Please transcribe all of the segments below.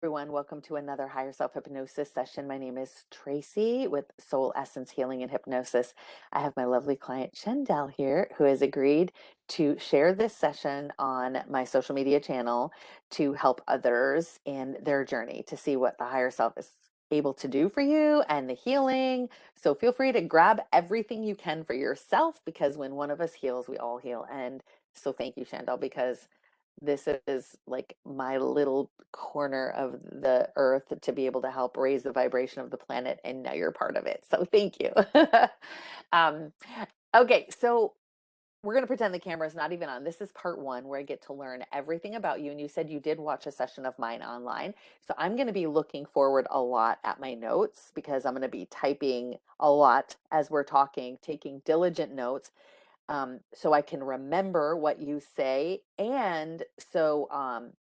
Everyone, welcome to another Higher Self Hypnosis session. My name is Tracy with Soul Essence Healing and Hypnosis. I have my lovely client Shandell here who has agreed to share this session on my social media channel to help others in their journey to see what the higher self is able to do for you and the healing. So feel free to grab everything you can for yourself because when one of us heals, we all heal. And so thank you, Shandell, because this is like my little corner of the earth to be able to help raise the vibration of the planet, and now you're part of it. So thank you. um, okay, so we're going to pretend the camera is not even on. This is part one where I get to learn everything about you. And you said you did watch a session of mine online. So I'm going to be looking forward a lot at my notes because I'm going to be typing a lot as we're talking, taking diligent notes, so I can remember what you say. And so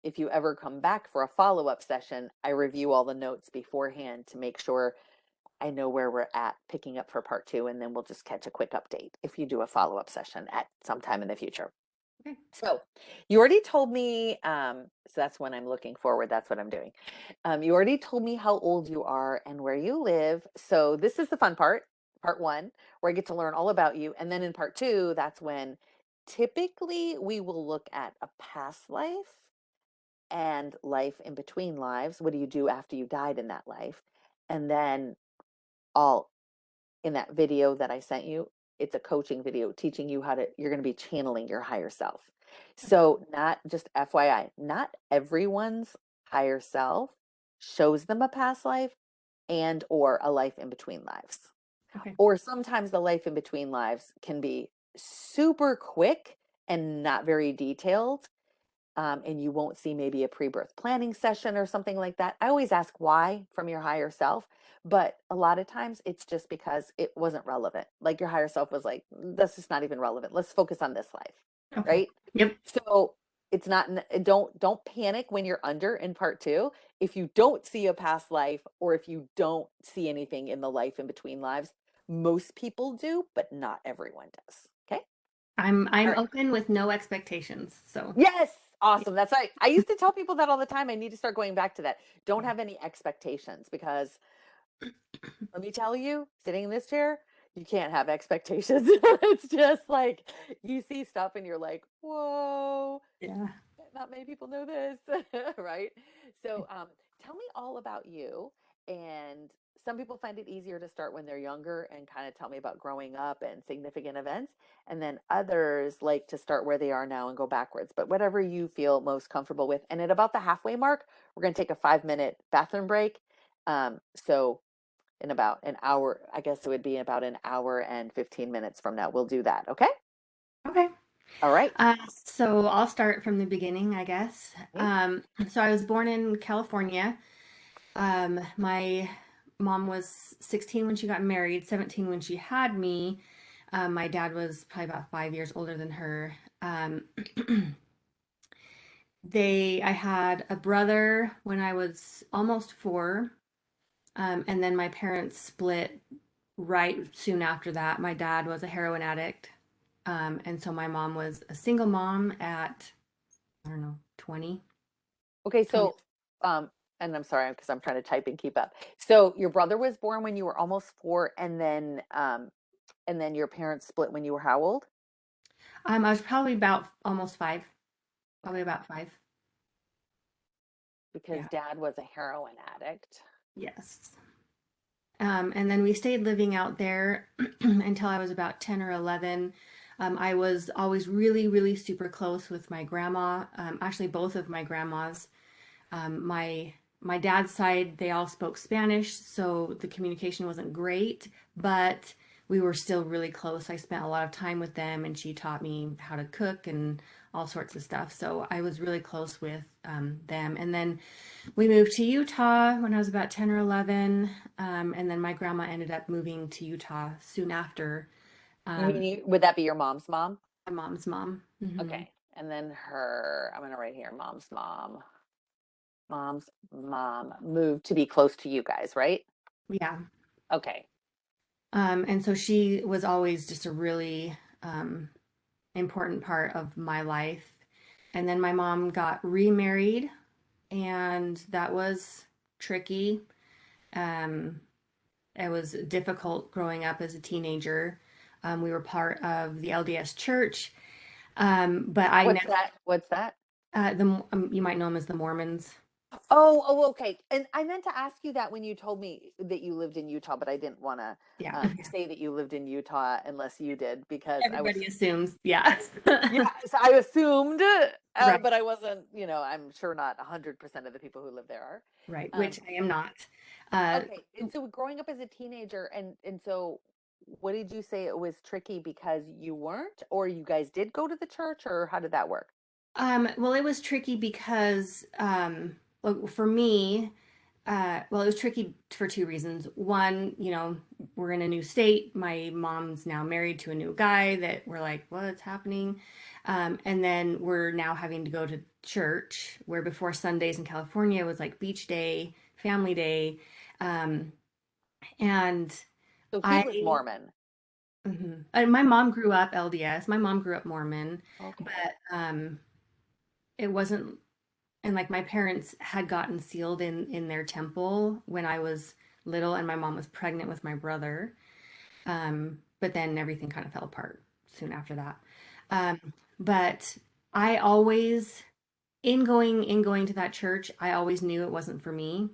if you ever come back for a follow-up session, I review all the notes beforehand to make sure I know where we're at picking up for part two. And then we'll just catch a quick update if you do a follow-up session at some time in the future. Okay. So you already told me, so that's when I'm looking forward. That's what I'm doing. You already told me how old you are and where you live. So this is the fun part, part one, where I get to learn all about you. And then in part two, that's when typically we will look at a past life and life in between lives. What do you do after you died in that life? And then all in that video that I sent you, it's a coaching video teaching you how to, you're going to be channeling your higher self. So, not just FYI, not everyone's higher self shows them a past life and or a life in between lives. Okay. Or sometimes the life in between lives can be super quick and not very detailed, and you won't see maybe a pre-birth planning session or something like that. I always ask why from your higher self, but a lot of times it's just because it wasn't relevant. Like your higher self was like, that's just not even relevant. Let's focus on this life, Okay. right? Yep. So it's not, don't panic when you're under in part two. If you don't see a past life or if you don't see anything in the life in between lives, most people do, but not everyone does. Okay. I'm All right. open with no expectations. So Yes. yeah. Awesome. That's right. I used to tell people that all the time. I need to start going back to that. Don't Yeah. have any expectations because let me tell you, sitting in this chair, you can't have expectations. It's just like you see stuff and you're like, whoa, Yeah. not many people know this, right? So, tell me all about you. And some people find it easier to start when they're younger and kind of tell me about growing up and significant events. And then others like to start where they are now and go backwards. But whatever you feel most comfortable with. And at about the halfway mark, we're going to take a 5-minute bathroom break. So, in about an hour, I guess it would be about an hour and 15 minutes from now. We'll do that. Okay. Okay. All right. So I'll start from the beginning, I guess. Okay. So I was born in California. My mom was 16 when she got married, 17 when she had me. My dad was probably about 5 years older than her. Um, I had a brother when I was almost four. And then my parents split right soon after that. My dad was a heroin addict. And so my mom was a single mom at, I don't know, 20, Okay, 20. so, um, and I'm sorry because I'm trying to type and keep up. So your brother was born when you were almost four, and then your parents split when you were how old? I was probably about almost five, probably about five. Because Yeah. dad was a heroin addict. Yes. And then we stayed living out there until I was about 10 or 11. I was always really, really super close with my grandma, actually, both of my grandmas. My dad's side, they all spoke Spanish, so the communication wasn't great, but we were still really close. I spent a lot of time with them, and she taught me how to cook and all sorts of stuff. So I was really close with them. And then we moved to Utah when I was about 10 or 11, and then my grandma ended up moving to Utah soon after. You mean Um, would that be your mom's mom? my mom's mom. Okay. And then I'm gonna write here, mom's mom moved to be close to you guys, right? Yeah. Okay. And so she was always just a really important part of my life. And then my mom got remarried and that was tricky. Um, it was difficult growing up as a teenager. We were part of the LDS Church, but I What's never. that? What's that? You might know them as the Mormons. Oh, okay. And I meant to ask you that when you told me that you lived in Utah, but I didn't want to Yeah, say that you lived in Utah unless you did because I was, everybody assumes. Yeah, yeah, so I assumed, right, but I wasn't, I'm sure not 100% of the people who live there are. right. Um, Which I am not. Uh, okay. And so growing up as a teenager, and so what did you say it was tricky because you weren't, or you guys did go to the church, or how did that work? well, it was tricky because, well, for me, well, it was tricky for two reasons. One, we're in a new state. My mom's now married to a new guy that we're like, what's happening? And then we're now having to go to church, where before Sundays in California was like beach day, family day. Um, and So he was I, Mormon. and my mom grew up LDS. My mom grew up Mormon, Okay. but it wasn't, and like my parents had gotten sealed in their temple when I was little, and my mom was pregnant with my brother. But then everything kind of fell apart soon after that. Um, but I always, in going to that church, I always knew it wasn't for me.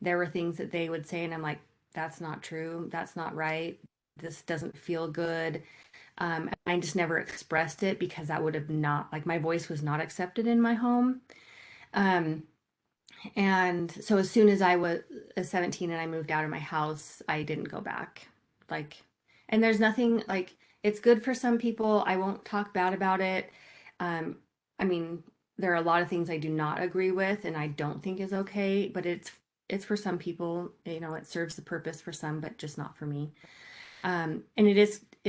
There were things that they would say, and I'm like, that's not true. That's not right. This doesn't feel good. And I just never expressed it because that would have not, like, my voice was not accepted in my home. Um, and so as soon as I was 17 and I moved out of my house, I didn't go back. Like, and there's nothing like it's good for some people. I won't talk bad about it. Um, I mean, there are a lot of things I do not agree with and I don't think is okay, but it's for some people, it serves the purpose for some, but just not for me. And it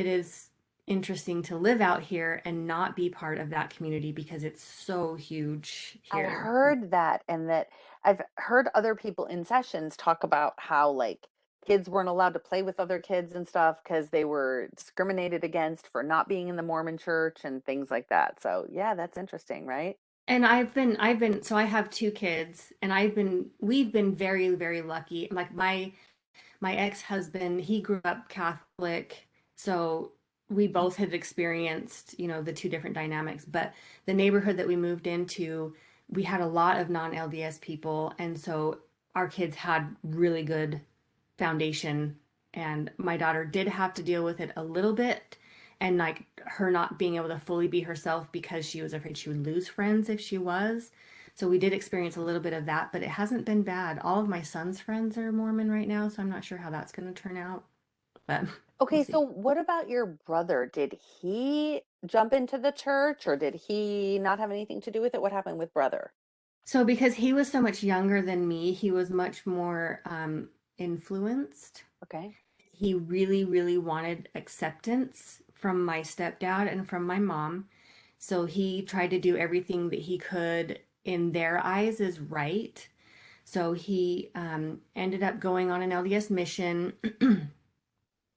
is interesting to live out here and not be part of that community because it's so huge I here. heard that, and that I've heard other people in sessions talk about how like kids weren't allowed to play with other kids and stuff because they were discriminated against for not being in the Mormon church and things like that. So, yeah, that's interesting, right? And so I have two kids, and we've been very, very lucky. Like my ex-husband, he grew up Catholic, so we both had experienced, the two different dynamics. But the neighborhood that we moved into, we had a lot of non-LDS people, and so our kids had really good foundation. And my daughter did have to deal with it a little bit, and like her not being able to fully be herself because she was afraid she would lose friends if she was. So we did experience a little bit of that, but it hasn't been bad. All of my son's friends are Mormon right now, so I'm not sure how that's going to turn out, but we'll Okay, so see. what about your brother? Did he jump into the church or did he not have anything to do with it? What happened with brother? So because he was so much younger than me, he was much more influenced. Okay. He really, really wanted acceptance from my stepdad and from my mom. So he tried to do everything that he could in their eyes is right. So he ended up going on an LDS mission,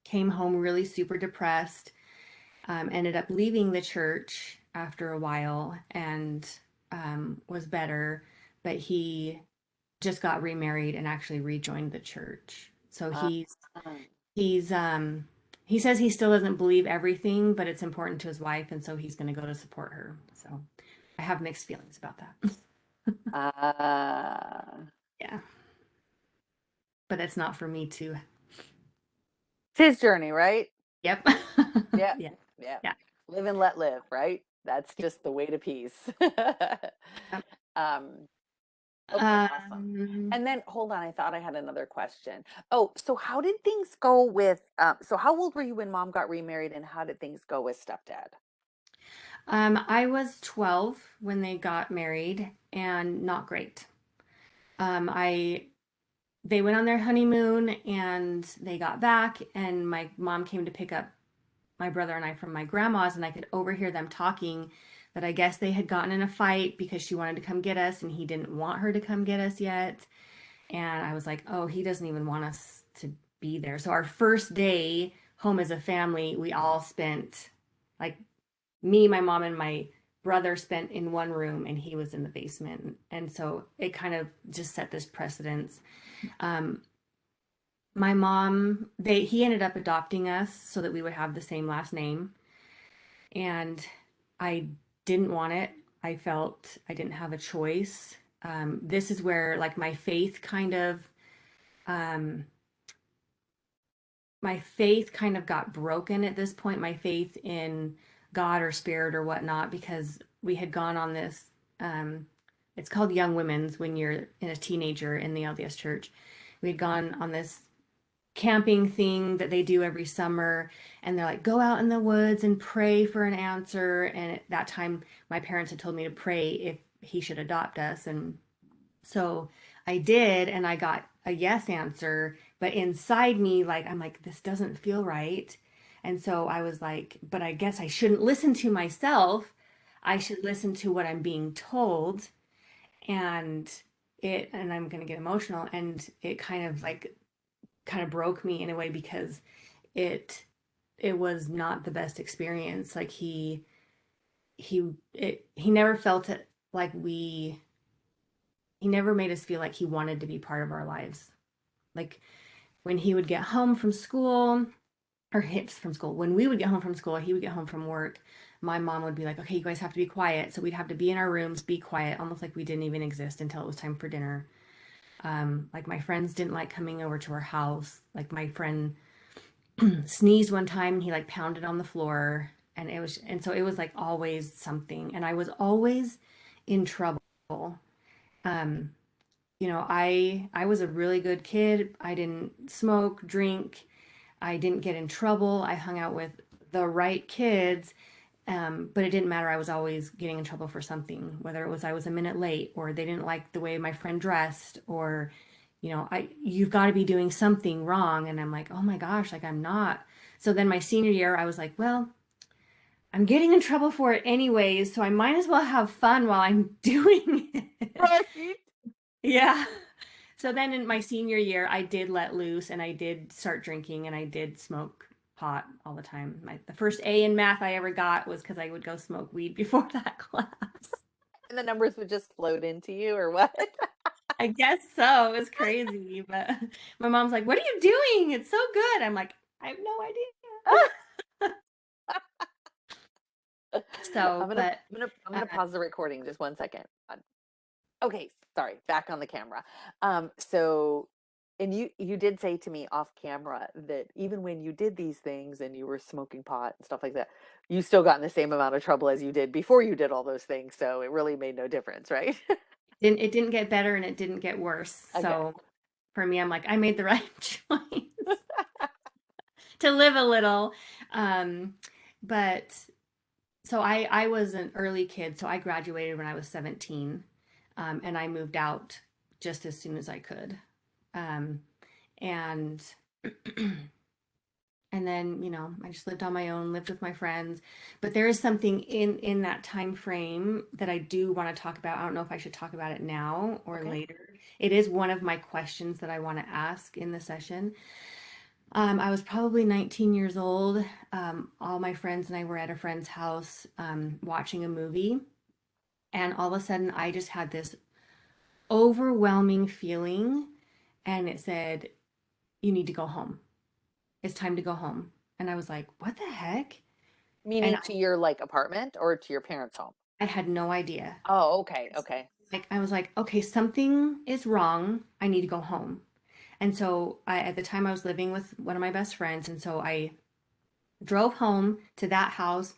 came home really super depressed, ended up leaving the church after a while and was better, but he just got remarried and actually rejoined the church. So Uh, he's he says he still doesn't believe everything, but it's important to his wife, and so he's going to go to support her. So I have mixed feelings about that. uh, Yeah, but it's not for me to. it's his journey, right? Yep. Yeah, Yeah. yeah. Yeah. Live and let live, right? That's just the way to peace. Yep. Um, okay, awesome. Um, And then hold on, I thought I had another question. Oh, so how did things go with so how old were you when mom got remarried and how did things go with stepdad? I was 12 when they got married and not great. I They went on their honeymoon and they got back and my mom came to pick up my brother and I from my grandma's and I could overhear them talking that I guess they had gotten in a fight because she wanted to come get us and he didn't want her to come get us yet. And I was like, "Oh, he doesn't even want us to be there." So our first day home as a family, we all spent like me, my mom, and my brother spent in one room and he was in the basement. And so it kind of just set this precedence. Um, my mom, he ended up adopting us so that we would have the same last name. And I didn't want it. I felt I didn't have a choice. This is where like um, my faith kind of got broken at this point, my faith in God or spirit or whatnot, because we had gone on this, it's called Young Women's when you're in a teenager in the LDS church. We had gone on this camping thing that they do every summer, and they're like, go out in the woods and pray for an answer. And at that time, my parents had told me to pray if he should adopt us. And so I did, and I got a yes answer. But inside me, like, I'm like, this doesn't feel right. And so I was like, but I guess I shouldn't listen to myself. I should listen to what I'm being told. And and I'm going to get emotional. And it kind of broke me in a way because it, it was not the best experience. Like he never felt it like he never made us feel like he wanted to be part of our lives. Like when he would get home from school, or hits from school, when we would get home from school, he would get home from work. My mom would be like, okay, you guys have to be quiet. So we'd have to be in our rooms, be quiet, almost like we didn't even exist until it was time for dinner. Like my friends didn't like coming over to our house. Like my friend sneezed one time, he like pounded on the floor, and so it was like always something. And I was always in trouble. Um, I was a really good kid. I didn't smoke, drink. I didn't get in trouble. I hung out with the right kids. But it didn't matter. I was always getting in trouble for something, whether it was I was a minute late or they didn't like the way my friend dressed or, you've got to be doing something wrong. And I'm like, oh my gosh, like I'm not. So then my senior year, I was like, well, I'm getting in trouble for it anyways, so I might as well have fun while I'm doing it. Right. Yeah. So then in my senior year, I did let loose and I did start drinking and I did smoke pot all the time. The first A in math I ever got was because I would go smoke weed before that class. And the numbers would just float into you or what? I guess so. It was crazy. But my mom's like, what are you doing? It's so good. I'm like, I have no idea. So, but I'm uh, gonna pause the recording just 1 second. Okay, sorry, back on the camera. So, and you did say to me off camera that even when you did these things and you were smoking pot and stuff like that, you still got in the same amount of trouble as you did before you did all those things. So it really made no difference, right? it didn't get better and it didn't get worse. Okay. So for me, I'm like, I made the right choice to live a little. Um, but so I was an early kid, so I graduated when I was 17, and I moved out just as soon as I could. Um, and and then, I just lived on my own, lived with my friends. But there is something in that time frame that I do want to talk about. I don't know if I should talk about it now or Okay. later. It is one of my questions that I want to ask in the session. I was probably 19 years old. All my friends and I were at a friend's house watching a movie. And all of a sudden, I just had this overwhelming feeling. And it said, you need to go home. It's time to go home. And I was like, what the heck? And Meaning to your like apartment or to your parents' home? I had no idea. Oh, okay, okay. Like, I was like, okay, something is wrong. I need to go home. And so at the time I was living with one of my best friends. And so I drove home to that house.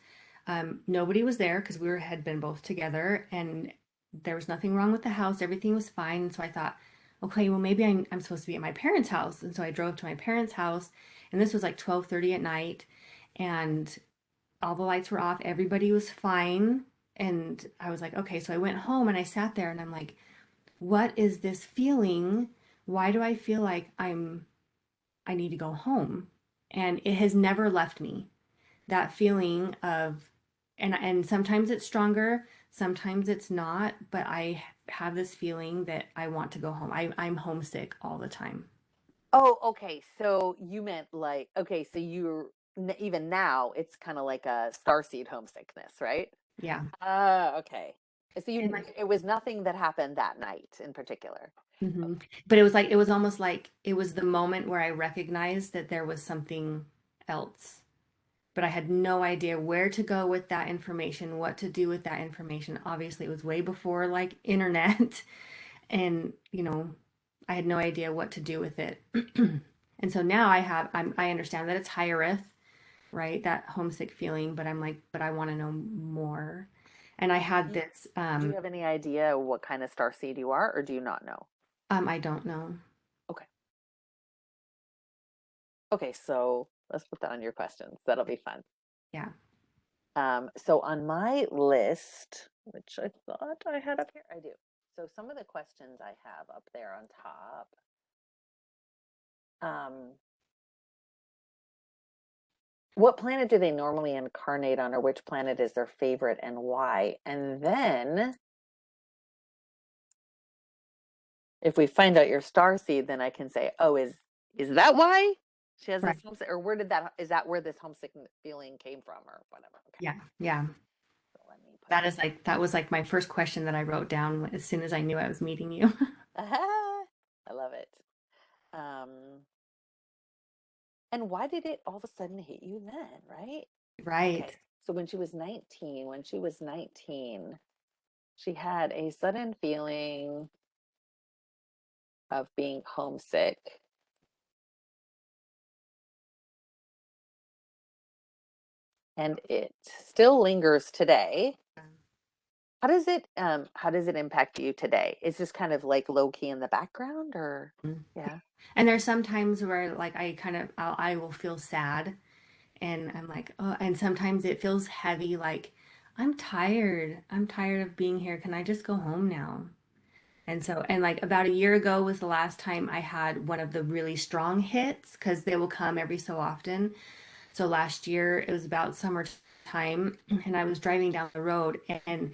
Nobody was there because had been both together, and there was nothing wrong with the house. Everything was fine. And so I thought, okay, well maybe I'm supposed to be at my parents' house. And so I drove to my parents' house, and this was like 12:30 at night, and all the lights were off. Everybody was fine. And I was like, okay. So I went home and I sat there and I'm like, what is this feeling? Why do I feel like I need to go home? And it has never left me. That feeling of, and sometimes it's stronger, sometimes it's not, but I have this feeling that I want to go home. I'm homesick all the time. Oh, okay. So you meant like, okay, so even now it's kind of like a starseed homesickness, right? Yeah. Okay. So And like, it was nothing that happened that night in particular. but it was like, it was almost like it was the moment where I recognized that there was something else. But I had no idea where to go with that information, what to do with that information. Obviously, it was way before like internet, and I had no idea what to do with it. And so now I understand that it's higher earth, right? That homesick feeling, but I'm like, but I want to know more. And I had Y- this, Do you have any idea what kind of star seed you are, or do you not know? I don't know. Okay. Okay, so let's put that on your questions. That'll be fun. Yeah. So on my list, which I thought I had up here, I do. So some of the questions I have up there on top. Um, what planet do they normally incarnate on, or which planet is their favorite and why? And then if we find out your star seed, then I can say, oh, is that why she has Right. this homesick, or where did that is that where this homesick feeling came from, or whatever? Okay, Yeah. Yeah. so let me put That is like, that was like my first question that I wrote down as soon as I knew I was meeting you. I love it. Um, and why did it all of a sudden hit you then, right? Right. Okay, so when she was 19, she had a sudden feeling of being homesick, and it still lingers today. How does it impact you today? It's just kind of like low key in the background, or Mm. yeah. And there's some times where like I will feel sad, and I'm like, oh, and sometimes it feels heavy, like I'm tired. I'm tired of being here. Can I just go home now? And so, and like about a year ago was the last time I had one of the really strong hits because they will come every so often. So last year it was about summertime and I was driving down the road and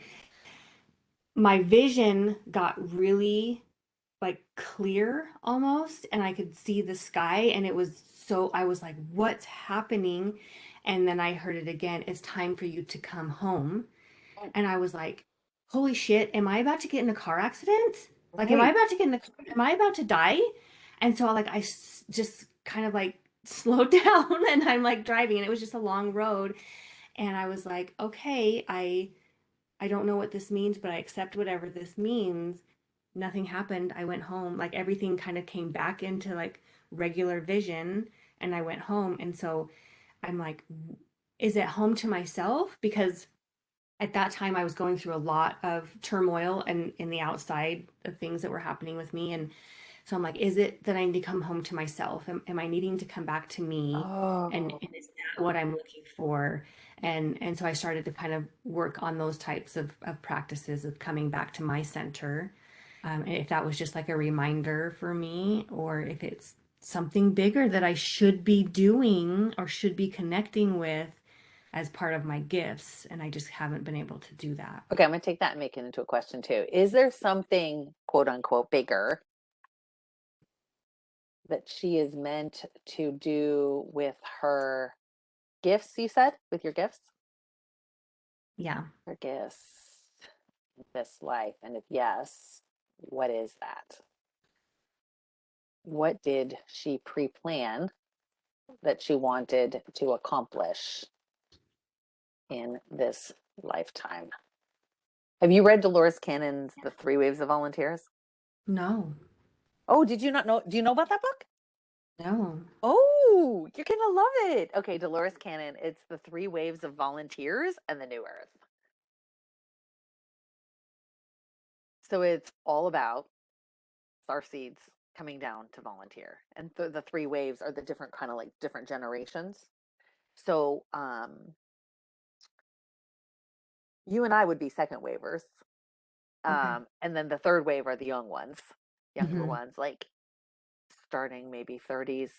my vision got really like clear almost and I could see the sky and it was so I was like, what's happening? And then I heard it again, it's time for you to come home. Oh, And I was like, holy shit, am I about to get in a car accident? Like, am I right. about to get in a, am I about to die? And so like just kind of like slowed down and I'm like driving and it was just a long road. And I was like, okay, I don't know what this means, but I accept whatever this means. Nothing happened. I went home. Like everything kind of came back into like regular vision and I went home. And so I'm like, is it home to myself? Because at that time I was going through a lot of turmoil and in the outside of things that were happening with me. And so I'm like, is it that I need to come home to myself? Am I needing to come back to me? Oh, And is that what I'm looking for? And so I started to kind of work on those types of practices of coming back to my center. And if that was just like a reminder for me, or if it's something bigger that I should be doing or should be connecting with as part of my gifts, and I just haven't been able to do that. okay. I'm gonna take that and make it into a question too. Is there something quote unquote bigger that she is meant to do with her gifts? You said with your gifts, Yeah. her gifts in this life, and if yes, what is that? What did she pre-plan that she wanted to accomplish in this lifetime? Have you read Dolores Cannon's The Three Waves of Volunteers? No, Oh, did you not know? Do you know about that book? no. Oh, you're gonna love it. Okay, Dolores Cannon. It's The Three Waves of Volunteers and the New Earth. So it's all about star seeds coming down to volunteer, and the three waves are the different kind of like different generations. So you and I would be second wavers. Okay. And then the third wave are the young ones, younger Hmm. ones, like starting maybe 30s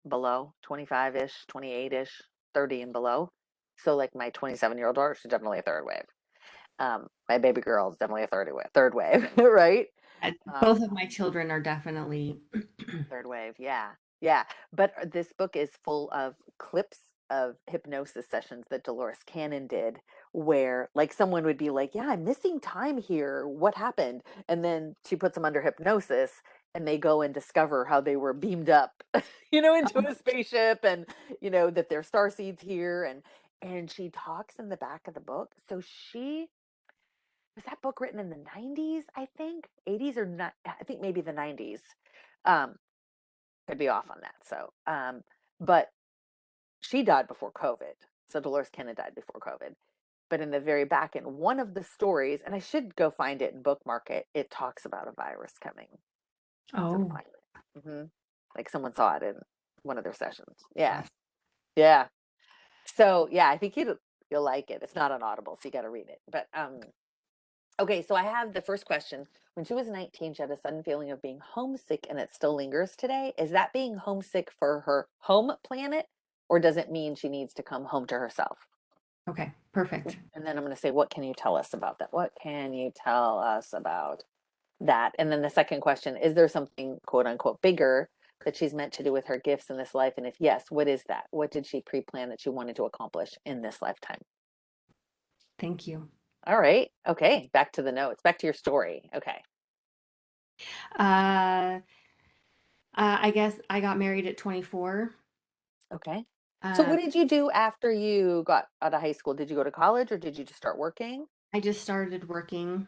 below, 25-ish, 28-ish, 30 and below. So like my 27-year-old daughter, she's definitely a third wave. My baby girl is definitely a third wave, right? Um, Both of my children are definitely. third wave, yeah, yeah. But this book is full of clips of hypnosis sessions that Dolores Cannon did where like someone would be like, "Yeah, I'm missing time here. What happened?" And then she puts them under hypnosis and they go and discover how they were beamed up, into a spaceship and that their star seeds here and she talks in the back of the book. So she was that book written in the 90s, I think? 80s or not, I think maybe the 90s. Um, could be off on that. But she died before COVID. So Dolores Cannon died before COVID. But in the very back end, one of the stories, and I should go find it and bookmark it, it talks about a virus coming to the Oh, planet. Like someone saw it in one of their sessions. Yeah. gosh. Yeah. So yeah, I think you'll like it. It's not on Audible, so you got to read it. But okay, so I have the first question. When she was 19, she had a sudden feeling of being homesick and it still lingers today. Is that being homesick for her home planet, or does it mean she needs to come home to herself? Okay, perfect. And then I'm going to say, what can you tell us about that? What can you tell us about that? And then the second question, is there something quote unquote bigger that she's meant to do with her gifts in this life? And if yes, what is that? What did she pre plan that she wanted to accomplish in this lifetime? Thank you. All right. Okay. Back to the notes, back to your story. Okay. Uh, I guess I got married at 24. Okay. So Um, what did you do after you got out of high school? Did you go to college or did you just start working? I just started working.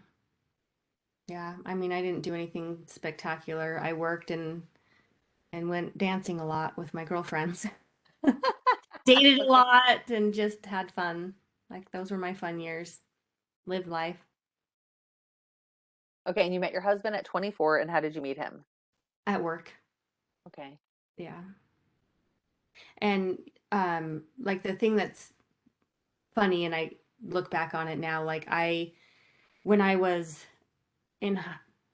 Yeah, I mean, I didn't do anything spectacular. I worked and went dancing a lot with my girlfriends. Dated a Okay. lot and just had fun. Like those were my fun years. Lived life Okay. And you met your husband at 24, and how did you meet him? at work. Okay. Yeah. And like the thing that's funny and I look back on it now, like I when I was in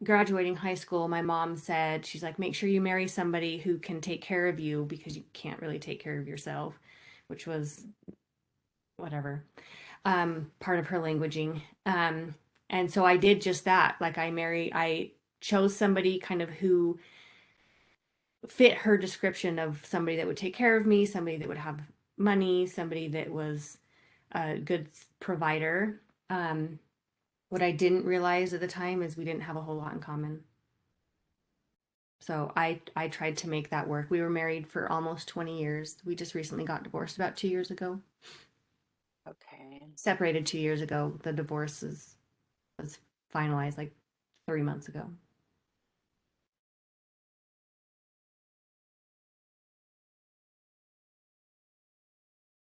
graduating high school, my mom said, she's like, make sure you marry somebody who can take care of you because you can't really take care of yourself, which was whatever, part of her languaging. And so I did just that. Like I chose somebody kind of who fit her description of somebody that would take care of me, somebody that would have money, somebody that was a good provider. Um, what I didn't realize at the time is we didn't have a whole lot in common. So I tried to make that work. We were married for almost 20 years. We just recently got divorced about 2 years ago. Okay. Separated 2 years ago. The was finalized like 3 months ago.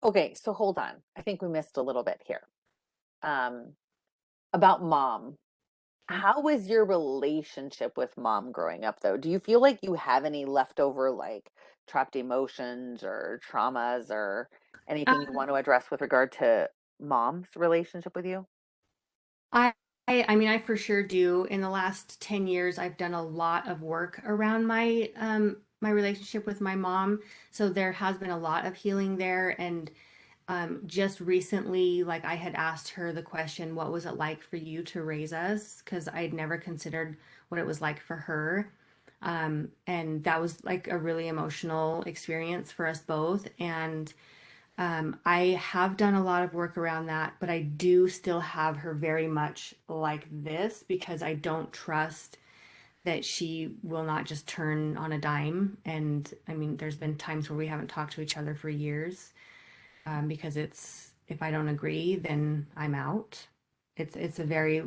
Okay. So hold on. I think we missed a little bit here. Um, about mom. Okay. How was your relationship with mom growing up, though? Do you feel like you have any leftover, like trapped emotions or traumas or anything you Um, want to address with regard to mom's relationship with you? I, I mean, I for sure do. In the last 10 years, I've done a lot of work around my relationship with my mom. So there has been a lot of healing there. And just recently, like I had asked her the question, what was it like for you to raise us? Because I'd never considered what it was like for her. And that was like a really emotional experience for us both. And I have done a lot of work around that, but I do still have her very much like this because I don't trust that she will not just turn on a dime. And I mean, there's been times where we haven't talked to each other for years, because it's if I don't agree, then I'm out. It's a very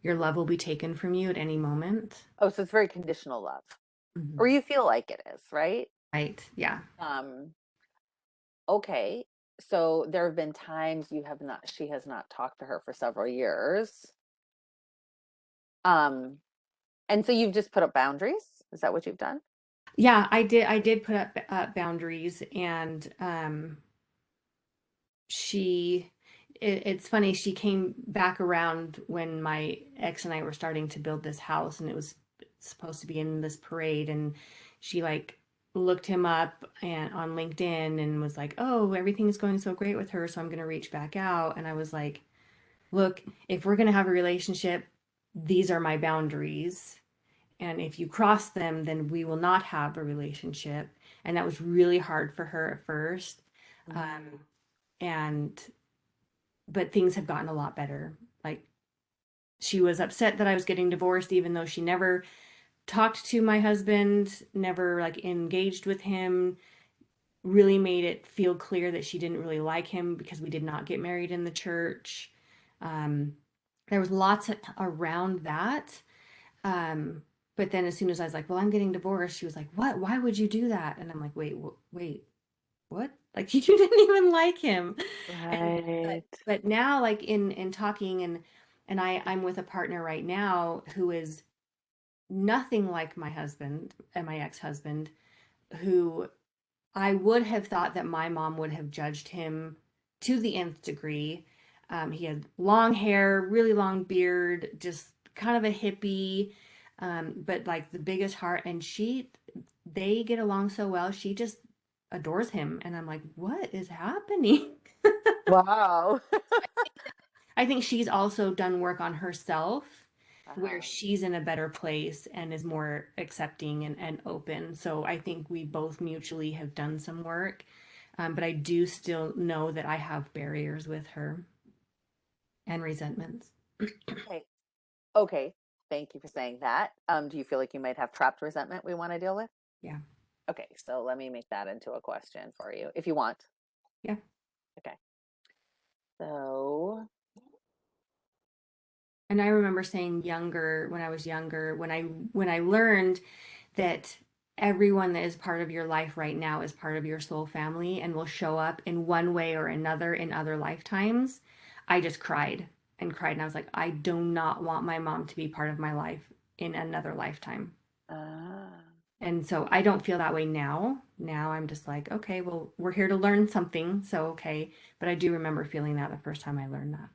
your love will be taken from you at any moment. Oh, so it's very conditional love, or Mhm. you feel like it is, right? Right? Yeah. Um, okay. So there have been times she has not talked to her for several years. Um, and so you've just put up boundaries? Is that what you've done? Yeah, I did put up boundaries and she it's funny she came back around when my ex and I were starting to build this house and it was supposed to be in this parade and she like looked him up and on LinkedIn and was like, "Oh, everything's going so great with her, so I'm going to reach back out." And I was like, "Look, if we're going to have a relationship, these are my boundaries. And if you cross them, then we will not have a relationship." And that was really hard for her at first. Mm. And but things have gotten a lot better. Like she was upset that I was getting divorced, even though she never talked to my husband, never like engaged with him, really made it feel clear that she didn't really like him because we did not get married in the church. Um, there was lots around that. Um, but then as soon as I was like, well, I'm getting divorced, she was like, what? Why would you do that? And I'm like, wait, what? Like you didn't even like him. And Right. but now like in talking and I'm with a partner right now who is nothing like my husband and my ex-husband, who I would have thought that my mom would have judged him to the nth degree. He had long hair, really long beard, just kind of a hippie, but like the biggest heart. And they get along so well. She just adores him. And I'm like, what is happening? Wow. I think she's also done work on herself where Uh-huh. she's in a better place and is more accepting and open. So I think we both mutually have done some work. But I do still know that I have barriers with her and resentments. Okay. Okay. Thank you for saying that. Do you feel like you might have trapped resentment we want to deal with? Yeah. Okay, so let me make that into a question for you if you want. Yeah. Okay. So, And I remember saying younger, when I was younger, when I learned that everyone that is part of your life right now is part of your soul family and will show up in one way or another in other lifetimes, I just cried and cried. And I was like, I do not want my mom to be part of my life in another lifetime. uh, And so I don't feel that way now. Now I'm just like, okay, well, we're here to learn something. So, okay. But I do remember feeling that the first time I learned that.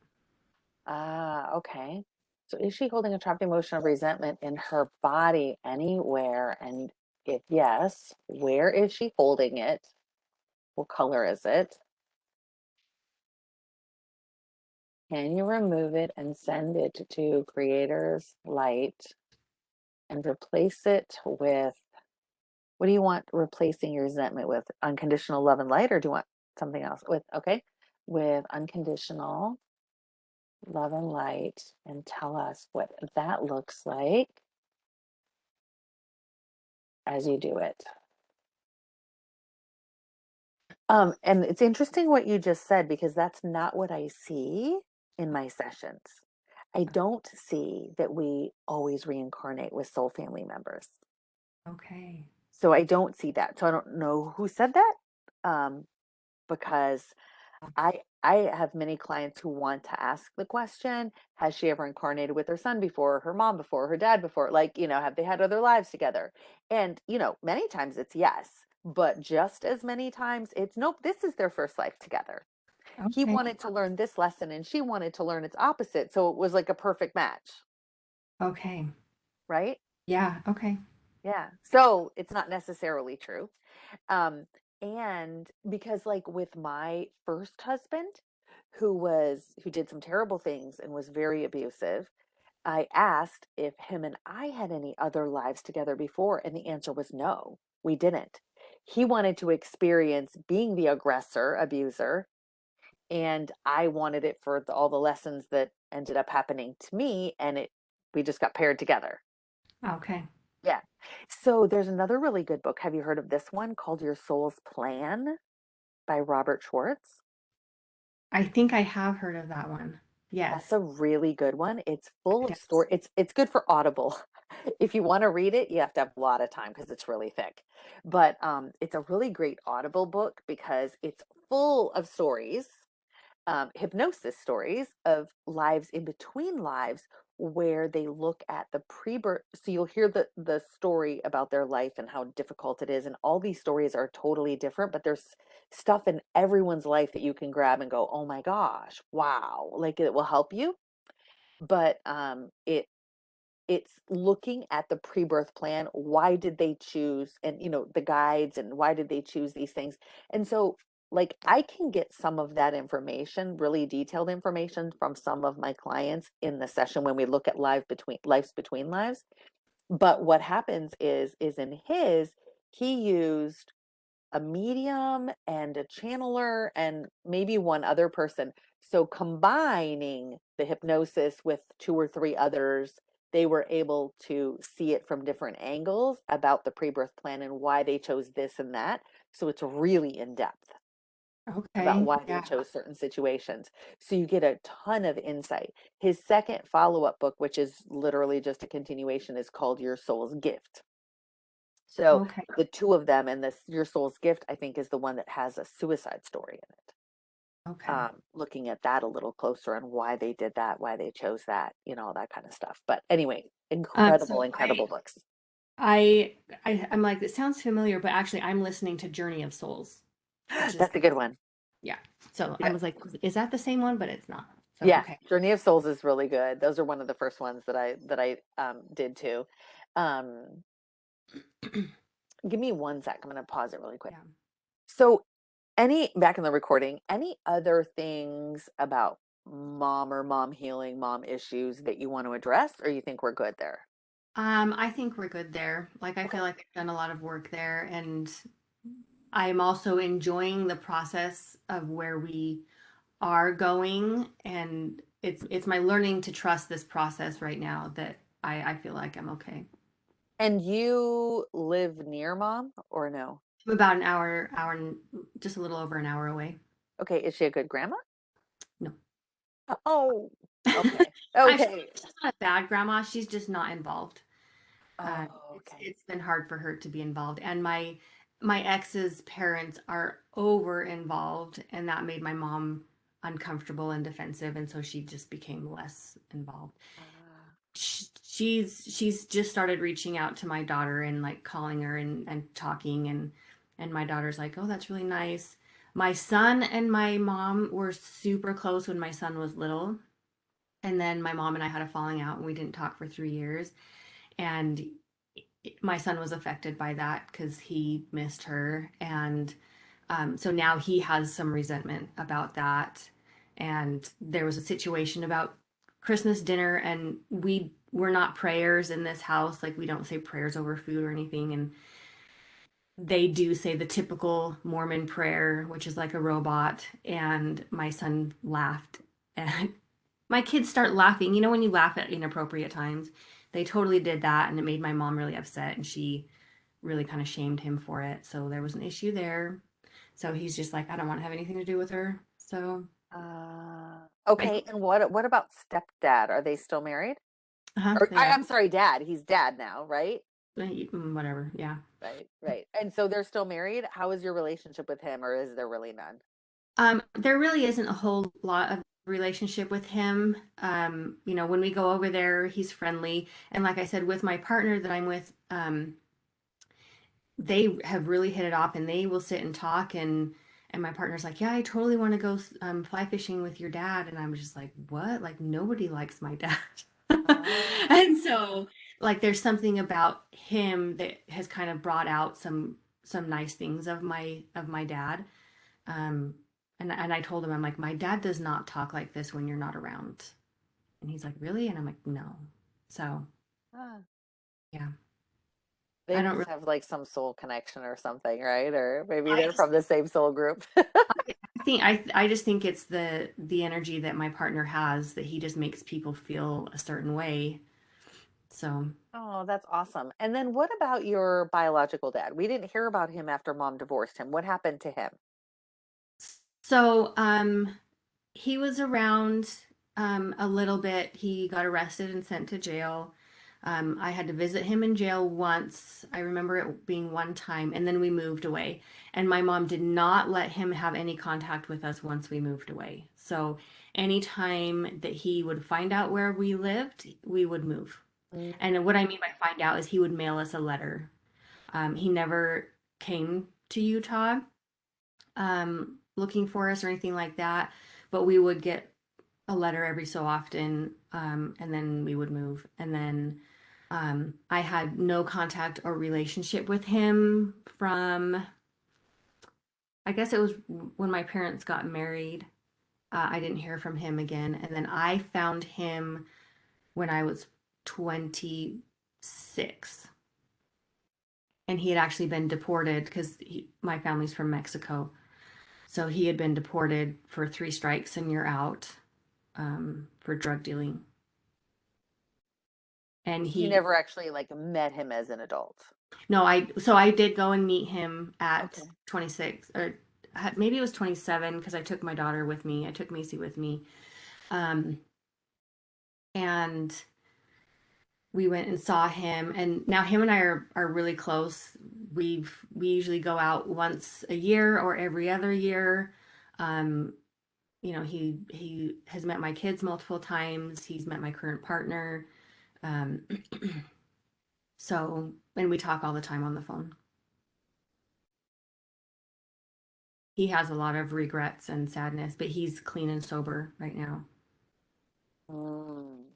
okay. So is she holding a trapped emotion of resentment in her body anywhere? And if yes, where is she holding it? What color is it? Can you remove it and send it to Creator's Light and replace it with what do you want replacing your resentment with? Unconditional love and light, or do you want something else? With, okay, with unconditional love and light, and tell us what that looks like as you do it. And it's interesting what you just said because that's not what I see in my sessions. I don't see that we always reincarnate with soul family members. Okay. So I don't see that. So I don't know who said that. Because I have many clients who want to ask the question, has she ever incarnated with her son before, her mom before, her dad before? Like, have they had other lives together? And, many times it's yes, but just as many times it's nope, this is their first life together. He Okay. wanted to learn this lesson and she wanted to learn its opposite. So it was like a perfect match, Okay. right? Yeah. Okay. Yeah. So it's not necessarily true. Um, and because like with my first husband, who did some terrible things and was very abusive, I asked if him and I had any other lives together before, and the answer was no, we didn't. He wanted to experience being the aggressor, abuser, and I wanted it for all the lessons that ended up happening to me, and we just got paired together. Okay. Yeah. So there's another really good book. Have you heard of this one called Your Soul's Plan by Robert Schwartz? I think I have heard of that one. That's Yes. a really good one. It's full of Yes. story. It's good for Audible. If you want to read it, you have to have a lot of time because it's really thick. But it's a really great Audible book because it's full of stories, hypnosis stories of lives in between lives where they look at the pre-birth. So you'll hear the story about their life and how difficult it is, and all these stories are totally different, but there's stuff in everyone's life that you can grab and go, "Oh my gosh, wow." Like it will help you. But it's looking at the pre-birth plan. Why did they choose, and the guides, and why did they choose these things? And so like I can get some of that information, really detailed information from some of my clients in the session when we look at lives between lives. But what happens is in his, he used a medium and a channeler and maybe one other person. So combining the hypnosis with two or three others, they were able to see it from different angles about the pre-birth plan and why they chose this and that. So it's really in depth about Okay. why they Yeah. chose certain situations. So you get a ton of insight. His second follow-up book, which is literally just a continuation, is called Your Soul's Gift. So Okay. the two of them, and this Your Soul's Gift, I think, is the one that has a suicide story in it. Okay. Looking at that a little closer and why they did that, why they chose that, all that kind of stuff. But anyway, incredible, So incredible books. I, I'm like, it sounds familiar, but actually I'm listening to Journey of Souls, which is, That's a good one. yeah. So I Yeah. was like, is that the same one? But it's not. So, Yeah, okay. Journey of Souls is really good. Those are one of the first ones that I did too. Um, Give me one sec. I'm gonna pause it really quick. Yeah. So, any back in the recording, any other things about mom or mom healing, mom issues that you want to address, or you think we're good there? I think we're good there. Like, I Okay. feel like I've done a lot of work there, and I'm also enjoying the process of where we are going, and it's my learning to trust this process right now that I feel like I'm okay. And you live near mom or no? I'm about an hour and just a little over an hour away. Okay, is she a good grandma? No. Oh, okay. Actually, Okay. she's not a bad grandma. She's just not involved. Oh, It's okay. it's been hard for her to be involved, and my ex's parents are over involved, and that made my mom uncomfortable and defensive, and so she just became less involved. Ah, She's just started reaching out to my daughter and like calling her and talking, and my daughter's like, oh, that's really nice. My son and my mom were super close when my son was little, and then my mom and I had a falling out and we didn't talk for 3 years. And my son was affected by that because he missed her. And so now he has some resentment about that. And there was a situation about Christmas dinner, and we're not prayers in this house. Like, we don't say prayers over food or anything. And they do say the typical Mormon prayer, which is like a robot. And my son laughed. And my kids start laughing. You know, when you laugh at inappropriate times, they totally did that. And it made my mom really upset. And she really kind of shamed him for it. So there was an issue there. So he's just like, I don't want to have anything to do with her. So, but okay. And what about stepdad? Are they still married? Or they are. I'm sorry, dad. He's dad now, right? Whatever. Yeah. Right, right. And so they're still married. How is your relationship with him, or is there really none? There really isn't a whole lot of relationship with him. When we go over there, he's friendly. And like I said, with my partner that I'm with, they have really hit it off, and they will sit and talk, and my partner's like, yeah, I totally want to go fly fishing with your dad. And I'm just like, what? Like, nobody likes my dad. Ah, And so, like, there's something about him that has kind of brought out some nice things of my dad. um and I told him, I'm like, my dad does not talk like this when you're not around. And he's like, really? And I'm like, no. So, ah. yeah. They I don't must really have like some soul connection or something, right? Or maybe I they're just from the same soul group. I just think it's the energy that my partner has, that he just makes people feel a certain way. So, Oh, that's awesome. And then what about your biological dad? We didn't hear about him after mom divorced him. What happened to him? so he was around a little bit. He got arrested and sent to jail. I had to visit him in jail once. I remember it being one time, and then we moved away. And my mom did not let him have any contact with us once we moved away. So anytime that he would find out where we lived, we would move. Mm. And what I mean by find out is he would mail us a letter. He never came to Utah looking for us or anything like that, but we would get a letter every so often, and then we would move. And then I had no contact or relationship with him from, I guess it was when my parents got married. I didn't hear from him again. And then I found him when I was 26. and he had actually been deported because my family's from Mexico. So he had been deported for 3 strikes and you're out, for drug dealing. And So you never actually like met him as an adult. no, so I did go and meet him at Okay. 26, or maybe it was 27 because I took my daughter with me. I took Macy with me. Um, and we went and saw him, and now him and I are really close. We usually go out once a year or every other year. Um, he has met my kids multiple times. He's met my current partner. Um, and we talk all the time on the phone. He has a lot of regrets and sadness, but he's clean and sober right now. Mm.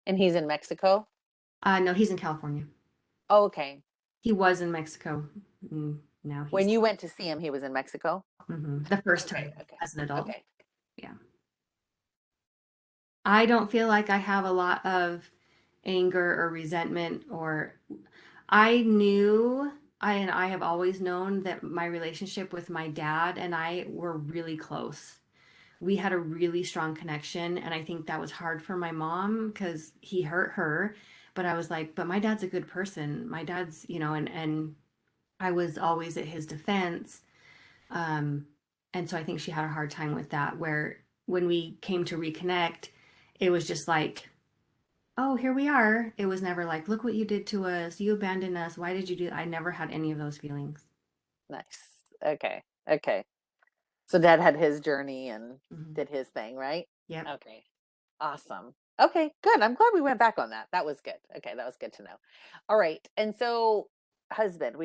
And he's in Mexico? No, he's in California. Oh, okay. He was in Mexico. Now When he's you went to see him, he was in Mexico? the first Okay, time okay, as an adult. okay. Yeah. I don't feel like I have a lot of anger or resentment, or I have always known that my relationship with my dad and I were really close. We had a really strong connection, and I think that was hard for my mom because he hurt her. But I was like, but my dad's a good person. My dad's, and I was always at his defense. Um, and so I think she had a hard time with that, where when we came to reconnect, it was just like, oh, here we are. It was never like, look what you did to us. You abandoned us. Why did you do that? I never had any of those feelings. Nice. Okay, okay. So dad had his journey and Hmm. did his thing, right? Yep. Okay. Awesome. Okay, good. I'm glad we went back on that. That was good. Okay, that was good to know. All right. And so husband,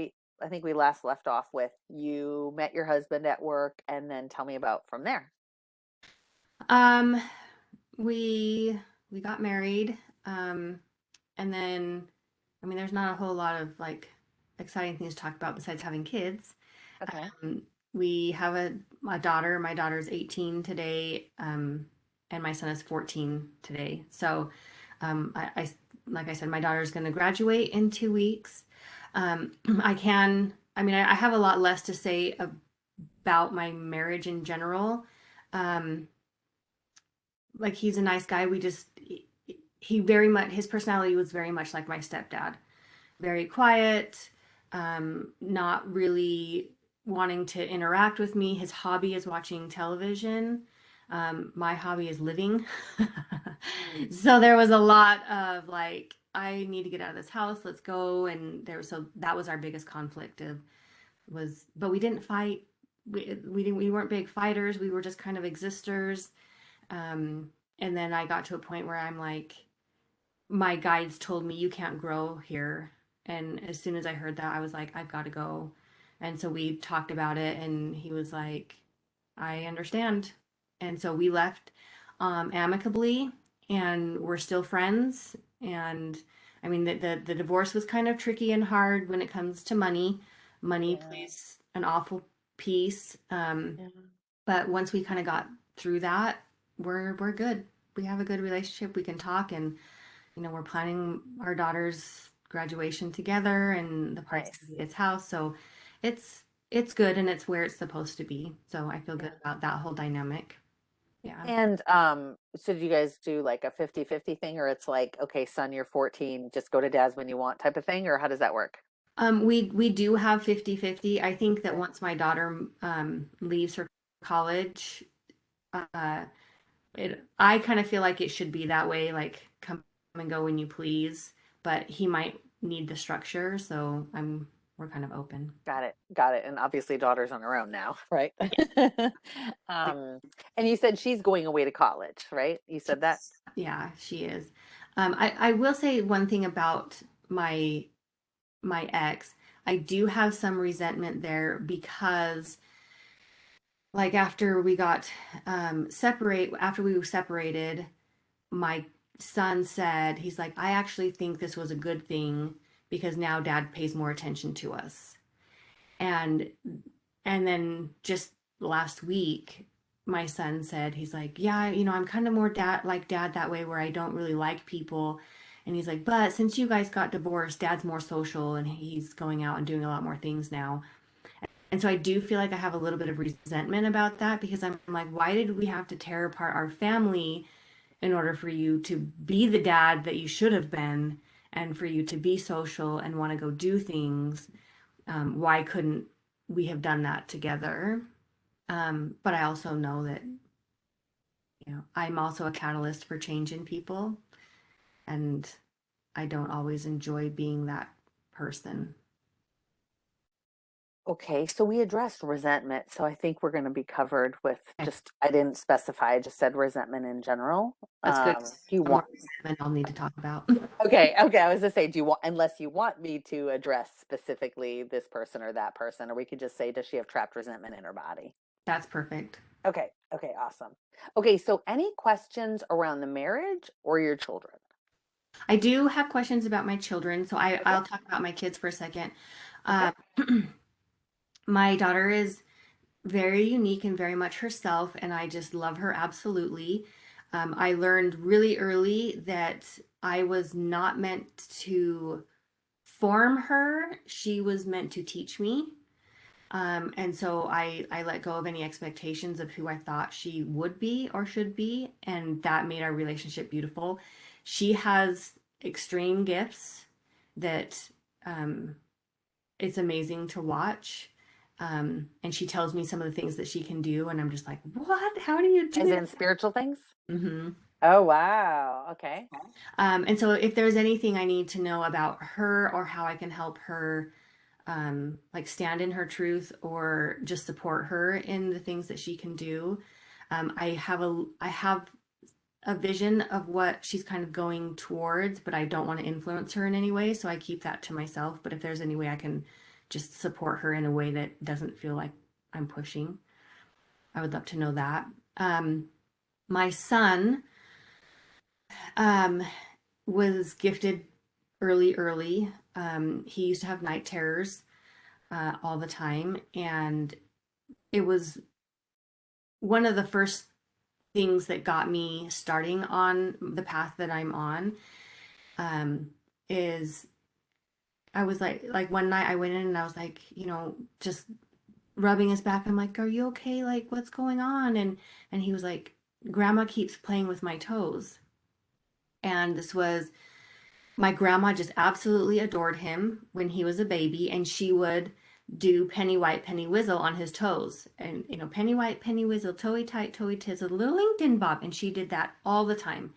I think we last left off with you met your husband at work and then tell me about from there. Um, we got married. Um, and then, I mean, there's not a whole lot of like exciting things to talk about besides having kids. Okay. Um, we have a daughter. My daughter's 18 today, and my son is 14 today. So, like I said, my daughter's going to graduate in 2 weeks. I mean, I have a lot less to say about my marriage in general. Um, like he's a nice guy. He very much, his personality was very much like my stepdad, very quiet, not really wanting to interact with me. His hobby is watching television. My hobby is living. Mm, So there was a lot of like, I need to get out of this house. Let's go. And so that was our biggest conflict but we didn't fight. We weren't big fighters. We were just kind of existers. Um, and then I got to a point where I'm like, my guides told me you can't grow here. And as soon as I heard that, I was like, I've got to go. And so we talked about it, and he was like, I understand. And so we left, amicably, and we're still friends. And I mean, the divorce was kind of tricky and hard when it comes to money. Money yeah. plays an awful piece. Yeah. But once we kind of got through that, we're good. We have a good relationship. We can talk, and we're planning our daughter's graduation together, and the party's gonna Nice. be at its house. So it's good, and it's where it's supposed to be. So I feel good Yeah. about that whole dynamic. Yeah. And so do you guys do like a 50-50 thing or it's like, okay, son, you're 14, just go to dad's when you want type of thing, or how does that work? We do have 50-50. I think that Okay. once my daughter leaves for college, uh I kind of feel like it should be that way, like come and go when you please, but he might need the structure, so we're kind of open. Got it. Got it. And obviously daughter's on her own now, right? Um, and you said she's going away to college, right? You said that? Yeah, she is. I will say one thing about my my ex. I do have some resentment there because, like, after we were separated, my son said, he's like, I actually think this was a good thing because now dad pays more attention to us. And and then just last week, my son said, he's like, yeah, I'm kind of more dad that way, where I don't really like people. And he's like, but since you guys got divorced, dad's more social and he's going out and doing a lot more things now. And so I do feel like I have a little bit of resentment about that because I'm like, why did we have to tear apart our family in order for you to be the dad that you should have been and for you to be social and want to go do things? Why couldn't we have done that together? But I also know that, I'm also a catalyst for change in people, and I don't always enjoy being that person. Okay, so we addressed resentment. So I think we're going to be covered with Okay, just, I didn't specify, I just said resentment in general. that's good. Do you Some more want, resentment I'll need to talk about. okay, I was gonna say, do you want, unless you want me to address specifically this person or that person, or we could just say, does she have trapped resentment in her body? That's perfect. Okay, awesome. Okay, so any questions around the marriage or your children? I do have questions about my children, so Okay, I'll talk about my kids for a second. okay. Um, my daughter is very unique and very much herself, and I just love her absolutely. I learned really early that I was not meant to form her, she was meant to teach me. And so I let go of any expectations of who I thought she would be or should be, and that made our relationship beautiful. She has extreme gifts that um, it's amazing to watch. And she tells me some of the things that she can do, and I'm just like, what? How do you As do in spiritual things? that? Oh, wow. Okay. And so if there's anything I need to know about her or how I can help her, like stand in her truth or just support her in the things that she can do, I have a vision of what she's kind of going towards, but I don't want to influence her in any way, so I keep that to myself. But if there's any way I can just support her in a way that doesn't feel like I'm pushing, I would love to know that. My son um, was gifted early. He used to have night terrors all the time, and it was one of the first things that got me starting on the path that I'm on. Um, is I was like one night I went in and I was like, just rubbing his back. I'm like, "Are you okay? Like, what's going on?" And he was like, "Grandma keeps playing with my toes." And this was my grandma just absolutely adored him when he was a baby, and she would do penny white, penny whizzle on his toes. And, penny white, penny whizzle, toey tight, toey tizzle, little LinkedIn bob. And she did that all the time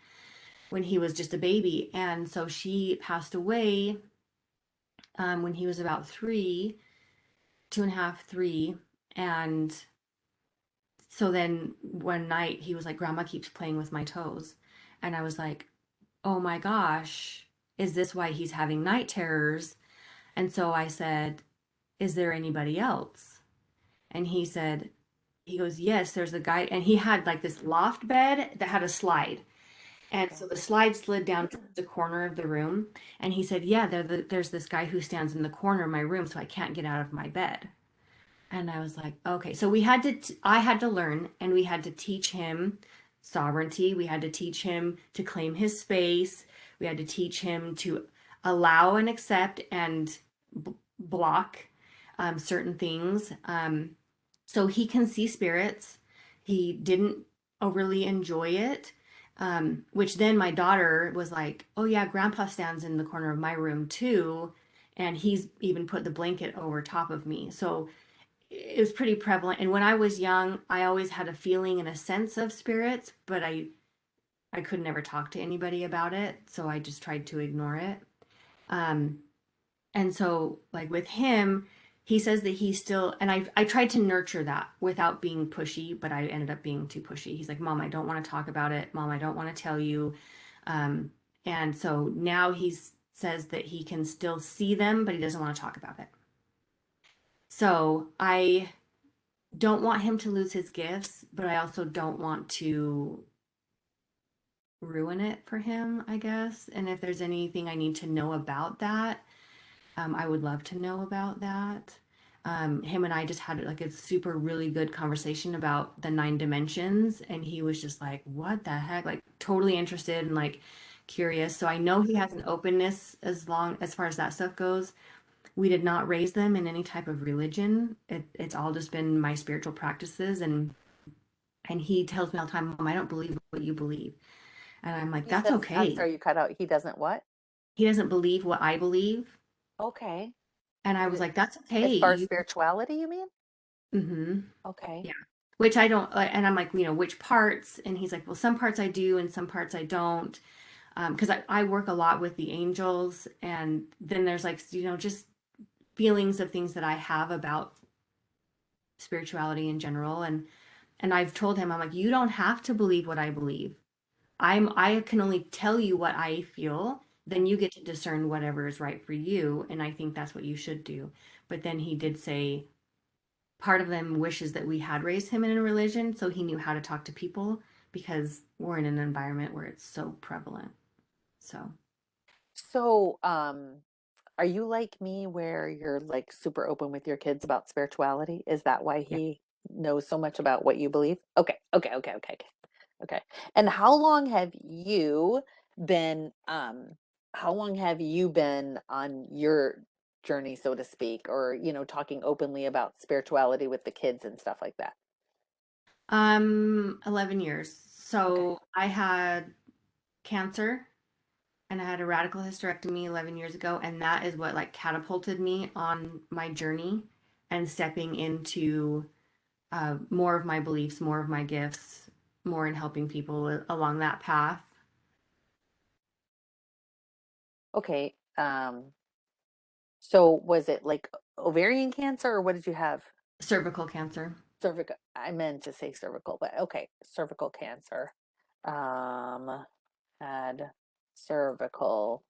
when he was just a baby. And so she passed away when he was about three, 2.5, 3. And so then one night he was like, Grandma keeps playing with my toes. And I was like, oh my gosh, is this why he's having night terrors? And so I said, is there anybody else? And he goes, yes, there's a guy. And he had like this loft bed that had a slide. And Okay. so the slide slid down to the corner of the room. And he said, yeah, there's this guy who stands in the corner of my room, so I can't get out of my bed. And I was like, okay. So I had to learn and we had to teach him sovereignty. We had to teach him to claim his space. We had to teach him to allow and accept and block certain things. So he can see spirits. He didn't overly enjoy it. Which then my daughter was like, oh yeah, grandpa stands in the corner of my room too. And he's even put the blanket over top of me. So it was pretty prevalent. And when I was young, I always had a feeling and a sense of spirits, but I could never talk to anybody about it, so I just tried to ignore it. Um, and so like with him, he says that he still and I tried to nurture that without being pushy, but I ended up being too pushy. He's like, "Mom, I don't want to talk about it. Mom, I don't want to tell you." Um, and so now he says that he can still see them, but he doesn't want to talk about it. So I don't want him to lose his gifts, but I also don't want to ruin it for him, I guess. And if there's anything I need to know about that, I would love to know about that. Him and I just had like a super really good conversation about the 9 dimensions, and he was just like, "What the heck?" Like totally interested and like curious. So I know he has an openness as far as that stuff goes. We did not raise them in any type of religion. It's all just been my spiritual practices, and he tells me all the time, Mom, I don't believe what you believe. And I'm like, He that's says, I'm okay. sorry, you cut out. He doesn't what? He doesn't believe what I believe. Okay. And I Is was it like, that's okay. as far as You, spirituality, you mean? hmm Okay. yeah. Which I don't, and I'm like, which parts? And he's like, well, some parts I do and some parts I don't. Because I work a lot with the angels. And then there's like, just feelings of things that I have about spirituality in general. And I've told him, I'm like, you don't have to believe what I believe. I can only tell you what I feel. Then you get to discern whatever is right for you. And I think that's what you should do. But then he did say part of them wishes that we had raised him in a religion so he knew how to talk to people because we're in an environment where it's so prevalent. So, So, are you like me where you're like super open with your kids about spirituality? Is that why yeah. he knows so much about what you believe? Okay, okay, okay, okay, okay. Okay. And been how long have you been on your journey, so to speak, or talking openly about spirituality with the kids and stuff like that? 11 years. Okay. So I had cancer and I had a radical hysterectomy 11 years ago, and that is what like catapulted me on my journey and stepping into more of my beliefs, more of my gifts, more in helping people along that path. Okay. So was it like ovarian cancer or what did you have? Cervical cancer. Cervical. I meant to say cervical, but okay, cervical cancer. Um, had cervical,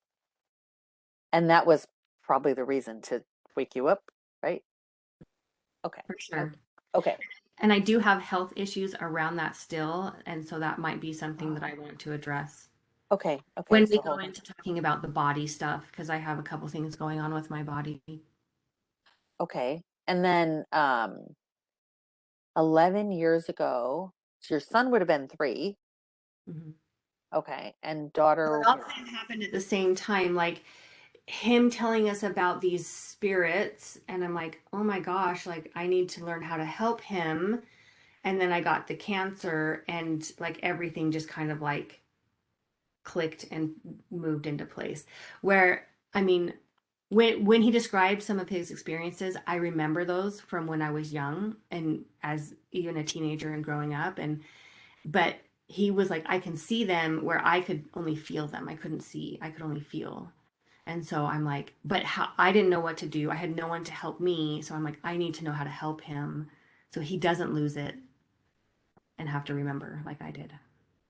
and that was probably the reason to wake you up, right? Okay. For Okay. sure. Okay. And I do have health issues around that still, and so that might be something that Oh, I want to address okay. Okay. when we So go hold on. into talking about the body stuff, because I have a couple things going on with my body. Okay. And then 11 years ago, so your son would have been 3. Mhm. Okay. And So daughter it all was kind of happened at the same time, like him telling us about these spirits, and I'm like, oh my gosh, like I need to learn how to help him. And then I got the cancer, and like everything just kind of like clicked and moved into place. Where, I mean, when he described some of his experiences, I remember those from when I was young and as even a teenager and growing up. And but he was like, I can see them where I could only feel them. I couldn't see, I could only feel. And so I'm like, but how I didn't know what to do. I had no one to help me. So I'm like, I need to know how to help him so he doesn't lose it and have to remember like I did.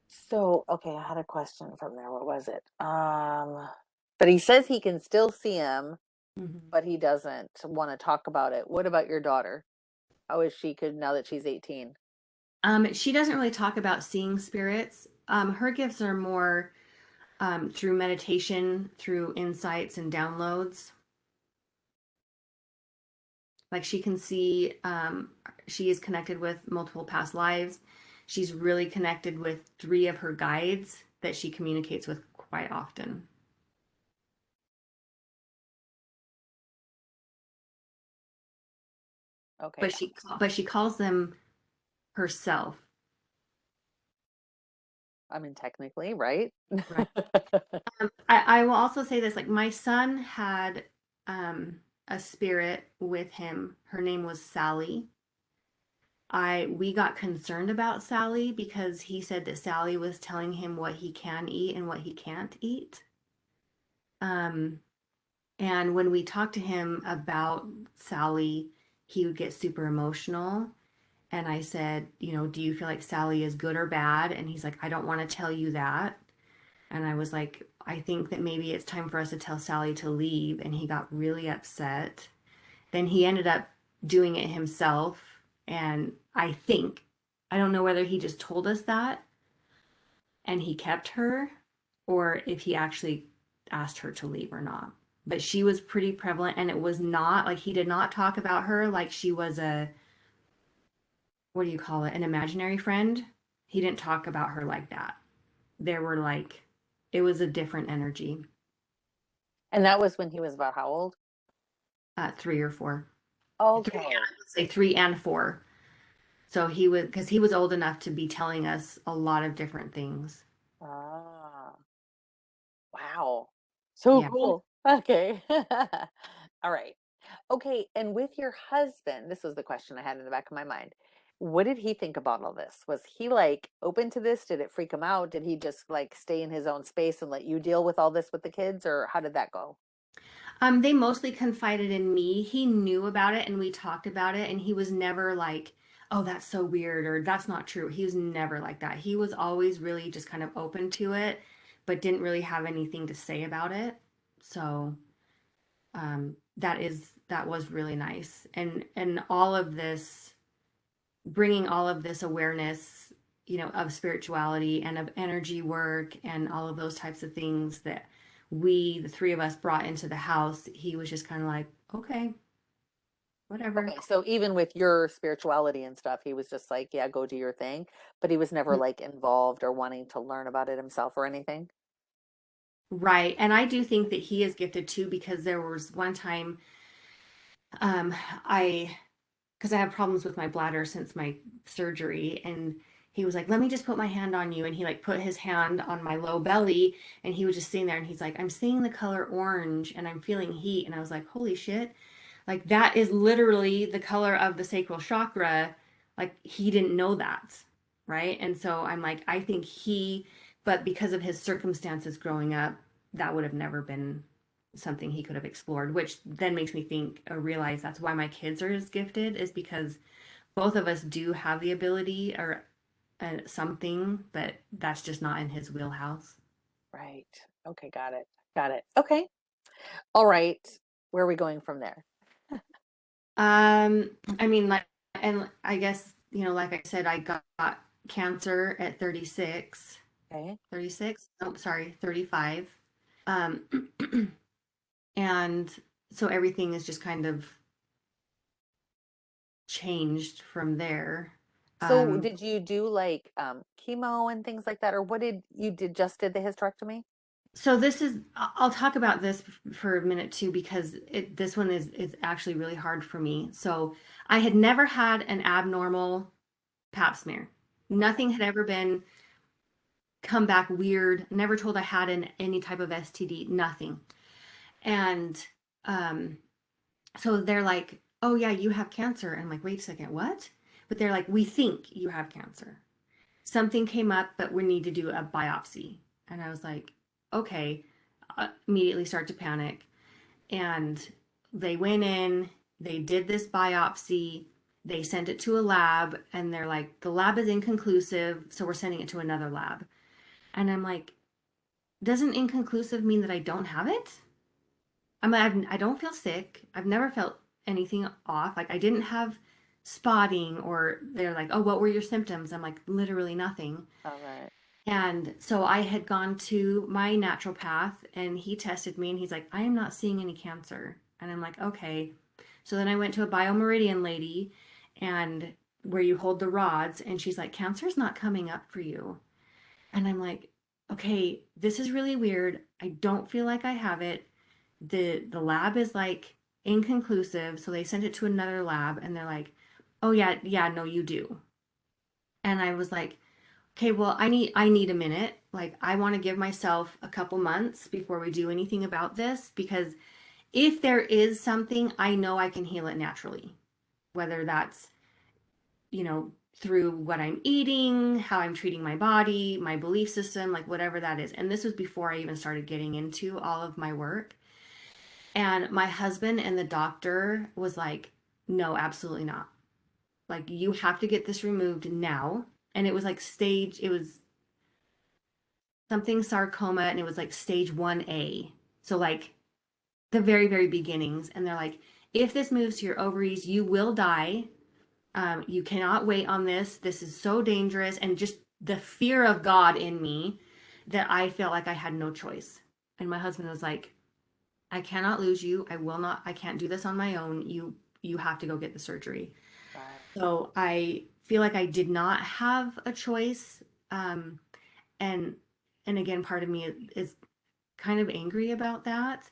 so okay. I had a question from there. What was it? But he says he can still see him, Mhm. but he doesn't want to talk about it. What about your daughter? How is she could now that she's 18? She doesn't really talk about seeing spirits. Her gifts are more through meditation, through insights and downloads. Like she can see, she is connected with multiple past lives. She's really connected with 3 of her guides that she communicates with quite often. Okay. But she calls them herself. I mean, technically, right? Right. I will also say this, like my son had a spirit with him. Her name was Sally. I we got concerned about Sally because he said that Sally was telling him what he can eat and what he can't eat. Um, and when we talked to him about Sally, he would get super emotional. And I said, do you feel like Sally is good or bad? And he's like, I don't want to tell you that. And I was like, I think that maybe it's time for us to tell Sally to leave. And he got really upset. Then he ended up doing it himself. And I don't know whether he just told us that and he kept her or if he actually asked her to leave or not. But she was pretty prevalent and it was not like he did not talk about her like she was what do you call it, an imaginary friend. He didn't talk about her like that. There were like it was a different energy. And that was when he was about how old? 3 or 4. Three, Okay. I would say 3 and 4. So he was, because he was old enough to be telling us a lot of different things. Ah, wow. So Yeah. cool. Okay. All right. Okay, and with your husband, this was the question I had in the back of my mind. What did he think about all this? Was he like open to this? Did it freak him out? Did he just like stay in his own space and let you deal with all this with the kids, or how did that go? They mostly confided in me. He knew about it and we talked about it, and he was never like, "Oh, that's so weird," or "That's not true." He was never like that. He was always really just kind of open to it, but didn't really have anything to say about it. So, that was really nice. And all of this, bringing all of this awareness, of spirituality and of energy work and all of those types of things that we, the three of us, brought into the house, he was just kind of like, okay, whatever. Okay, so even with your spirituality and stuff, he was just like, yeah, go do your thing, but he was never like involved or wanting to learn about it himself or anything. Right. And I do think that he is gifted too, because there was one time, um, I because I have problems with my bladder since my surgery. And he was like, "Let me just put my hand on you." And he like put his hand on my low belly, and he was just sitting there and he's like, "I'm seeing the color orange and I'm feeling heat." And I was like, "Holy shit." Like that is literally the color of the sacral chakra. Like he didn't know that. Right. And so I'm like, I think but because of his circumstances growing up, that would have never been something he could have explored, which then makes me think or realize that's why my kids are as gifted, is because both of us do have the ability or something, but that's just not in his wheelhouse. Right. Okay, got it. Got it. Okay. All right. Where are we going from there? I mean, like, and I guess, like I said, I got cancer at 36, Okay. 36. Oh, sorry, 35. Um, and so everything is just kind of changed from there. So Um, did you do like chemo and things like that, or what did you did just did the hysterectomy? so this is, I'll talk about this for a minute too, because this one is actually really hard for me. So I had never had an abnormal pap smear. Okay. Nothing had ever been come back weird. Never told I had any type of STD. Nothing. And um, so they're like, "Oh yeah, you have cancer." And I'm like, "Wait a second, what?" But they're like, "We think you have cancer. Something came up, but we need to do a biopsy." And I was like, "Okay." Immediately start to panic. And they went in, they did this biopsy, they sent it to a lab, and they're like, "The lab is inconclusive, so we're sending it to another lab." And I'm like, "Doesn't inconclusive mean that I don't have it?" I don't feel sick. I've never felt anything off. Like I didn't have spotting, or they're like, "Oh, what were your symptoms?" I'm like, "Literally nothing." All right. And so I had gone to my naturopath and he tested me and he's like, "I am not seeing any cancer." And I'm like, "Okay." So then I went to a biomeridian lady, and where you hold the rods, and she's like, "Cancer's not coming up for you." And I'm like, "Okay, this is really weird. I don't feel like I have it." The lab is like inconclusive, so they sent it to another lab and they're like, "Oh yeah, yeah, no, you do." And I was like, "Okay, well, I need a minute. Like I want to give myself a couple months before we do anything about this, because if there is something, I know I can heal it naturally. Whether that's, through what I'm eating, how I'm treating my body, my belief system, like whatever that is." And this was before I even started getting into all of my work. And my husband and the doctor was like, "No, absolutely not. Like you have to get this removed now." And it was like it was something sarcoma, and it was like stage 1A. So like the very, very beginnings. And they're like, "If this moves to your ovaries, you will die. You cannot wait on this. This is so dangerous." And just the fear of God in me, that I felt like I had no choice. And my husband was like, "I cannot lose you. I will not, I can't do this on my own. You have to go get the surgery." Right. So I feel like I did not have a choice. And And again, part of me is kind of angry about that.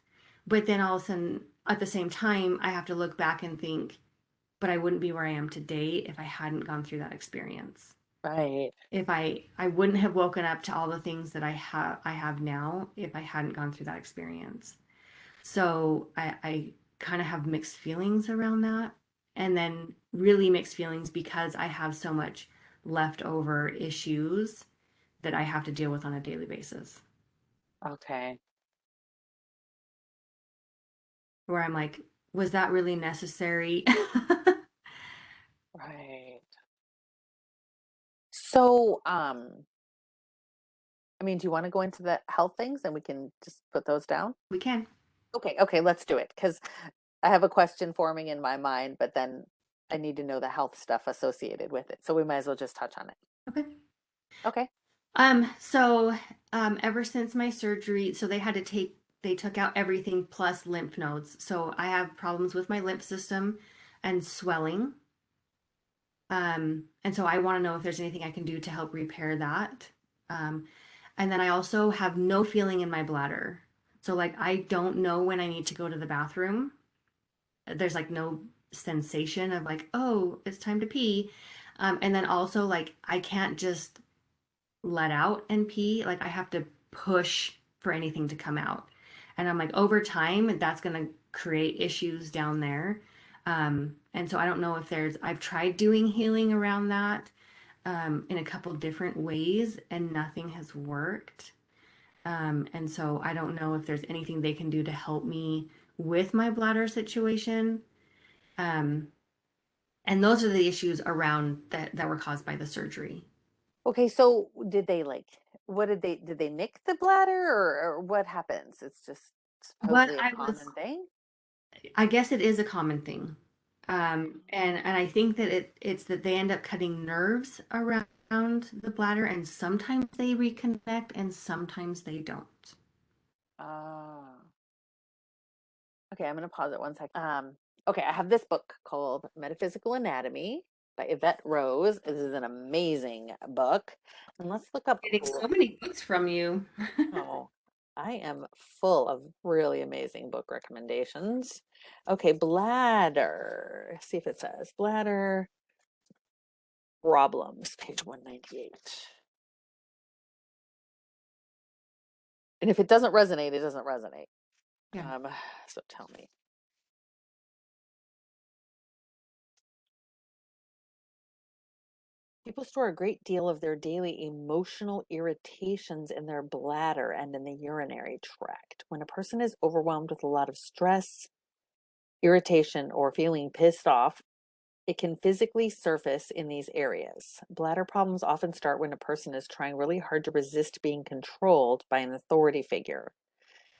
But then all of a sudden, at the same time, I have to look back and think, but I wouldn't be where I am today if I hadn't gone through that experience. Right. If I wouldn't have woken up to all the things that I have now if I hadn't gone through that experience. So I kind of have mixed feelings around that. And then really mixed feelings because I have so much leftover issues that I have to deal with on a daily basis. Okay. Where I'm like, was that really necessary? Right. So, I mean, do you want to go into the health things and we can just put those down? We can. Okay, okay, let's do it because I have a question forming in my mind, but then I need to know the health stuff associated with it. So we might as well just touch on it. Okay. Okay. Ever since my surgery, so they took out everything plus lymph nodes. So I have problems with my lymph system and swelling. And so I want to know if there's anything I can do to help repair that. Um, and then I also have no feeling in my bladder. So like I don't know when I need to go to the bathroom. There's like no sensation of like, oh, it's time to pee. And then also like I can't just let out and pee. Like I have to push for anything to come out. And I'm like, over time, that's going to create issues down there. And so I don't know if I've tried doing healing around that in a couple different ways and nothing has worked. And so I don't know if there's anything they can do to help me with my bladder situation. Um, and those are the issues around that were caused by the surgery. Okay, so did they what did they nick the bladder or what happens? It's just What supposedly a I was common thing? I guess it is a common thing. And I think that it's that they end up cutting nerves around the bladder and sometimes they reconnect and sometimes they don't. Ah. Okay, I'm gonna pause it 1 second. Okay, I have this book called Metaphysical Anatomy by Yvette Rose. This is an amazing book. And let's look up. Getting so many books from you. Oh, I am full of really amazing book recommendations. Okay, bladder. See if it says bladder problems, page 198. And if it doesn't resonate, it doesn't resonate. Yeah. Um, so tell me. People store a great deal of their daily emotional irritations in their bladder and in the urinary tract. When a person is overwhelmed with a lot of stress, irritation, or feeling pissed off, it can physically surface in these areas. Bladder problems often start when a person is trying really hard to resist being controlled by an authority figure.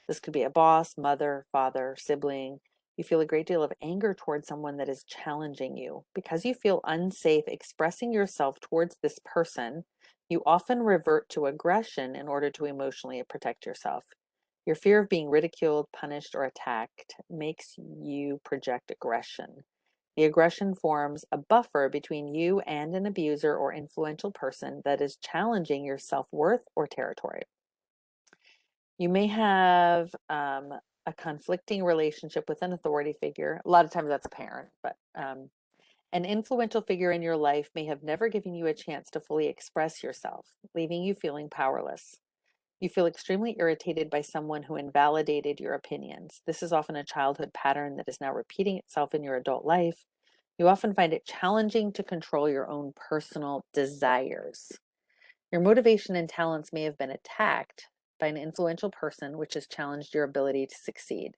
This could be a boss, mother, father, sibling. You feel a great deal of anger towards someone that is challenging you. Because you feel unsafe expressing yourself towards this person, you often revert to aggression in order to emotionally protect yourself. Your fear of being ridiculed, punished, or attacked makes you project aggression. The aggression forms a buffer between you and an abuser or influential person that is challenging your self worth or territory. You may have a conflicting relationship with an authority figure. A lot of times that's a parent, but an influential figure in your life may have never given you a chance to fully express yourself, leaving you feeling powerless. You feel extremely irritated by someone who invalidated your opinions. This is often a childhood pattern that is now repeating itself in your adult life. You often find it challenging to control your own personal desires. Your motivation and talents may have been attacked by an influential person, which has challenged your ability to succeed.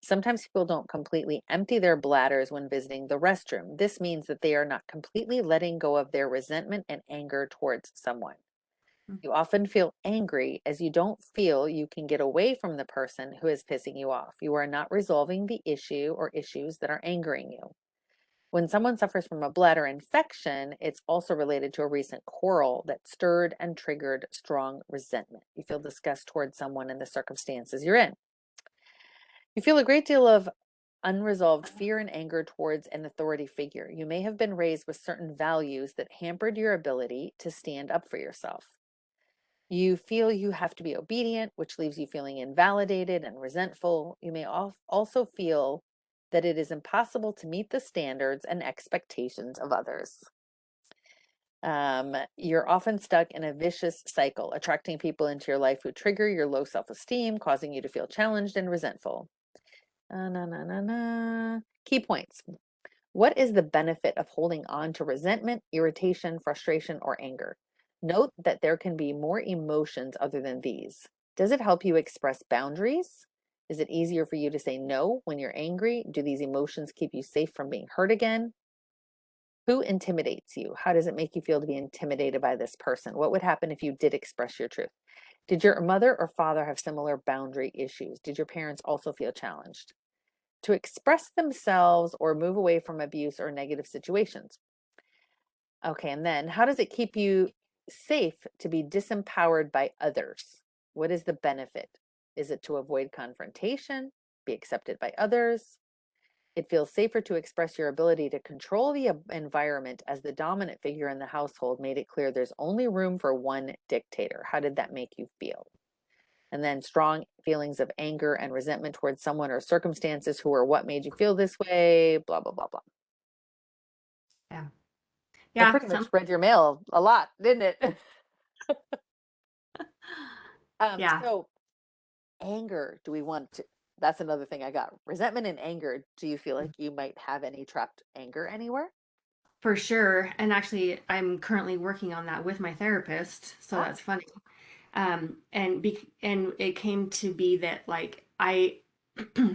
Sometimes people don't completely empty their bladders when visiting the restroom. This means that they are not completely letting go of their resentment and anger towards someone. You often feel angry as you don't feel you can get away from the person who is pissing you off. You are not resolving the issue or issues that are angering you. When someone suffers from a bladder infection, it's also related to a recent quarrel that stirred and triggered strong resentment. You feel disgust towards someone in the circumstances you're in. You feel a great deal of unresolved fear and anger towards an authority figure. You may have been raised with certain values that hampered your ability to stand up for yourself. You feel you have to be obedient, which leaves you feeling invalidated and resentful. You may also feel that it is impossible to meet the standards and expectations of others. You're often stuck in a vicious cycle, attracting people into your life who trigger your low self esteem, causing you to feel challenged and resentful. Na, na, na, na. Key points. What is the benefit of holding on to resentment, irritation, frustration, or anger? Note that there can be more emotions other than these. Does it help you express boundaries? Is it easier for you to say no when you're angry? Do these emotions keep you safe from being hurt again? Who intimidates you? How does it make you feel to be intimidated by this person? What would happen if you did express your truth? Did your mother or father have similar boundary issues? Did your parents also feel challenged to express themselves or move away from abuse or negative situations? Okay, and then how does it keep you safe to be disempowered by others? What is the benefit? Is it to avoid confrontation, be accepted by others? It feels safer to express your ability to control the environment as the dominant figure in the household made it clear there's only room for one dictator. How did that make you feel? And then strong feelings of anger and resentment towards someone or circumstances who are what made you feel this way, blah, blah, blah, blah. Yeah. I Yeah. pretty much read your mail a lot, didn't it? Yeah. So anger, do we want to, that's another thing I got. Resentment and anger. Do you feel like you might have any trapped anger anywhere? For sure. And actually, I'm currently working on that with my therapist. So Ah, that's funny. And it came to be that like I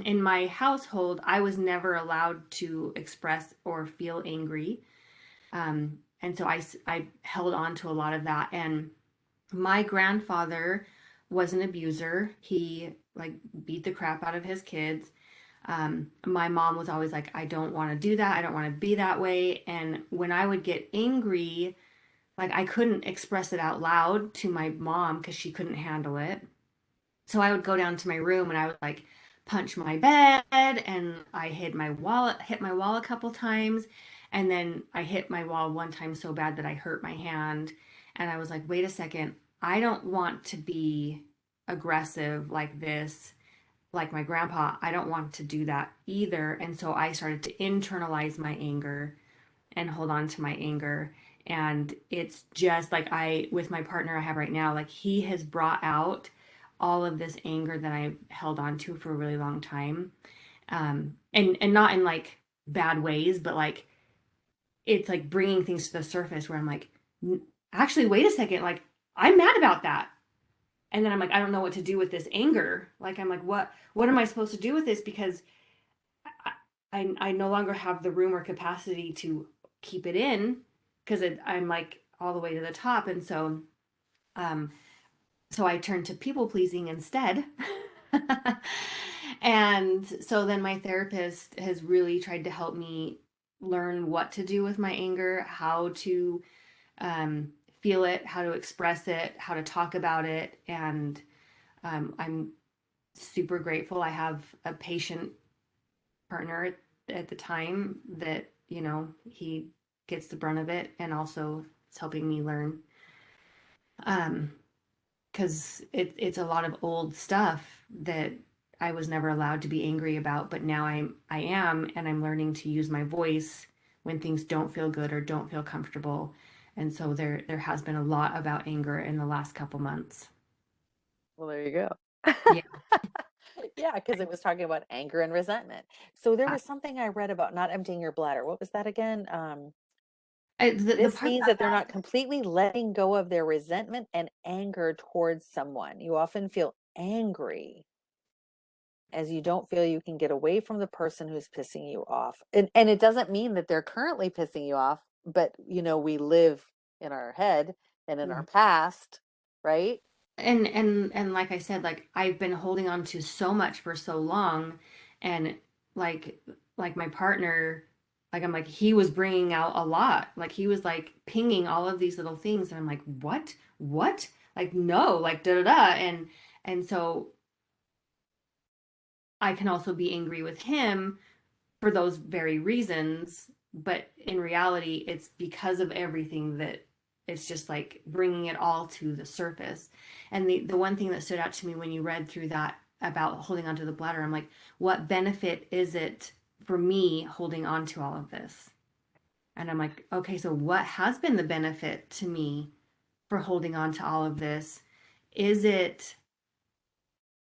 in my household, I was never allowed to express or feel angry. And so I held on to a lot of that. And my grandfather was an abuser. He like beat the crap out of his kids. My mom was always like, I don't want to do that. I don't want to be that way. And when I would get angry, like I couldn't express it out loud to my mom because she couldn't handle it. So I would go down to my room and I would like punch my bed and I hit my wall a couple times. And then I hit my wall one time so bad that I hurt my hand. And I was like, wait a second, I don't want to be aggressive like this, like my grandpa. I don't want to do that either. And so I started to internalize my anger and hold on to my anger. And it's just like with my partner I have right now, like he has brought out all of this anger that I held on to for a really long time. And not in like bad ways, but like it's like bringing things to the surface where I'm like, actually, wait a second, like I'm mad about that. And then I'm like, I don't know what to do with this anger. Like I'm like, what am I supposed to do with this? Because I no longer have the room or capacity to keep it in because I'm like all the way to the top. And um, so I turned to people pleasing instead. And so then my therapist has really tried to help me learn what to do with my anger, how to feel it, how to express it, how to talk about it. And I'm super grateful. I have a patient partner at the time that, he gets the brunt of it and also is helping me learn. Um, because it's a lot of old stuff that I was never allowed to be angry about, but now I am, and I'm learning to use my voice when things don't feel good or don't feel comfortable. And so there has been a lot about anger in the last couple months. well, there you go. Yeah. Yeah, because it was talking about anger and resentment. So there was something I read about not emptying your bladder. What was that again? The This part means about that they're not completely letting go of their resentment and anger towards someone. You often feel angry as you don't feel you can get away from the person who's pissing you off. And it doesn't mean that they're currently pissing you off, but we live in our head and in our that, past, right? and like I said, like I've been holding on to so much for so long, and like like my partner, like I'm like he was bringing out a lot, like he was like pinging all of these little things, and I'm like what, like no, like da da da, and so I can also be angry with him for those very reasons, but in reality it's because of everything that it's just like bringing it all to the surface. And the one thing that stood out to me when you read through that about holding onto the bladder, I'm like, what benefit is it for me holding on to all of this? And I'm like, okay, so what has been the benefit to me for holding on to all of this? Is it,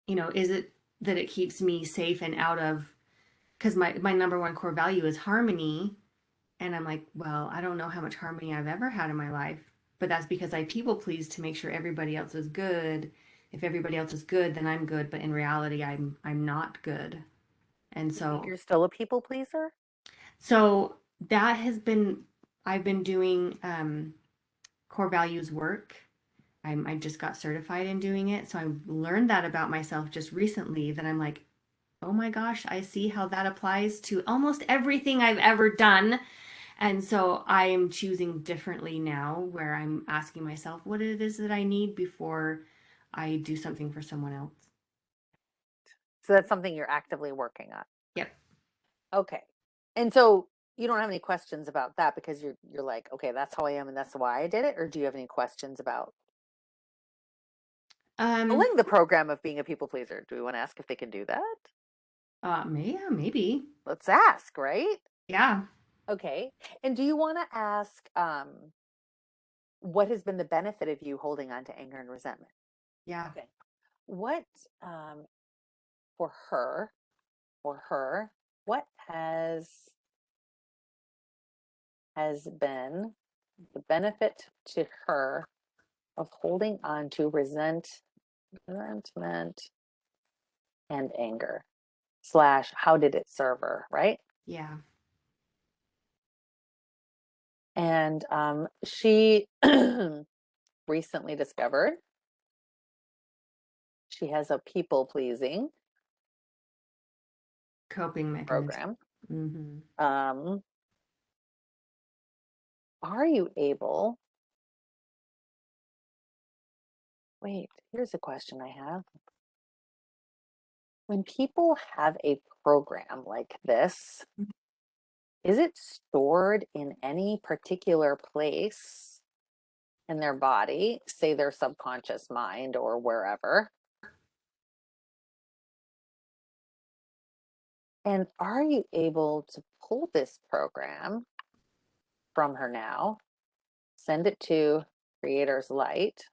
is it that it keeps me safe and out of, because my number one core value is harmony. And I'm like, well, I don't know how much harmony I've ever had in my life, but that's because I people please to make sure everybody else is good. If everybody else is good, then I'm good, but in reality, I'm not good. And You think so you're still a people pleaser? so that has been I've been doing core values work. I just got certified in doing it, so I learned that about myself just recently. That I'm like, oh my gosh, I see how that applies to almost everything I've ever done. And so I am choosing differently now, where I'm asking myself what it is that I need before I do something for someone else. So that's something you're actively working on. Yep. Okay. And so you don't have any questions about that because you're like, okay, that's how I am and that's why I did it, or do you have any questions about Um, following the program of being a people pleaser? Do we want to ask if they can do that? yeah, maybe. Let's ask, right? Yeah. Okay. And do you want to ask what has been the benefit of you holding on to anger and resentment? Yeah. Okay. What um for her, for her, what has been the benefit to her of holding on to resentment and anger slash how did it serve her, right? Yeah. And she recently discovered she has a people pleasing Coping mechanism. program. Mm-hmm. um, are you able, wait, here's a question I have. When people have a program like this, is it stored in any particular place in their body, say their subconscious mind or wherever? And are you able to pull this program from her now, send it to Creator's Light,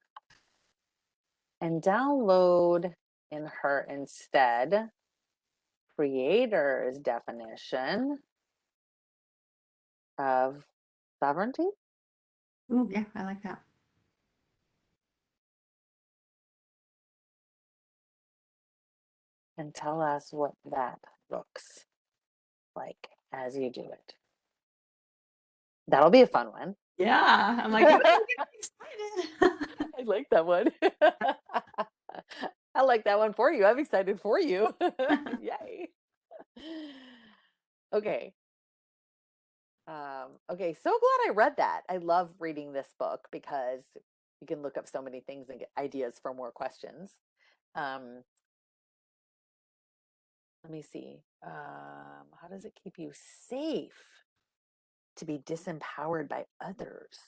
and download in her instead Creator's definition of sovereignty Ooh, yeah, I like that. and tell us what that looks like as you do it. That'll be a fun one. Yeah. I'm like, ooh, I I'm getting excited. like that one. I like that one for you. I'm excited for you. Yay. Okay. Okay, so glad I read that. I love reading this book because you can look up so many things and get ideas for more questions. Um, let me see. How does it keep you safe to be disempowered by others?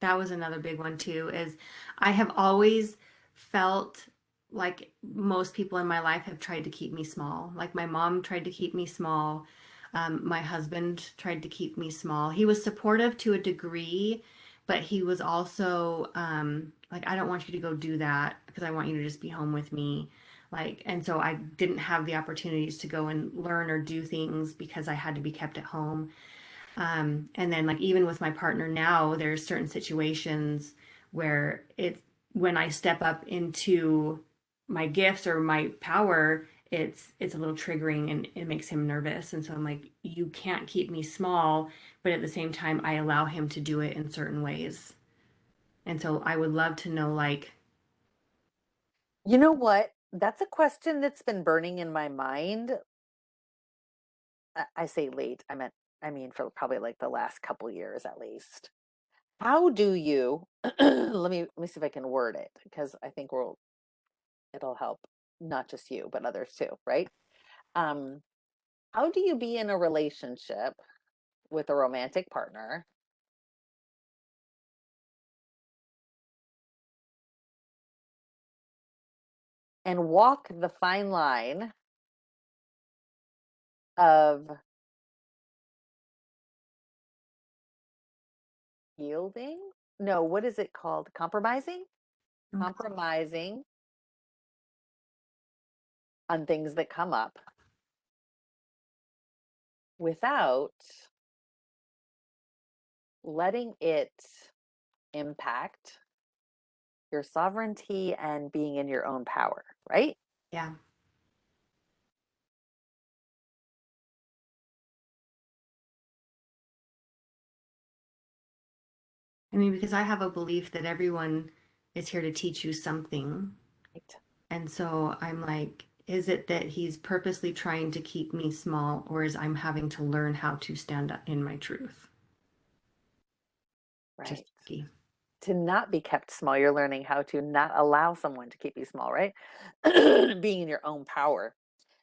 That was another big one too, is I have always felt like most people in my life have tried to keep me small. Like my mom tried to keep me small. My husband tried to keep me small. He was supportive to a degree, but he was also like, I don't want you to go do that because I want you to just be home with me. Like, and so I didn't have the opportunities to go and learn or do things because I had to be kept at home. And then like even with my partner now, there's certain situations where when I step up into my gifts or my power, it's a little triggering and it makes him nervous. And so I'm like, you can't keep me small, but at the same time, I allow him to do it in certain ways. And so I would love to know like, You know what? That's a question that's been burning in my mind. I say late. I mean for probably like the last couple years at least. How do you let me see if I can word it because I think it'll help not just you but others too, right? Um, how do you be in a relationship with a romantic partner and walk the fine line of yielding. No, what is it called? Compromising? Okay. Compromising on things that come up without letting it impact your sovereignty and being in your own power, right? Yeah. I mean, because I have a belief that everyone is here to teach you something. Right. And so I'm like, is it that he's purposely trying to keep me small, or is I'm having to learn how to stand up in my truth? Just Right. tricky. To not be kept small, you're learning how to not allow someone to keep you small, right? Being in your own power.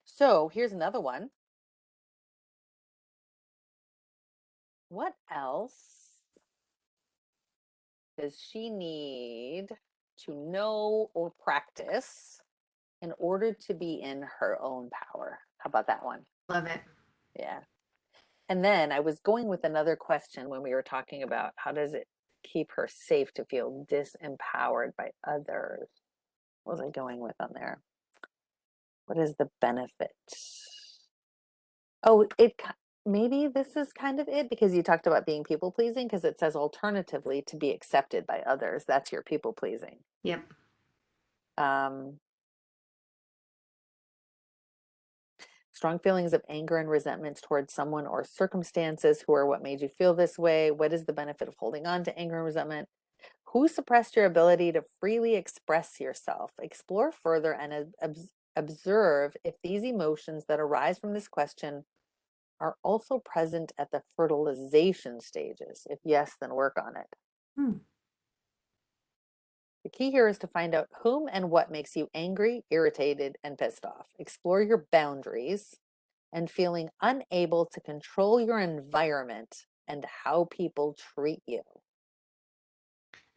So here's another one. What else does she need to know or practice in order to be in her own power? How about that one? Love it. Yeah. And then I was going with another question when we were talking about how does it keep her safe to feel disempowered by others? What was I going with on there? What is the benefit? Oh, maybe this is kind of it because you talked about being people pleasing because it says alternatively to be accepted by others. That's your people pleasing. Yep. Um, Strong feelings of anger and resentments towards someone or circumstances who are what made you feel this way. What is the benefit of holding on to anger and resentment? Who suppressed your ability to freely express yourself? Explore further and observe if these emotions that arise from this question are also present at the fertilization stages. If yes, then work on it. Hmm. The key here is to find out whom and what makes you angry, irritated, and pissed off. Explore your boundaries and feeling unable to control your environment and how people treat you.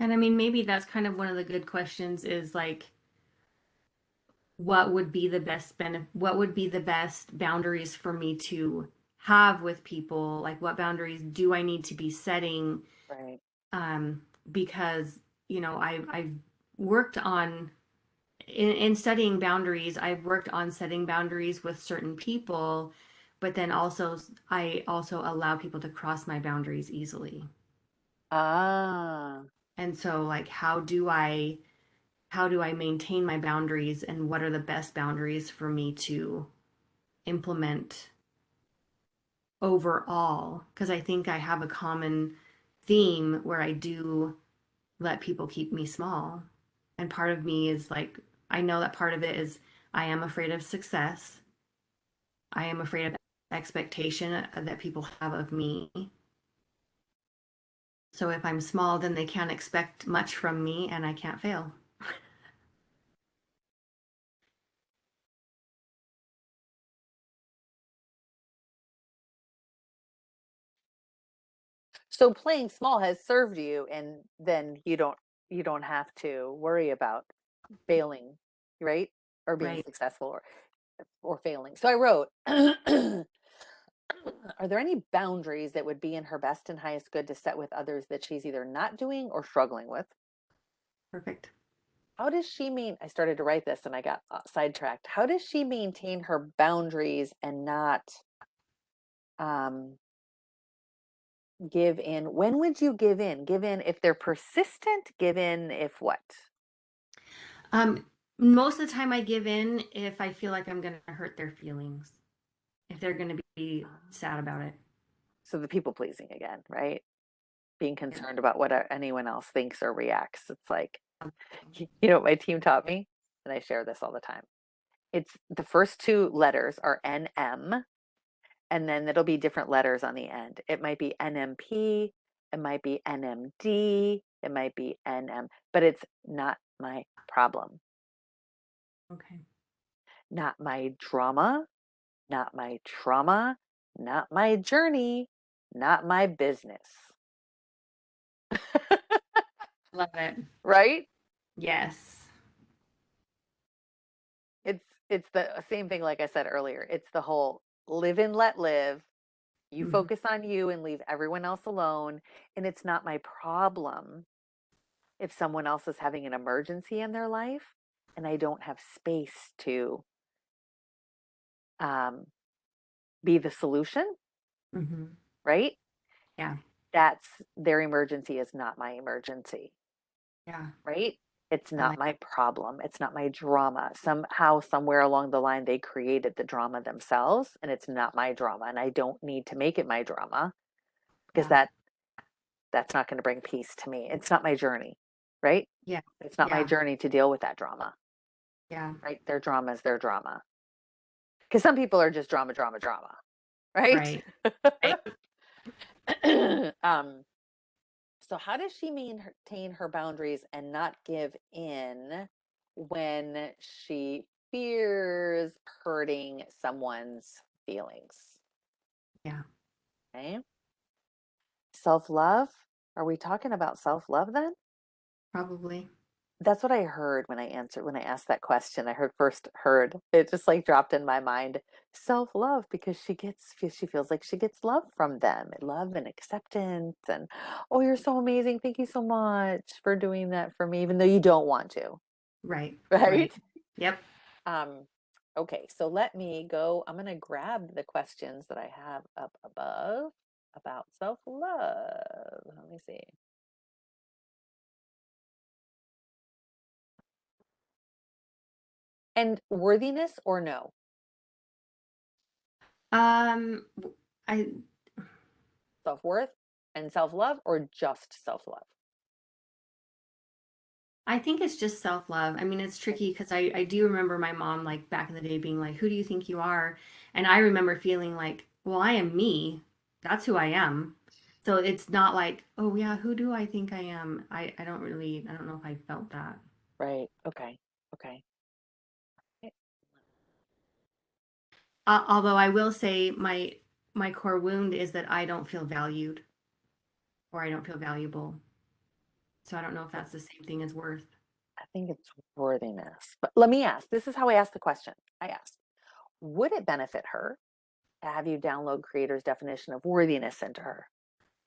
And I mean, maybe that's kind of one of the good questions is like, what would be the best what would be the best boundaries for me to have with people? Like, what boundaries do I need to be setting? Right. Because, I've worked on, in studying boundaries, I've worked on setting boundaries with certain people, but then also, I also allow people to cross my boundaries easily. Ah, And so, like, how do I maintain my boundaries and what are the best boundaries for me to implement overall? Because I think I have a common theme where I do let people keep me small. And part of me is like, I know that part of it is I am afraid of success. I am afraid of expectation that people have of me. So if I'm small, then they can't expect much from me and I can't fail. so playing small has served you, and then you don't have to worry about failing, right? Or being Right. successful or failing. So I wrote, are there any boundaries that would be in her best and highest good to set with others that she's either not doing or struggling with? Perfect. How does she I started to write this and I got sidetracked. How does she maintain her boundaries and not um, give in? When would you give in? Give in if they're persistent, give in if what? Um, Most of the time I give in if I feel like I'm going to hurt their feelings, if they're going to be sad about it. So the people pleasing again, right? Being Yeah. concerned about what anyone else thinks or reacts. It's like, you know what my team taught me? And I share this all the time. It's the first two letters are NM, and then it'll be different letters on the end. It might be NMP, it might be NMD, it might be NM, but it's not my problem, Okay. not my drama, not my trauma, not my journey, not my business. Love it. Right? Yes. it's the same thing like I said earlier. It's the whole live and let live. You Mhm. focus on you and leave everyone else alone. And it's not my problem if someone else is having an emergency in their life and I don't have space to um, be the solution, Mhm. right? Yeah. That's their emergency is not my emergency, Yeah. right? It's I not like my problem. It's not my drama. Somehow, somewhere along the line, they created the drama themselves, and it's not my drama. And I don't need to make it my drama because yeah. that's not going to bring peace to me. It's not my journey, right? Yeah. It's not my Yeah. journey to deal with that drama, Yeah. right? Their drama is their drama. Because some people are just drama, drama, drama, right? Right. Right. um, so how does she maintain her boundaries and not give in when she fears hurting someone's feelings? Yeah. Okay. Self-love. Are we talking about self-love then? Probably. That's what I heard when I asked that question. I heard it just like dropped in my mind. Self-love because she feels like she gets love from them. Love and acceptance and oh, you're so amazing. Thank you so much for doing that for me, even though you don't want to. Right. Right? Right. Yep. Um, okay, so let me go. I'm gonna grab the questions that I have up above about self-love. Let me see. And worthiness or no? I Self-worth and self-love or just self-love? I think it's just self-love. I mean, it's tricky because I do remember my mom like back in the day being like, "Who do you think you are?" And I remember feeling like, "Well, I am me. That's who I am." So it's not like, "Oh yeah, who do I think I am?" I don't know if I felt that. Right. Okay. Okay. Although I will say my core wound is that I don't feel valued or I don't feel valuable. So I don't know if that's the same thing as worth. I think it's worthiness. But let me ask, this is how I asked the question. I asked, would it benefit her to have you download creator's definition of worthiness into her?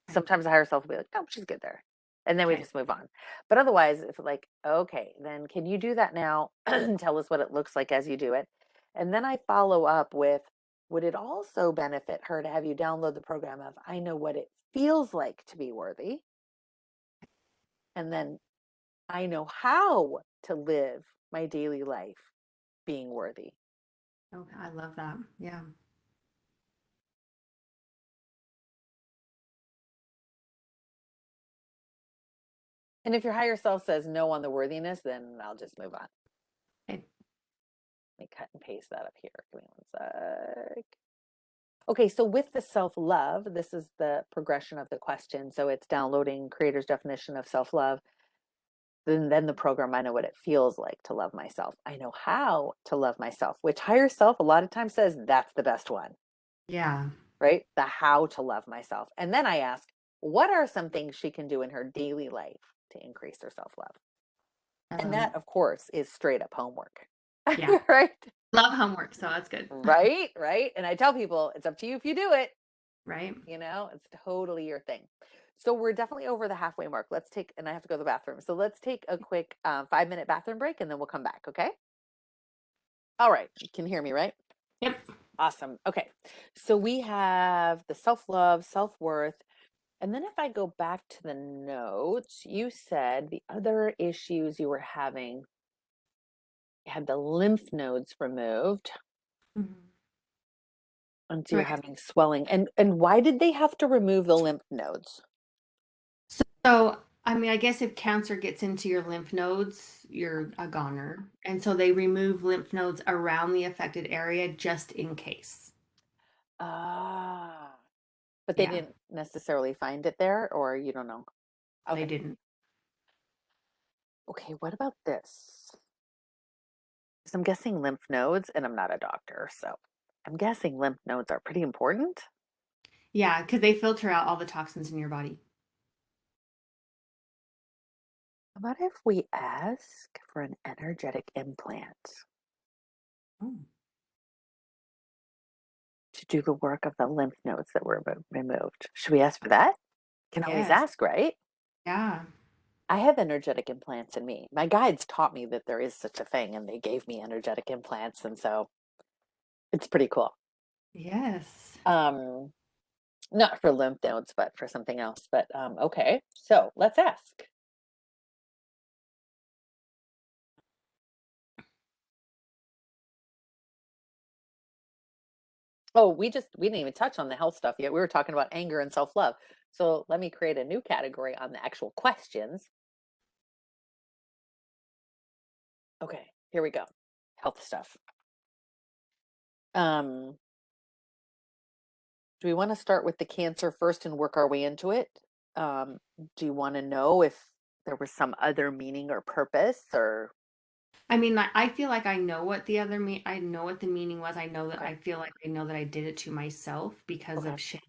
Okay. Sometimes the higher self will be like, no, she's good there. And then we Okay. just move on. But otherwise, if like, okay, then can you do that now and tell us what it looks like as you do it? And then I follow up with, would it also benefit her to have you download the program of I know what it feels like to be worthy? And then I know how to live my daily life being worthy. Okay. I love that. Yeah. And if your higher self says no on the worthiness, then I'll just move on. Okay. Let me cut and paste that up here. Give me one sec. Okay, so with the self love, this is the progression of the question. So it's downloading creator's definition of self love. Then the program, I know what it feels like to love myself. I know how to love myself, which higher self a lot of times says that's the best one, Yeah. right? The how to love myself. And then I ask, what are some things she can do in her daily life to increase her self love? I And love it. that, of course, is straight up homework, Yeah. right? Love homework, so that's good. Right, right. And I tell people it's up to you if you do it. Right? It's totally your thing. So we're definitely over the halfway mark. Let's take, and I have to go to the bathroom. So let's take a quick 5 minute bathroom break and then we'll come back. Okay. All right. You can hear me, right? Yep. Awesome. Okay. So we have the self love, self worth. And then if I go back to the notes, you said the other issues you were having, you had the lymph nodes removed. Mhm. And so you're Right. having swelling. And why did they have to remove the lymph nodes? So, I mean, I guess if cancer gets into your lymph nodes, you're a goner. And so they remove lymph nodes around the affected area just in case. Ah, but they Yeah, didn't necessarily find it there, or you don't know. they Okay. didn't. Okay, what about this? So I'm guessing lymph nodes, and I'm not a doctor, so I'm guessing lymph nodes are pretty important. Yeah, because they filter out all the toxins in your body. What if we ask for an energetic implant? Oh, to do the work of the lymph nodes that were removed. Should we ask for that? Can always yes. ask, right? Yeah. I have energetic implants in me. My guides taught me that there is such a thing, and they gave me energetic implants, and so it's pretty cool. Yes. Um, Not for lymph nodes, but for something else. But okay, so let's ask. Oh, we didn't even touch on the health stuff yet. We were talking about anger and self-love. So let me create a new category on the actual questions. Okay, here we go. Health stuff. Um, do we want to start with the cancer first and work our way into it? Do you want to know if there was some other meaning or purpose or I mean, I feel like I know what the other I know what the meaning was. okay, I feel like I know that I did it to myself because okay, of shame.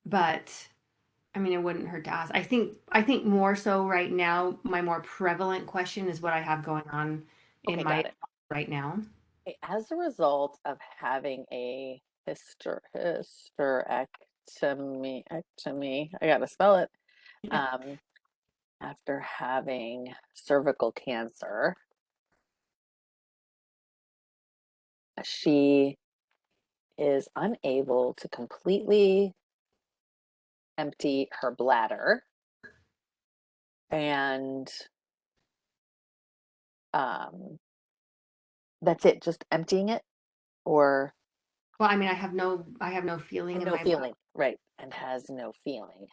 But I mean, it wouldn't hurt to ask. I think more so right now, my more prevalent question is what I have going on in okay, my got it. right now. Okay, as a result of having a ectomy, I gotta spell it. Yeah. Um, After having cervical cancer, she is unable to completely empty her bladder, and um, that's it, just emptying it, or Well, I mean, I have no feeling and in no my body. feeling, right? And has no feeling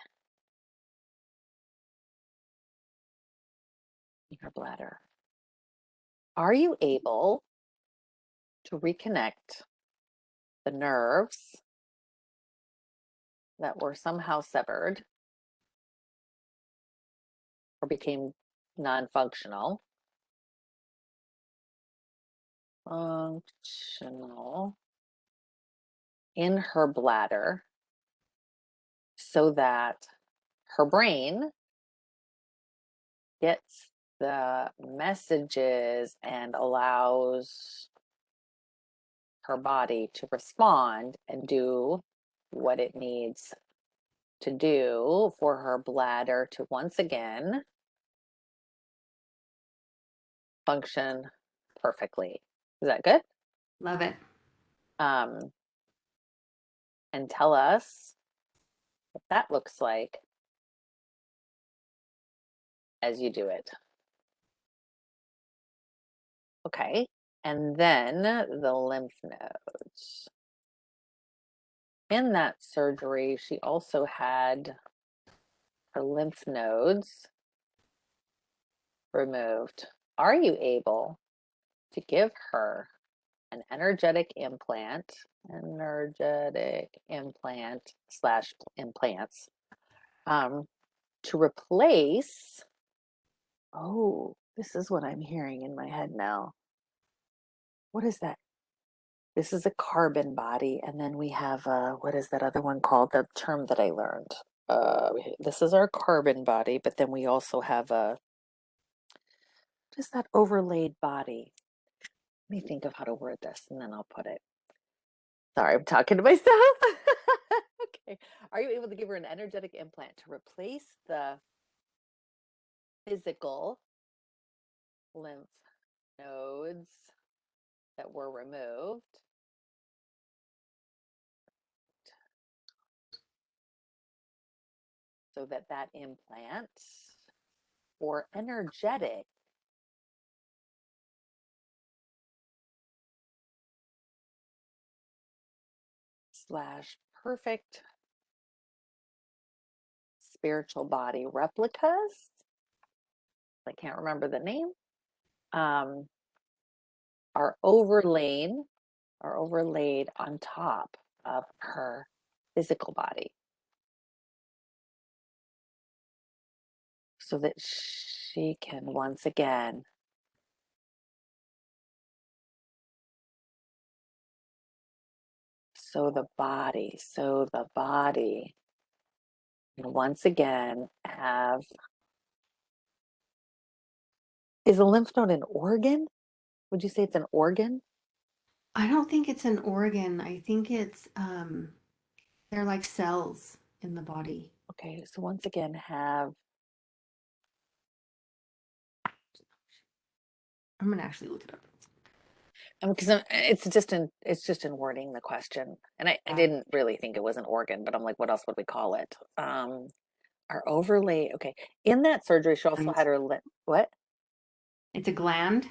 in her bladder. Are you able to reconnect the nerves that were somehow severed or became non-functional, functional in her bladder so that her brain gets the messages and allows her body to respond and do what it needs to do for her bladder to once again function perfectly. Is that good? Love it. Um, and tell us what that looks like as you do it. Okay. And then the lymph nodes. In that surgery, she also had her lymph nodes removed. Are you able to give her an energetic implant slash implants, um, to replace? Oh, this is what I'm hearing in my head now. What is that? This is a carbon body, and then we have what is that other one called? The term that I learned. This is our carbon body, but then we also have a just that overlaid body. Let me think of how to word this, and then I'll put it. Sorry, I'm talking to myself. Okay. Are you able to give her an energetic implant to replace the physical lymph nodes that were removed so that that implant or energetic slash perfect spiritual body replicas, I can't remember the name, um, are overlaid on top of her physical body so that she can once again so the body can once again have, is a lymph node an organ? Would you say it's an organ? I don't think it's an organ. I think it's they're like cells in the body. Okay, so once again, have I'm gonna actually look it up. because it's just in wording the question, and I Yeah. didn't really think it was an organ, but I'm like, what else would we call it? Our overlay. Okay, in that surgery, she also And had her lip. What? it's a gland.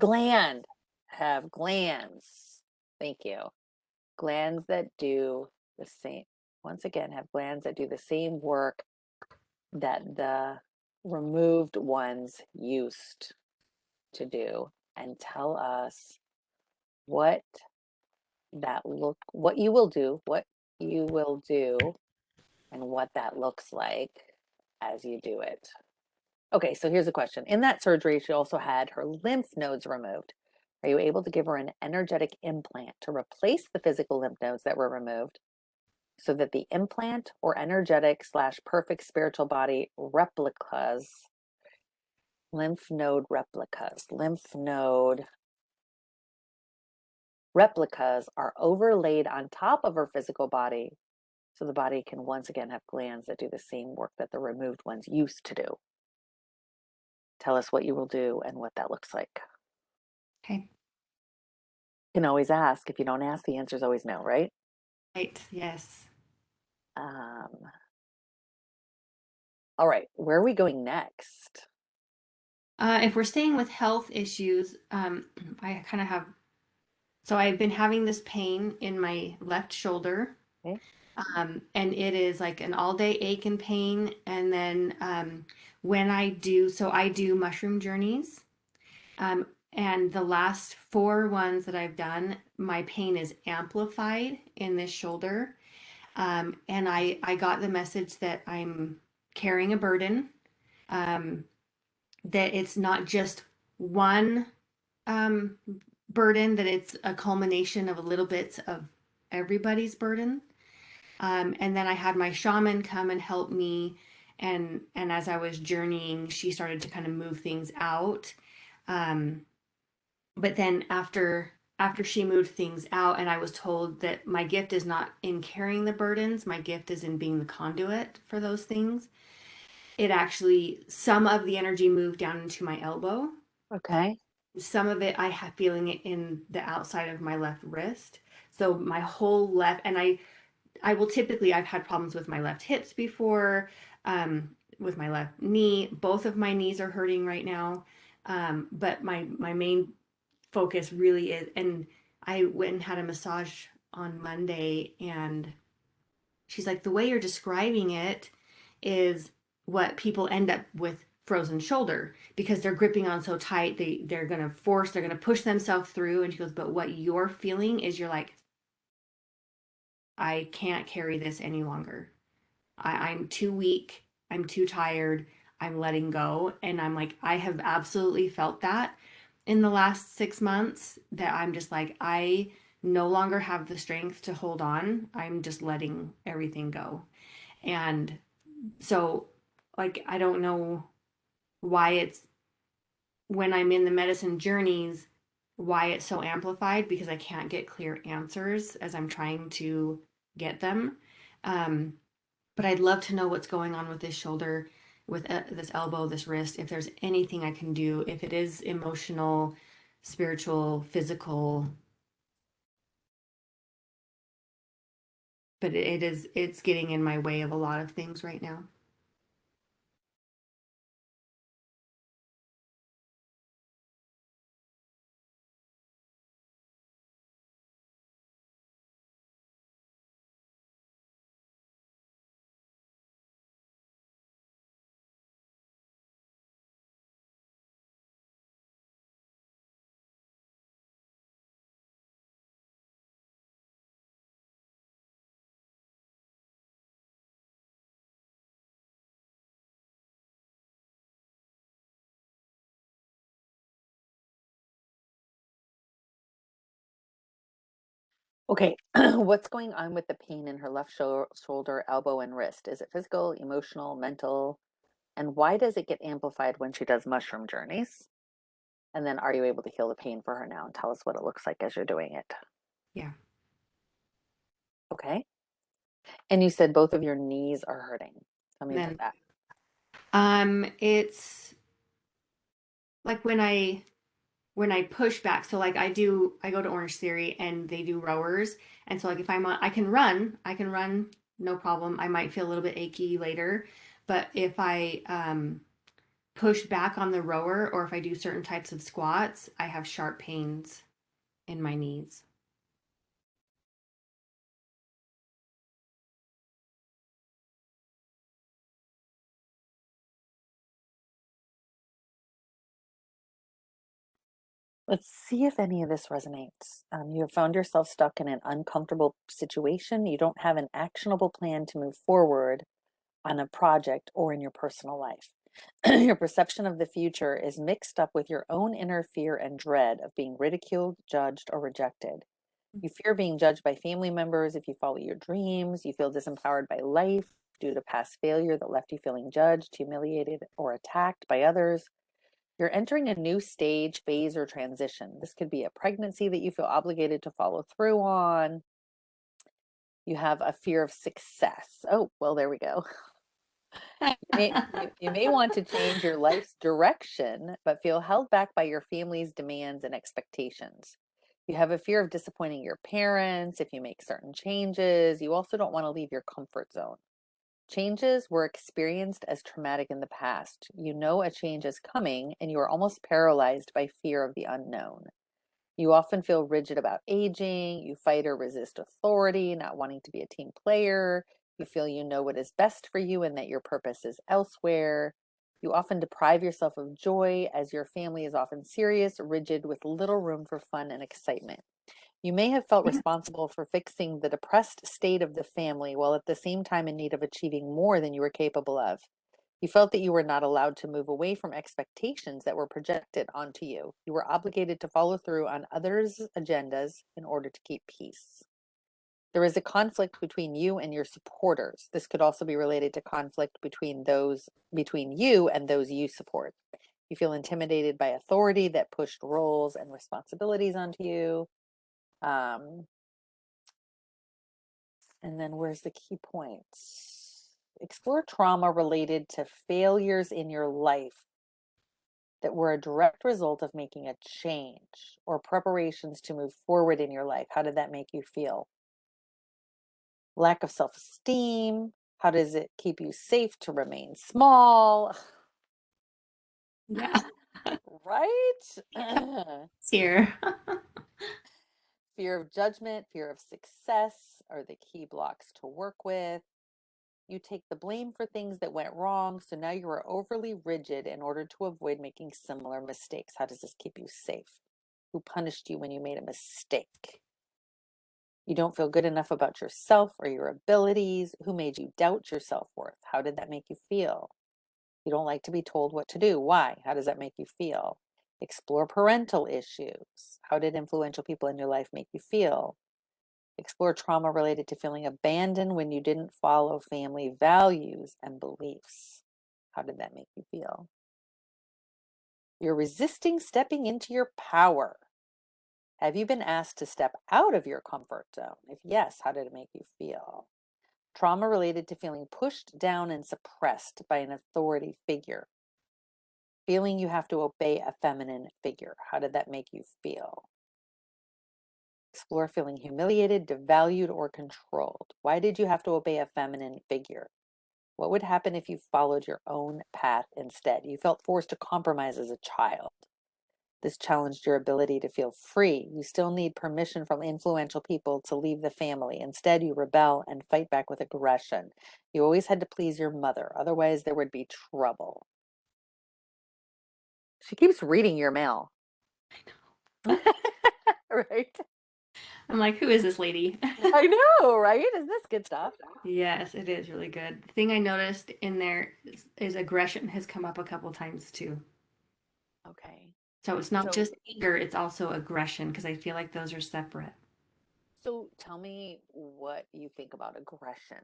Gland. Have glands. Thank you. Glands that do the same. Once again, have glands that do the same work that the removed ones used to do, and tell us what what you will do and what that looks like as you do it. Okay, so here's a question. In that surgery, she also had her lymph nodes removed. Are you able to give her an energetic implant to replace the physical lymph nodes that were removed so that the implant or energetic slash perfect spiritual body lymph node replicas are overlaid on top of her physical body so the body can once again have glands that do the same work that the removed ones used to do. Tell us what you will do and what that looks like. Okay. You can always ask. If you don't ask, the answer is always no, right? Right. Yes. Um, all right, where are we going next? If we're staying with health issues, I kind of have. So I've been having this pain in my left shoulder, Okay. and it is like an all-day ache and pain. And then when I do, so I do mushroom journeys. Um, and the last four ones that I've done, my pain is amplified in this shoulder. And I got the message that I'm carrying a burden, um, that it's not just one um, burden, that it's a culmination of a little bits of everybody's burden. And then I had my shaman come and help me. And as I was journeying, she started to kind of move things out. Um, but then after she moved things out and I was told that my gift is not in carrying the burdens, my gift is in being the conduit for those things, it actually, some of the energy moved down into my elbow. Okay. Some of it I have feeling it in the outside of my left wrist. So my whole left, and I will typically, I've had problems with my left hips before, with my left knee. Both of my knees are hurting right now. But my main focus really is, and I went and had a massage on Monday, and she's like, the way you're describing it is what people end up with frozen shoulder because they're gripping on so tight, they're gonna push themselves through. And she goes, but what you're feeling is you're like, I can't carry this any longer. I'm too weak. I'm too tired. I'm letting go. And I'm like, I have absolutely felt that in the last 6 months, that I'm just like, I no longer have the strength to hold on. I'm just letting everything go. And so, like, I don't know why it's when I'm in the medicine journeys, why it's so amplified because I can't get clear answers as I'm trying to get them. Um, but I'd love to know what's going on with this shoulder, with this elbow, this wrist, if there's anything I can do, if it is emotional, spiritual, physical, but it's getting in my way of a lot of things right now. Okay. What's going on with the pain in her left shoulder, elbow, and wrist? Is it physical, emotional, mental? And why does it get amplified when she does mushroom journeys? And then are you able to heal the pain for her now? And tell us what it looks like as you're doing it. Yeah. Okay. And you said both of your knees are hurting. Tell me about Then that. it's like when I push back. So like I go to Orange Theory and they do rowers. And so like if I'm on, I can run no problem. I might feel a little bit achy later, but if I push back on the rower or if I do certain types of squats, I have sharp pains in my knees. Let's see if any of this resonates. You have found yourself stuck in an uncomfortable situation. You don't have an actionable plan to move forward on a project or in your personal life. Your perception of the future is mixed up with your own inner fear and dread of being ridiculed, judged, or rejected. You fear being judged by family members if you follow your dreams. You feel disempowered by life due to past failure that left you feeling judged, humiliated, or attacked by others. You're entering a new stage, phase, or transition. This could be a pregnancy that you feel obligated to follow through on. You have a fear of success. Oh, well, there we go. You may want to change your life's direction, but feel held back by your family's demands and expectations. You have a fear of disappointing your parents if you make certain changes. You also don't want to leave your comfort zone. Changes were experienced as traumatic in the past. You know a change is coming, and you are almost paralyzed by fear of the unknown. You often feel rigid about aging. You fight or resist authority, not wanting to be a team player. You feel you know what is best for you and that your purpose is elsewhere. You often deprive yourself of joy as your family is often serious, rigid, with little room for fun and excitement. You may have felt responsible for fixing the depressed state of the family while at the same time in need of achieving more than you were capable of. You felt that you were not allowed to move away from expectations that were projected onto you. You were obligated to follow through on others' agendas in order to keep peace. There is a conflict between you and your supporters. This could also be related to conflict between you and those you support. You feel intimidated by authority that pushed roles and responsibilities onto you. Um, and then where's the key points? Explore trauma related to failures in your life that were a direct result of making a change or preparations to move forward in your life. How did that make you feel? Lack of self esteem. How does it keep you safe to remain small? Yeah. Right? It's here. Fear of judgment, fear of success are the key blocks to work with. You take the blame for things that went wrong, so now you are overly rigid in order to avoid making similar mistakes. How does this keep you safe? Who punished you when you made a mistake? You don't feel good enough about yourself or your abilities. Who made you doubt your self worth? How did that make you feel? You don't like to be told what to do. Why? How does that make you feel? Explore parental issues. How did influential people in your life make you feel? Explore trauma related to feeling abandoned when you didn't follow family values and beliefs. How did that make you feel? You're resisting stepping into your power. Have you been asked to step out of your comfort zone? If yes, how did it make you feel? Trauma related to feeling pushed down and suppressed by an authority figure. Feeling you have to obey a feminine figure. How did that make you feel? Explore feeling humiliated, devalued, or controlled. Why did you have to obey a feminine figure? What would happen if you followed your own path instead? You felt forced to compromise as a child. This challenged your ability to feel free. You still need permission from influential people to leave the family. Instead, you rebel and fight back with aggression. You always had to please your mother, otherwise, there would be trouble. She keeps reading your mail. Right? I'm like, who is this lady? I know, right? Isn't this good stuff? Yes, it is really good. The thing I noticed in there is aggression has come up a couple times too. Okay. So it's not So, just anger, it's also aggression because I feel like those are separate. so tell me what you think about aggression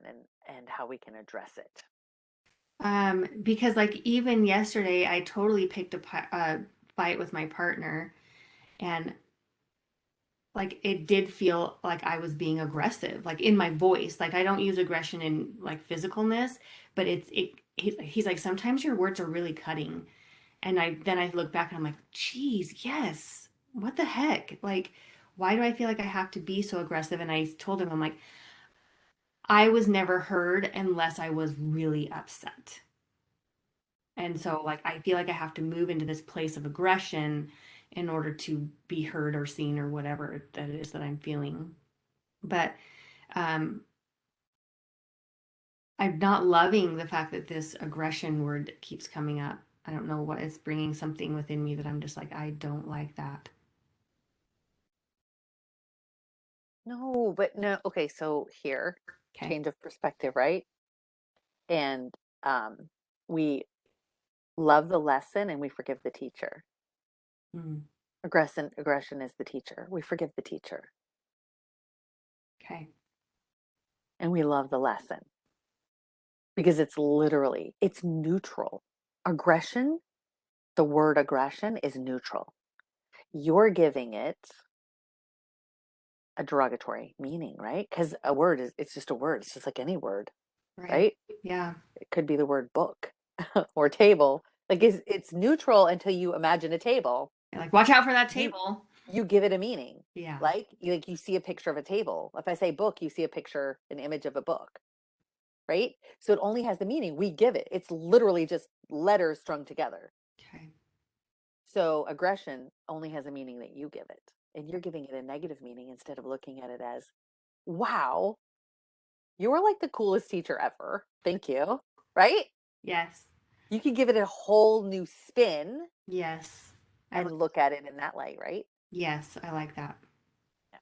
and how we can address it. Because like even yesterday, I totally picked a fight with my partner, and like it did feel like I was being aggressive, like in my voice. Like I don't use aggression in like physicalness, but he's like, sometimes your words are really cutting. And I look back and I'm like, geez, yes. What the heck? Like, why do I feel like I have to be so aggressive? And I told him, I'm like, I was never heard unless I was really upset. And so like I feel like I have to move into this place of aggression in order to be heard or seen or whatever that it is that I'm feeling. But um, I'm not loving the fact that this aggression word keeps coming up. I don't know what it's bringing something within me that I'm just like, I don't like that. No, but no. Okay, so here, Okay. change of perspective, right? And we love the lesson and we forgive the teacher. Mm, Aggression is the teacher. We forgive the teacher okay. and we love the lesson because it's neutral. Aggression, the word aggression is neutral. You're giving it a derogatory meaning, right? Because a word it's just a word. It's just like any word, Right. right? Yeah. It could be the word book or table. Like it's neutral until you imagine a table. You're like, watch out for that You table. you give it a meaning. Yeah. Like you see a picture of a table. If I say book, you see a picture, an image of a book, right? So it only has the meaning we give it. It's literally just letters strung together. Okay. So aggression only has a meaning that you give it. And you're giving it a negative meaning instead of looking at it as, wow, you were like the coolest teacher ever. Thank you. Right? Yes. You can give it a whole new spin Yes. I like, and look at it in that light, right? yes, I like that. Yeah.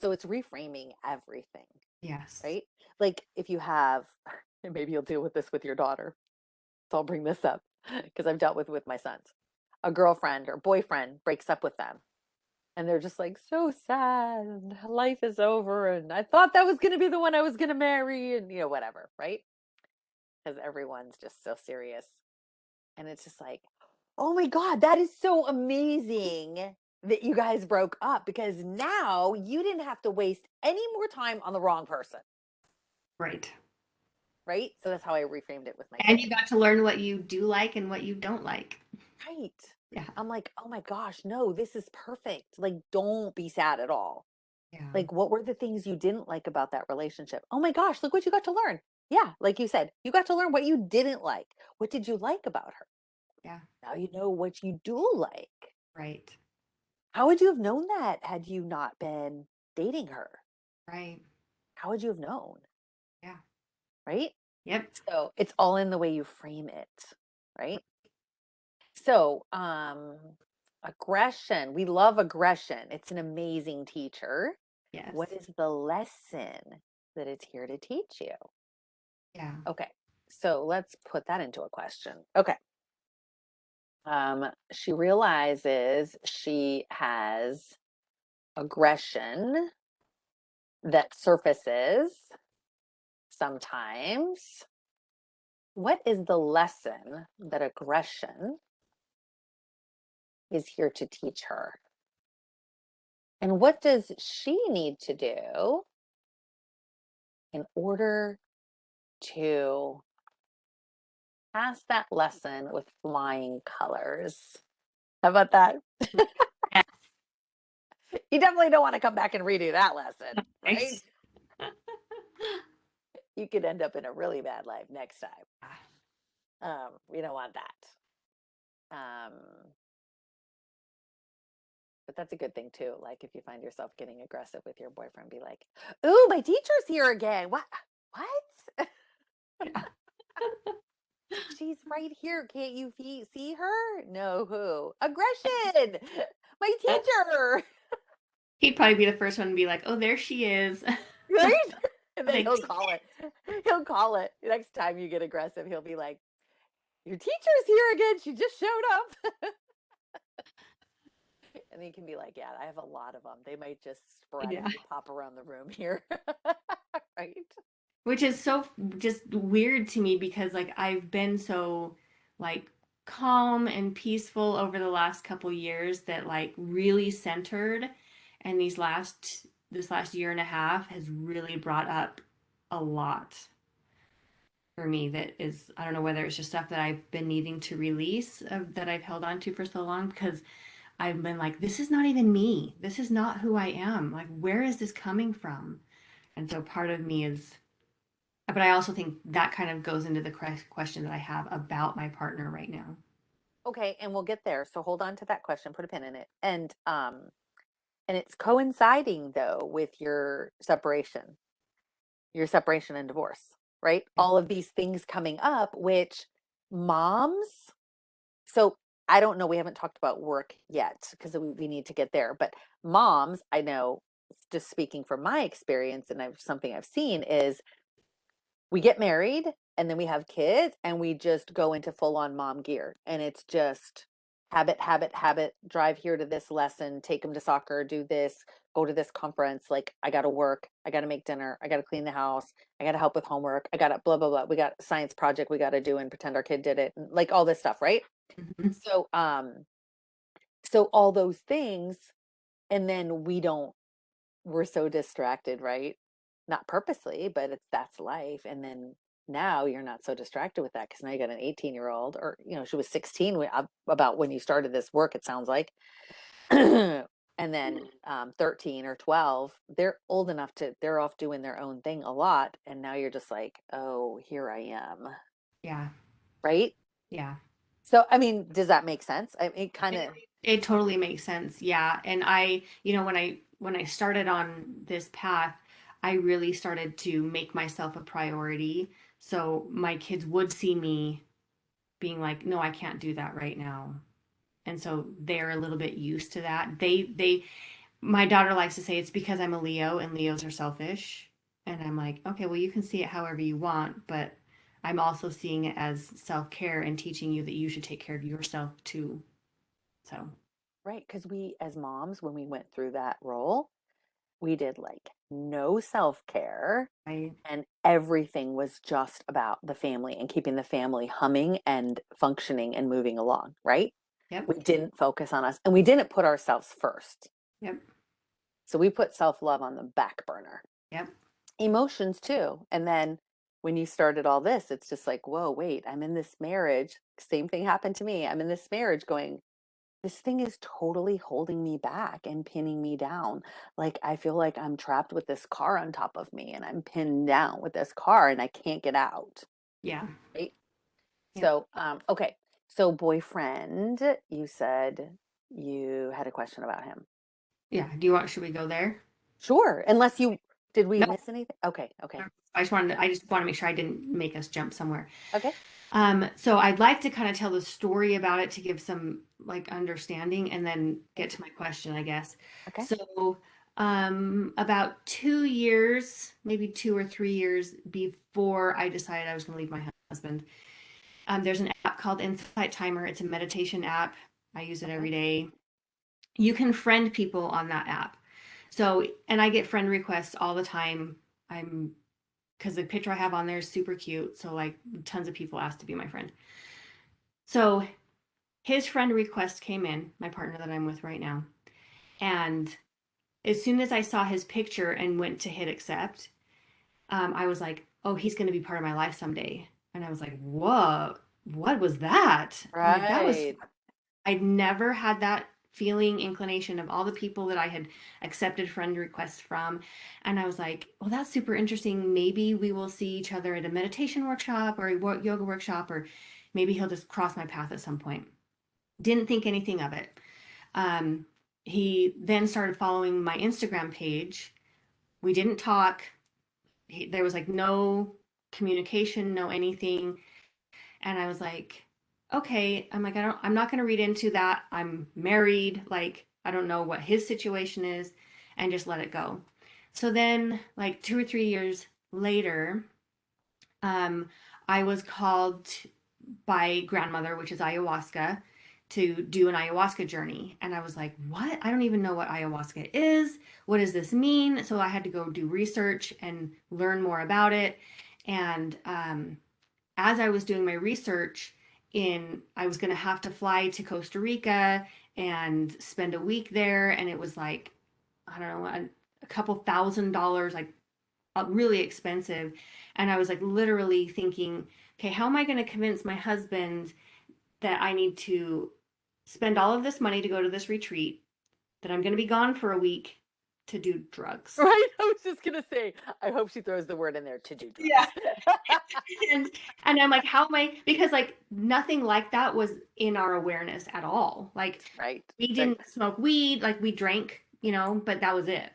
So it's reframing everything, Yes. right? Like if you have, and maybe you'll deal with this with your daughter. So I'll bring this up because I've dealt with my sons. A girlfriend or boyfriend breaks up with them and they're just like so sad and life is over and I thought that was going to be the one I was going to marry and whatever, right? Because everyone's just so serious. And it's just like, oh my God, that is so amazing that you guys broke up because now you didn't have to waste any more time on the wrong person. Right. Right. So that's how I reframed it with my And you kids. got to learn what you do like and what you don't like. Right. Yeah. I'm like, oh my gosh, no, this is perfect. Like, don't be sad at all. Yeah. Like, what were the things you didn't like about that relationship? Oh my gosh, look what you got to learn. Yeah. Like you said, you got to learn what you didn't like. What did you like about her? Yeah. Now you know what you do like. Right. How would you have known that had you not been dating her? Right. How would you have known? Yeah. Right? Yep. So it's all in the way you frame it. Right? So, aggression, we love aggression. It's an amazing teacher. Yes. What is the lesson that it's here to teach you? Yeah. Okay. So let's put that into a question. Okay. She realizes she has aggression that surfaces sometimes. What is the lesson that aggression is here to teach her? And what does she need to do in order to pass that lesson with flying colors? How about that? Yes. You definitely don't want to come back and redo that lesson, right? Nice. You could end up in a really bad life next time. We don't want that. Um, but that's a good thing too. Like if you find yourself getting aggressive with your boyfriend, be like, "Ooh, my teacher's here again. What? What? Yeah. She's right here. Can't you see her? No, who? Aggression. My teacher." He'd probably be the first one to be like, "Oh, there she is." Right? And then Like, he'll call it. He'll call it. Next time you get aggressive, he'll be like, "Your teacher's here again. She just showed up." And he can be like, "Yeah, I have a lot of them. They might just yeah. sporadically pop around the room here." Right? Which is so just weird to me because like I've been so like calm and peaceful over the last couple years that like really centered, and this last year and a half has really brought up a lot for me that is, I don't know whether it's just stuff that I've been needing to release that I've held on to for so long, because I've been like, this is not even me. This is not who I am. Like, where is this coming from? And so part of me is, but I also think that kind of goes into the question that I have about my partner right now. Okay, and we'll get there. So hold on to that question, put a pin in it. And it's coinciding though with your separation and divorce, right? Yep. All of these things coming up, which moms, so I don't know, we haven't talked about work yet because we need to get there, but moms, I know, just speaking from my experience and something I've seen is we get married and then we have kids and we just go into full on mom gear. And it's just habit, habit, habit, drive here to this lesson, take them to soccer, do this, go to this conference. Like, I got to work, I got to make dinner, I got to clean the house, I got to help with homework, I got to blah, blah, blah. We got a science project we got to do and pretend our kid did it. And like all this stuff, right? Mhm. So, so all those things, and then we're so distracted, right? Not purposely, but that's life. And then now you're not so distracted with that because now you got an 18-year-old, or she was 16 about when you started this work, it sounds like. And then 13 or 12, they're old enough they're off doing their own thing a lot. And now you're just like, oh, here I am. Yeah. Right. Yeah. So, I mean, does that make sense? I mean, kind It, of. it totally makes sense. Yeah. And when I started on this path, I really started to make myself a priority. So my kids would see me being like, no, I can't do that right now. And so they're a little bit used to that. My daughter likes to say it's because I'm a Leo and Leos are selfish. And I'm like, okay, well, you can see it however you want, but I'm also seeing it as self-care and teaching you that you should take care of yourself too. So, Right, because we as moms, when we went through that role, we did like no self-care, I, and everything was just about the family and keeping the family humming and functioning and moving along, right? yep, We didn't focus on us and we didn't put ourselves first. yep, So we put self-love on the back burner. yep, Emotions too. And then when you started all this, it's just like, whoa, wait, I'm in this marriage. Same thing happened to me. I'm in this marriage going, this thing is totally holding me back and pinning me down. Like, I feel like I'm trapped with this car on top of me and I'm pinned down with this car and I can't get out. yeah, Right. yep, So, okay. So, boyfriend, you said you had a question about him. yeah. Should we go there? Sure. Did we No, miss anything? Okay. Okay. I just want to make sure I didn't make us jump somewhere. Okay. So I'd like to kind of tell the story about it to give some like understanding and then Okay. get to my question, I guess. Okay. So, about 2 years, maybe 2 or 3 years before I decided I was going to leave my husband, there's an app called Insight Timer. It's a meditation app. I use it Okay. every day. You can friend people on that app. So, and I get friend requests all the time. I'm because the picture I have on there is super cute. So, like, tons of people ask to be my friend. So, his friend request came in, my partner that I'm with right now. And as soon as I saw his picture and went to hit accept, I was like, oh, he's going to be part of my life someday. And I was like, whoa, what was that? I'm like, Right. I'd never had that feeling, inclination of all the people that I had accepted friend requests from. And I was like, well, that's super interesting. Maybe we will see each other at a meditation workshop or a yoga workshop, or maybe he'll just cross my path at some point. Didn't think anything of it. Um, he then started following my Instagram page. We didn't talk. There was like no communication, no anything. And I was like, okay. I'm like, I'm not going to read into that. I'm married. Like, I don't know what his situation is, and just let it go. So then, like 2 or 3 years later, um, I was called by grandmother, which is ayahuasca, to do an ayahuasca journey. And I was like, what? I don't even know what ayahuasca is. What does this mean? So I had to go do research and learn more about it. And as I was doing my research, I was going to have to fly to Costa Rica and spend a week there. And it was like, I don't know, a couple $1,000s, like really expensive. And I was like literally thinking, okay, how am I going to convince my husband that I need to spend all of this money to go to this retreat, that I'm going to be gone for a week to do drugs? Right? I was just gonna say, I hope she throws the word in there to do Yeah. drugs. and and I'm like, how am I? Because like nothing like that was in our awareness at all. Like Right, we right, didn't smoke weed, like we drank, but that was it.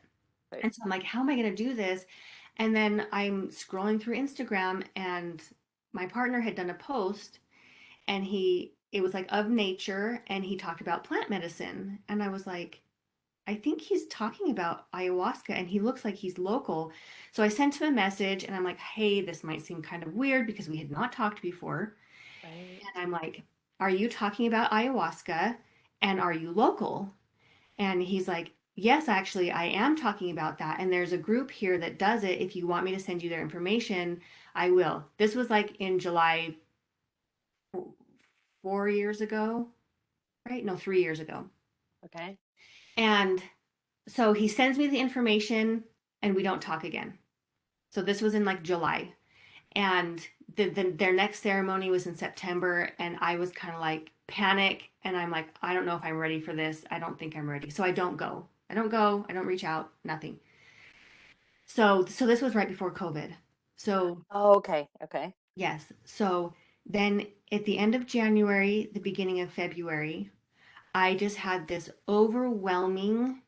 right. And so I'm like, how am I going to do this? And then I'm scrolling through Instagram, and my partner had done a post, and it was like of nature, and he talked about plant medicine. And I was like, I think he's talking about ayahuasca, and he looks like he's local. So I sent him a message, and I'm like, hey, this might seem kind of weird because we had not talked before. Right. And I'm like, are you talking about ayahuasca? And are you local? And he's like, yes, actually, I am talking about that. And there's a group here that does it. If you want me to send you their information, I will. This was like in July, 4 years ago, right? No, 3 years ago. Okay. And so he sends me the information, and we don't talk again. So this was in like July. And their next ceremony was in September. And I was kind of like panic. And I'm like, I don't know if I'm ready for this. I don't think I'm ready. So I don't go. I don't go. I don't reach out. Nothing. So this was right before COVID. So Oh, okay, okay. yes. So then at the end of January, the beginning of February, I just had this overwhelming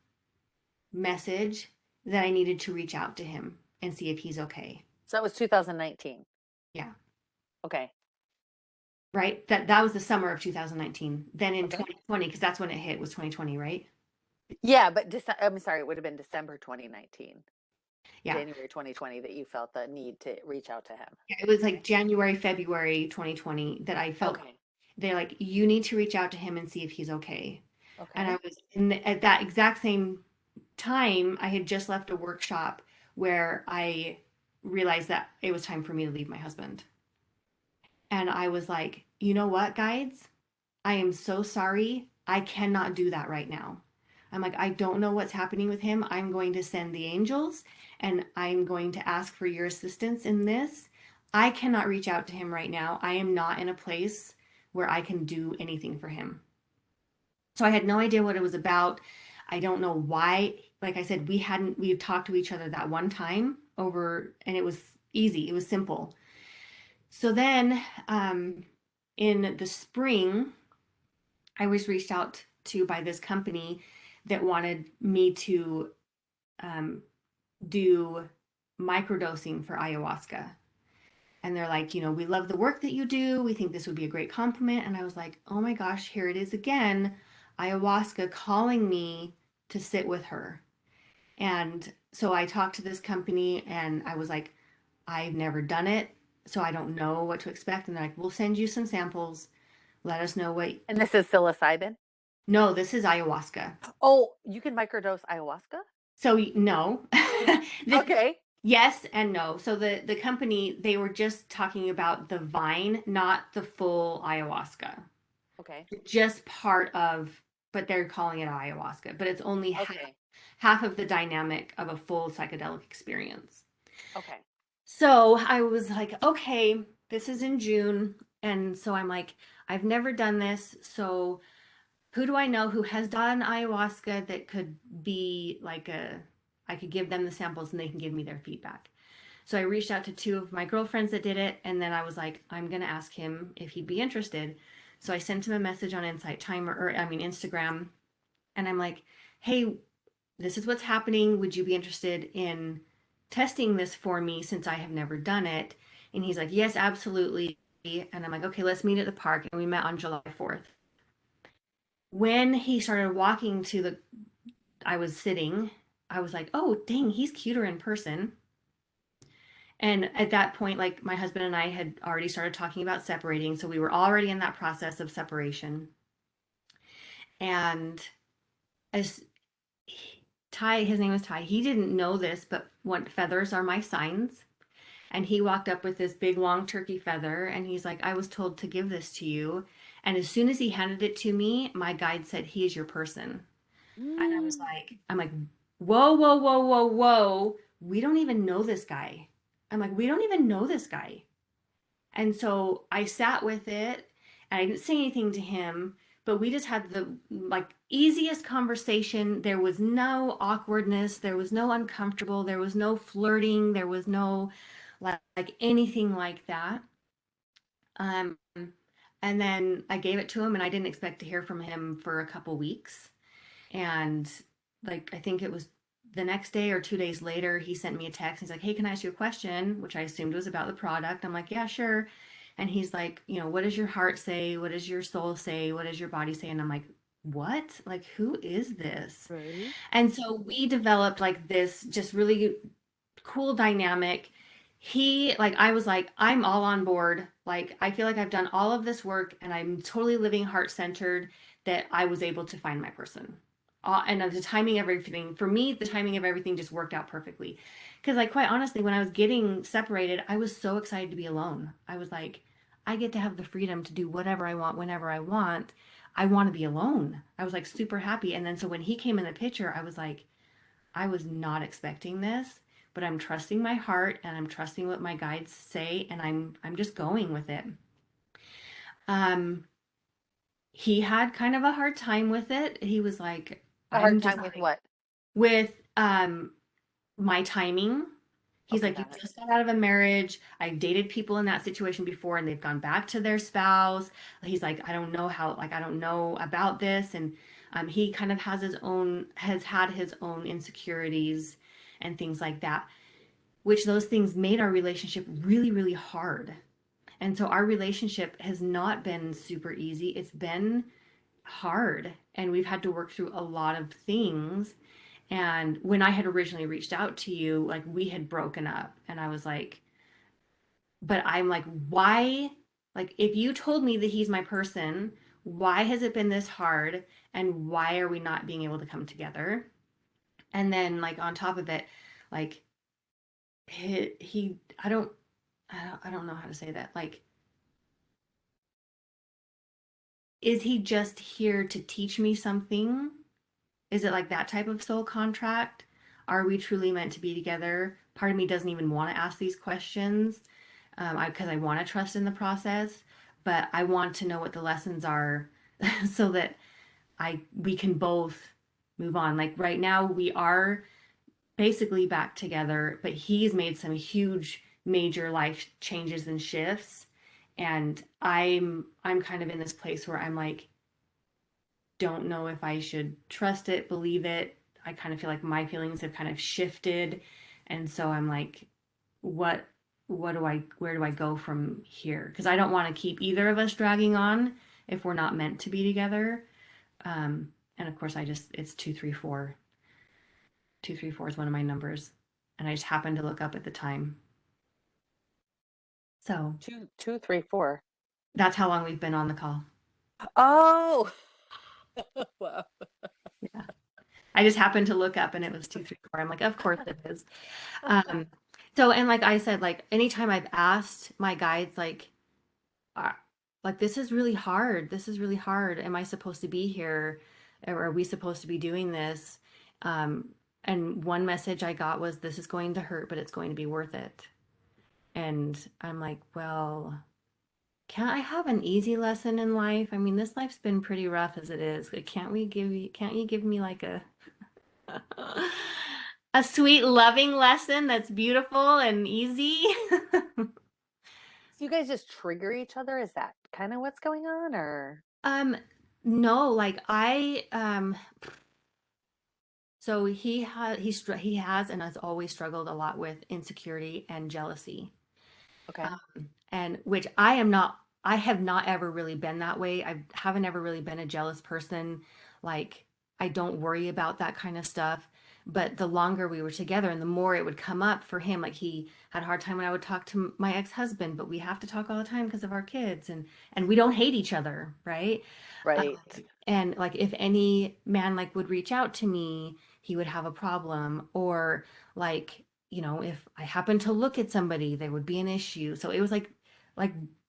message that I needed to reach out to him and see if he's okay. So that was 2019. Yeah. Okay, Right? That was the summer of 2019. Then in okay. 2020, because that's when it hit, was 2020, right? Yeah, but I'm sorry, it would have been December 2019, Yeah. January 2020 that you felt the need to reach out to him. It was like Okay. January, February 2020 that I felt Okay. they're like, you need to reach out to him and see if he's okay. And I Okay. was at that exact same time, I had just left a workshop where I realized that it was time for me to leave my husband. And I was like, you know what, guides? I am so sorry. I cannot do that right now. I'm like, I don't know what's happening with him. I'm going to send the angels, and I'm going to ask for your assistance in this. I cannot reach out to him right now. I am not in a place where I can do anything for him. So I had no idea what it was about. I don't know why. Like I said, we had talked to each other that one time over, and it was easy. It was simple. So then, in the spring, I was reached out to by this company that wanted me to um, do microdosing for ayahuasca. And they're like, we love the work that you do. We think this would be a great compliment. And I was like, oh my gosh, here it is again. Ayahuasca calling me to sit with her. And so I talked to this company, and I was like, I've never done it. So I don't know what to expect. And they're like, we'll send you some samples. Let us know what. And this is psilocybin? No, this is ayahuasca. Oh, you can microdose ayahuasca? So no. This Okay. yes and no. So the company, they were just talking about the vine, not the full ayahuasca. Okay. Just part of, but they're calling it ayahuasca, but it's only Okay. half of the dynamic of a full psychedelic experience. Okay. So I was like, okay, this is in June. And so I'm like, I've never done this. So who do I know who has done ayahuasca that could be like I could give them the samples and they can give me their feedback. So I reached out to two of my girlfriends that did it, and then I was like, I'm gonna ask him if he'd be interested. So I sent him a message on Insight Timer, or I mean Instagram, and I'm like, hey, this is what's happening. Would you be interested in testing this for me since I have never done it? And he's like, yes, absolutely. And I'm like, okay, let's meet at the park. And we met on July 4th. When he started walking to I was sitting, I was like, oh, dang, he's cuter in person. And at that point, like my husband and I had already started talking about separating. So we were already in that process of separation. And as Ty, his name was Ty, he didn't know this, but what feathers are my signs. And he walked up with this big long turkey feather and he's like, I was told to give this to you. And as soon as he handed it to me, my guide said, he is your person. And Mm. I'm like, whoa, whoa, whoa, whoa, whoa. We don't even know this guy. I'm like, we don't even know this guy. And so I sat with it and I didn't say anything to him, but we just had the like easiest conversation. There was no awkwardness, there was no uncomfortable, there was no flirting, there was no like anything like that. Um, and then I gave it to him and I didn't expect to hear from him for a couple weeks. And like, I think it was the next day or 2 days later, he sent me a text. He's like, hey, can I ask you a question? Which I assumed was about the product. I'm like, yeah, sure. And he's like, what does your heart say? What does your soul say? What does your body say? And I'm like, what? Like, who is this? Right. And so we developed like this just really cool dynamic. I was like, I'm all on board. Like, I feel like I've done all of this work and I'm totally living heart centered that I was able to find my person. And the timing of everything, for me, the timing of everything just worked out perfectly. Because, like, quite honestly, when I was getting separated, I was so excited to be alone. I was like, I get to have the freedom to do whatever I want whenever I want. I want to be alone. I was like super happy. And then so when he came in the picture, I was like, I was not expecting this, but I'm trusting my heart and I'm trusting what my guides say and I'm just going with it. Um he had kind of a hard time with it. He was like, A I'm hard just time with what? with my timing. He's Okay, like, you got it. just got out of a marriage. I've dated people in that situation before and they've gone back to their spouse. He's like, I don't know how, like, I don't know about this. And he kind of has had his own insecurities and things like that, which those things made our relationship really, really hard. And so our relationship has not been super easy. It's been hard and we've had to work through a lot of things. And when I had originally reached out to you, like we had broken up and I was like, but I'm like, why? Like, if you told me that he's my person, why has it been this hard? And why are we not being able to come together? And then, like, on top of it, like, he I don't know how to say that. Like, is he just here to teach me something? Is it like that type of soul contract? Are we truly meant to be together? Part of me doesn't even want to ask these questions because I want to trust in the process, but I want to know what the lessons are so that I we can both move on. Like right now, we are basically back together, but he's made some huge major life changes and shifts. And I'm kind of in this place where I'm like, don't know if I should trust it, believe it. I kind of feel like my feelings have kind of shifted. And so I'm like, what where do I go from here? Because I don't want to keep either of us dragging on if we're not meant to be together. And of course it's 234. 234 is one of my numbers. And I just happened to look up at the time. So Two, two, three, four. that's how long we've been on the call. Oh, wow. Yeah. I just happened to look up and it was 234. I'm like, of course it is. Um, so, and like I said, like anytime I've asked my guides, uh, like this is really hard. This is really hard. Am I supposed to be here? Or are we supposed to be doing this? Um, and one message I got was, this is going to hurt, but it's going to be worth it. And I'm like, well, can't I have an easy lesson in life? I mean, this life's been pretty rough as it is. Like, can't you give me like a sweet, loving lesson that's beautiful and easy? So you guys just trigger each other? Is that kind of what's going on, or? Um, no, like so he has and has always struggled a lot with insecurity and jealousy. Okay. And which I have not ever really been that way. I haven't ever really been a jealous person. Like, I don't worry about that kind of stuff. But the longer we were together and the more it would come up for him, like he had a hard time when I would talk to my ex-husband, but we have to talk all the time because of our kids and we don't hate each other, right? Right. And like if any man like would reach out to me, he would have a problem or like if I happened to look at somebody, there would be an issue. So it was like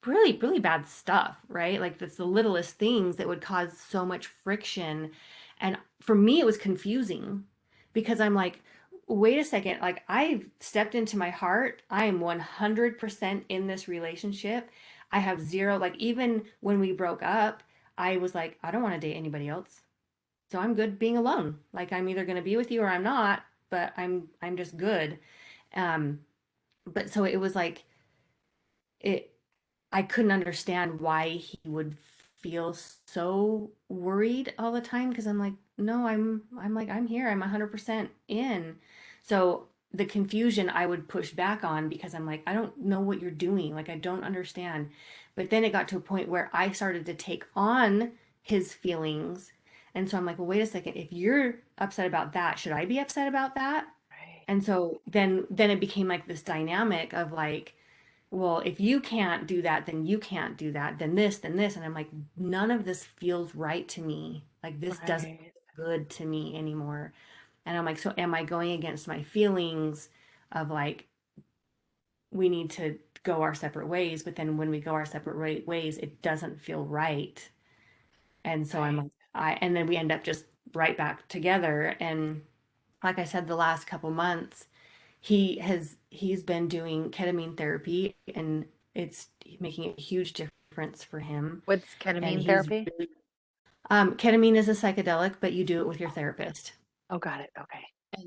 really, really bad stuff, right? Like that's the littlest things that would cause so much friction. And for me, it was confusing because I'm like, wait a second, like I've stepped into my heart. I am 100% in this relationship. I have zero, like even when we broke up, I was like, I don't want to date anybody else. So I'm good being alone. Like I'm either going to be with you or I'm not, but I'm just good. Um, but so it was like it I couldn't understand why he would feel so worried all the time because I'm like, no, I'm like I'm here. I'm 100% in. So the confusion I would push back on because I'm like, I don't know what you're doing. Like I don't understand. But then it got to a point where I started to take on his feelings. And so I'm like, well, wait a second. If you're upset about that, should I be upset about that? Right. And so then it became like this dynamic of like, well, if you can't do that, then you can't do that, then this. And I'm like, none of this feels right to me. Like, this doesn't Right. feel good to me anymore. And I'm like, so am I going against my feelings of like, we need to go our separate ways? But then when we go our separate ways, it doesn't feel right. And so I'm Right. like, and then we end up just right back together. And like I said, the last couple months, he's been doing ketamine therapy and it's making a huge difference for him. What's And ketamine he's therapy? really, ketamine is a psychedelic, but you do it with your therapist. Oh, got it. Okay.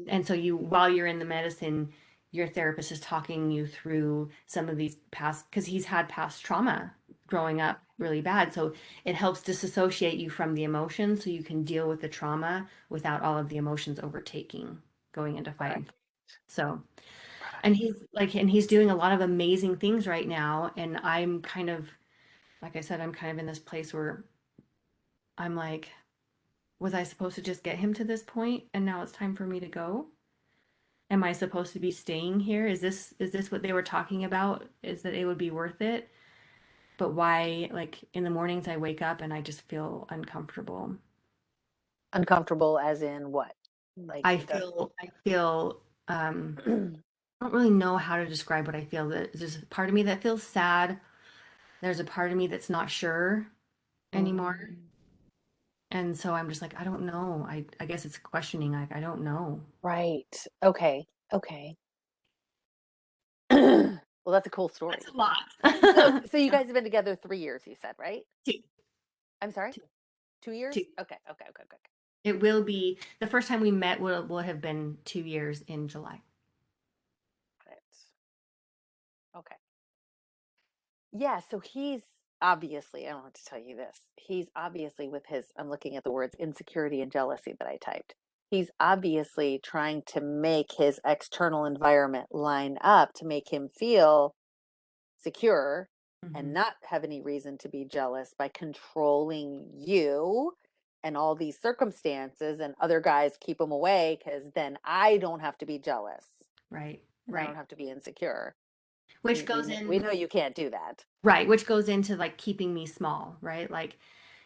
And so you, while you're in the medicine, your therapist is talking you through some of these past, because he's had past trauma growing up really bad. So it helps disassociate you from the emotions so you can deal with the trauma without all of the emotions overtaking, going into fight Right. and flight. So, and Right. he's doing a lot of amazing things right now. And I'm kind of, like I said, I'm kind of in this place where I'm like, was I supposed to just get him to this point and now it's time for me to go? Am I supposed to be staying here? Is this what they were talking about? Is that it would be worth it? But why, like in the mornings I wake up and I just feel uncomfortable. Uncomfortable as in what? Like I feel the I don't really know how to describe what I feel. There's a part of me that feels sad. There's a part of me that's not sure anymore. Mm, And so I'm just like, I don't know. I guess it's questioning. Like, I don't know. right. Okay. Okay. Well, that's a cool That's story. a lot. So you Yeah. guys have been together 3 years, you said, right? Two, I'm sorry? two, 2 years? two. Okay. Okay. Okay. Okay. It will be the first time we met will have been 2 years in July. Got it. Okay. Yeah, so he's obviously, I don't have to tell you this. He's obviously with his, I'm looking at the words insecurity and jealousy that I typed. He's obviously trying to make his external environment line up to make him feel secure and Hmm. not have any reason to be jealous by controlling you and all these circumstances, and other guys keep him away because then I don't have to be jealous Right, and I don't right. have to be insecure. Which We goes know, we in, know you can't do that. right, which goes into like keeping me small, right? Like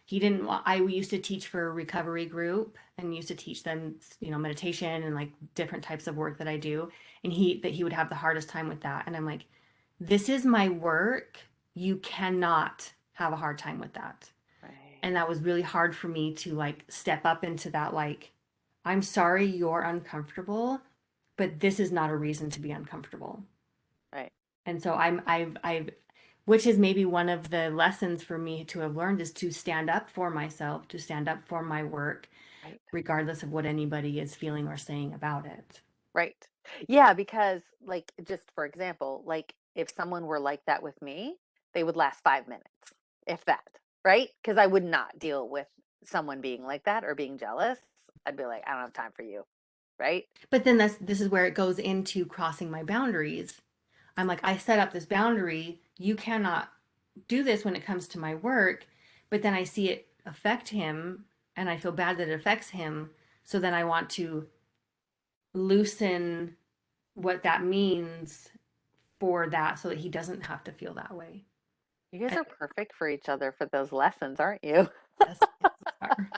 he didn't want, I we used to teach for a recovery group and used to teach them, meditation and like different types of work that I do. And he would have the hardest time with that. And I'm like, this is my work. You cannot have a hard time with that. Right. And that was really hard for me to like step up into that, like, I'm sorry you're uncomfortable, but this is not a reason to be uncomfortable. Right. And so I've which is maybe one of the lessons for me to have learned is to stand up for myself, to stand up for my work, Right. regardless of what anybody is feeling or saying about it. Right. Yeah, because like just for example, like if someone were like that with me, they would last 5 minutes, if that, right? Because I would not deal with someone being like that or being jealous. I'd be like, I don't have time for you, right? But then this is where it goes into crossing my boundaries. I'm like, I set up this boundary. You cannot do this when it comes to my work. But then I see it affect him and I feel bad that it affects him. So then I want to loosen what that means for that so that he doesn't have to feel that way. You guys And are perfect for each other for those lessons, aren't you? yes, yes, we are.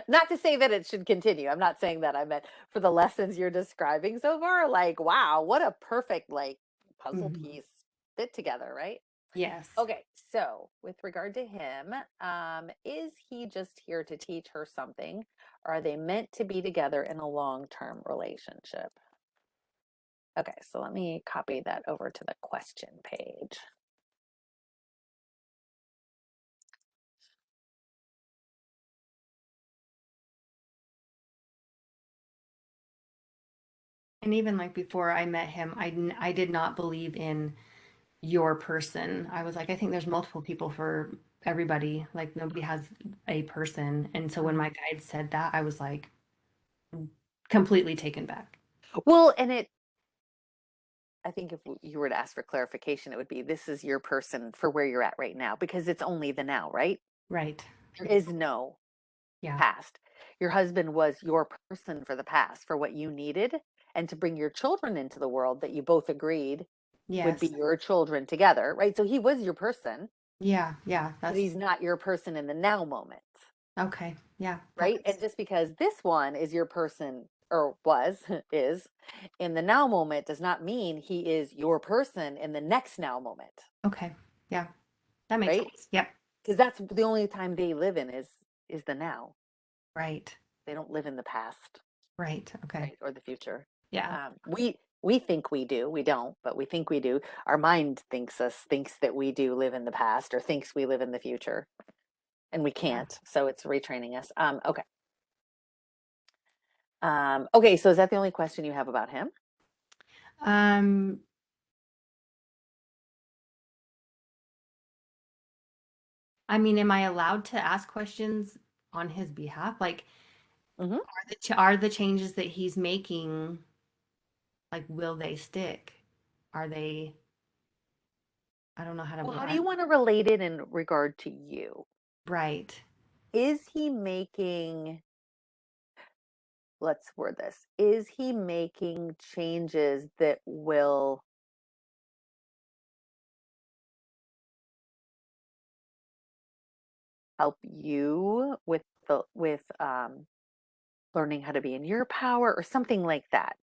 Not to say that it should continue. I'm not saying that. I meant for the lessons you're describing so far, like, wow, what a perfect like puzzle Mhm. piece fit together, right? Yes. Okay, so with regard to him, is he just here to teach her something? Or are they meant to be together in a long-term relationship? Okay, so let me copy that over to the question page. And even like before I met him, I did not believe in your person. I was like, I think there's multiple people for everybody. Like nobody has a person. And so when my Mhm. guide said that, I was like completely taken back. Well, and I think if you were to ask for clarification, it would be this is your person for where you're at right now because it's only the now, right? Right. There is no Yeah. past. Your husband was your person for the past, for what you needed, and to bring your children into the world that you both agreed would be Yes. your children together, right? So he was your person, Yeah. Yeah. but That's he's not your person in the now moment, okay. Yeah. That right? And makes just because this one is your person or was, is in the now moment does not mean he is your person in the next now moment, okay. Yeah. That makes right? sense. Yep. Because that's the only time they live in is the now. Right. They don't live in the past, Right. Okay. right, or the future. Yeah. We think we do. We don't, but we think we do. Our mind thinks that we do live in the past or thinks we live in the future, and we Yeah. can't. So it's retraining us. Okay. Okay. So is that the only question you have about him? Um, I mean, am I allowed to ask questions on his behalf? Like, Hmm. are the changes that he's making, like, will they stick? Are they, I don't know how Well, to, how do you want to relate it in regard to you? right. Is he making, let's word this, is he making changes that will help you with learning how to be in your power or something like that?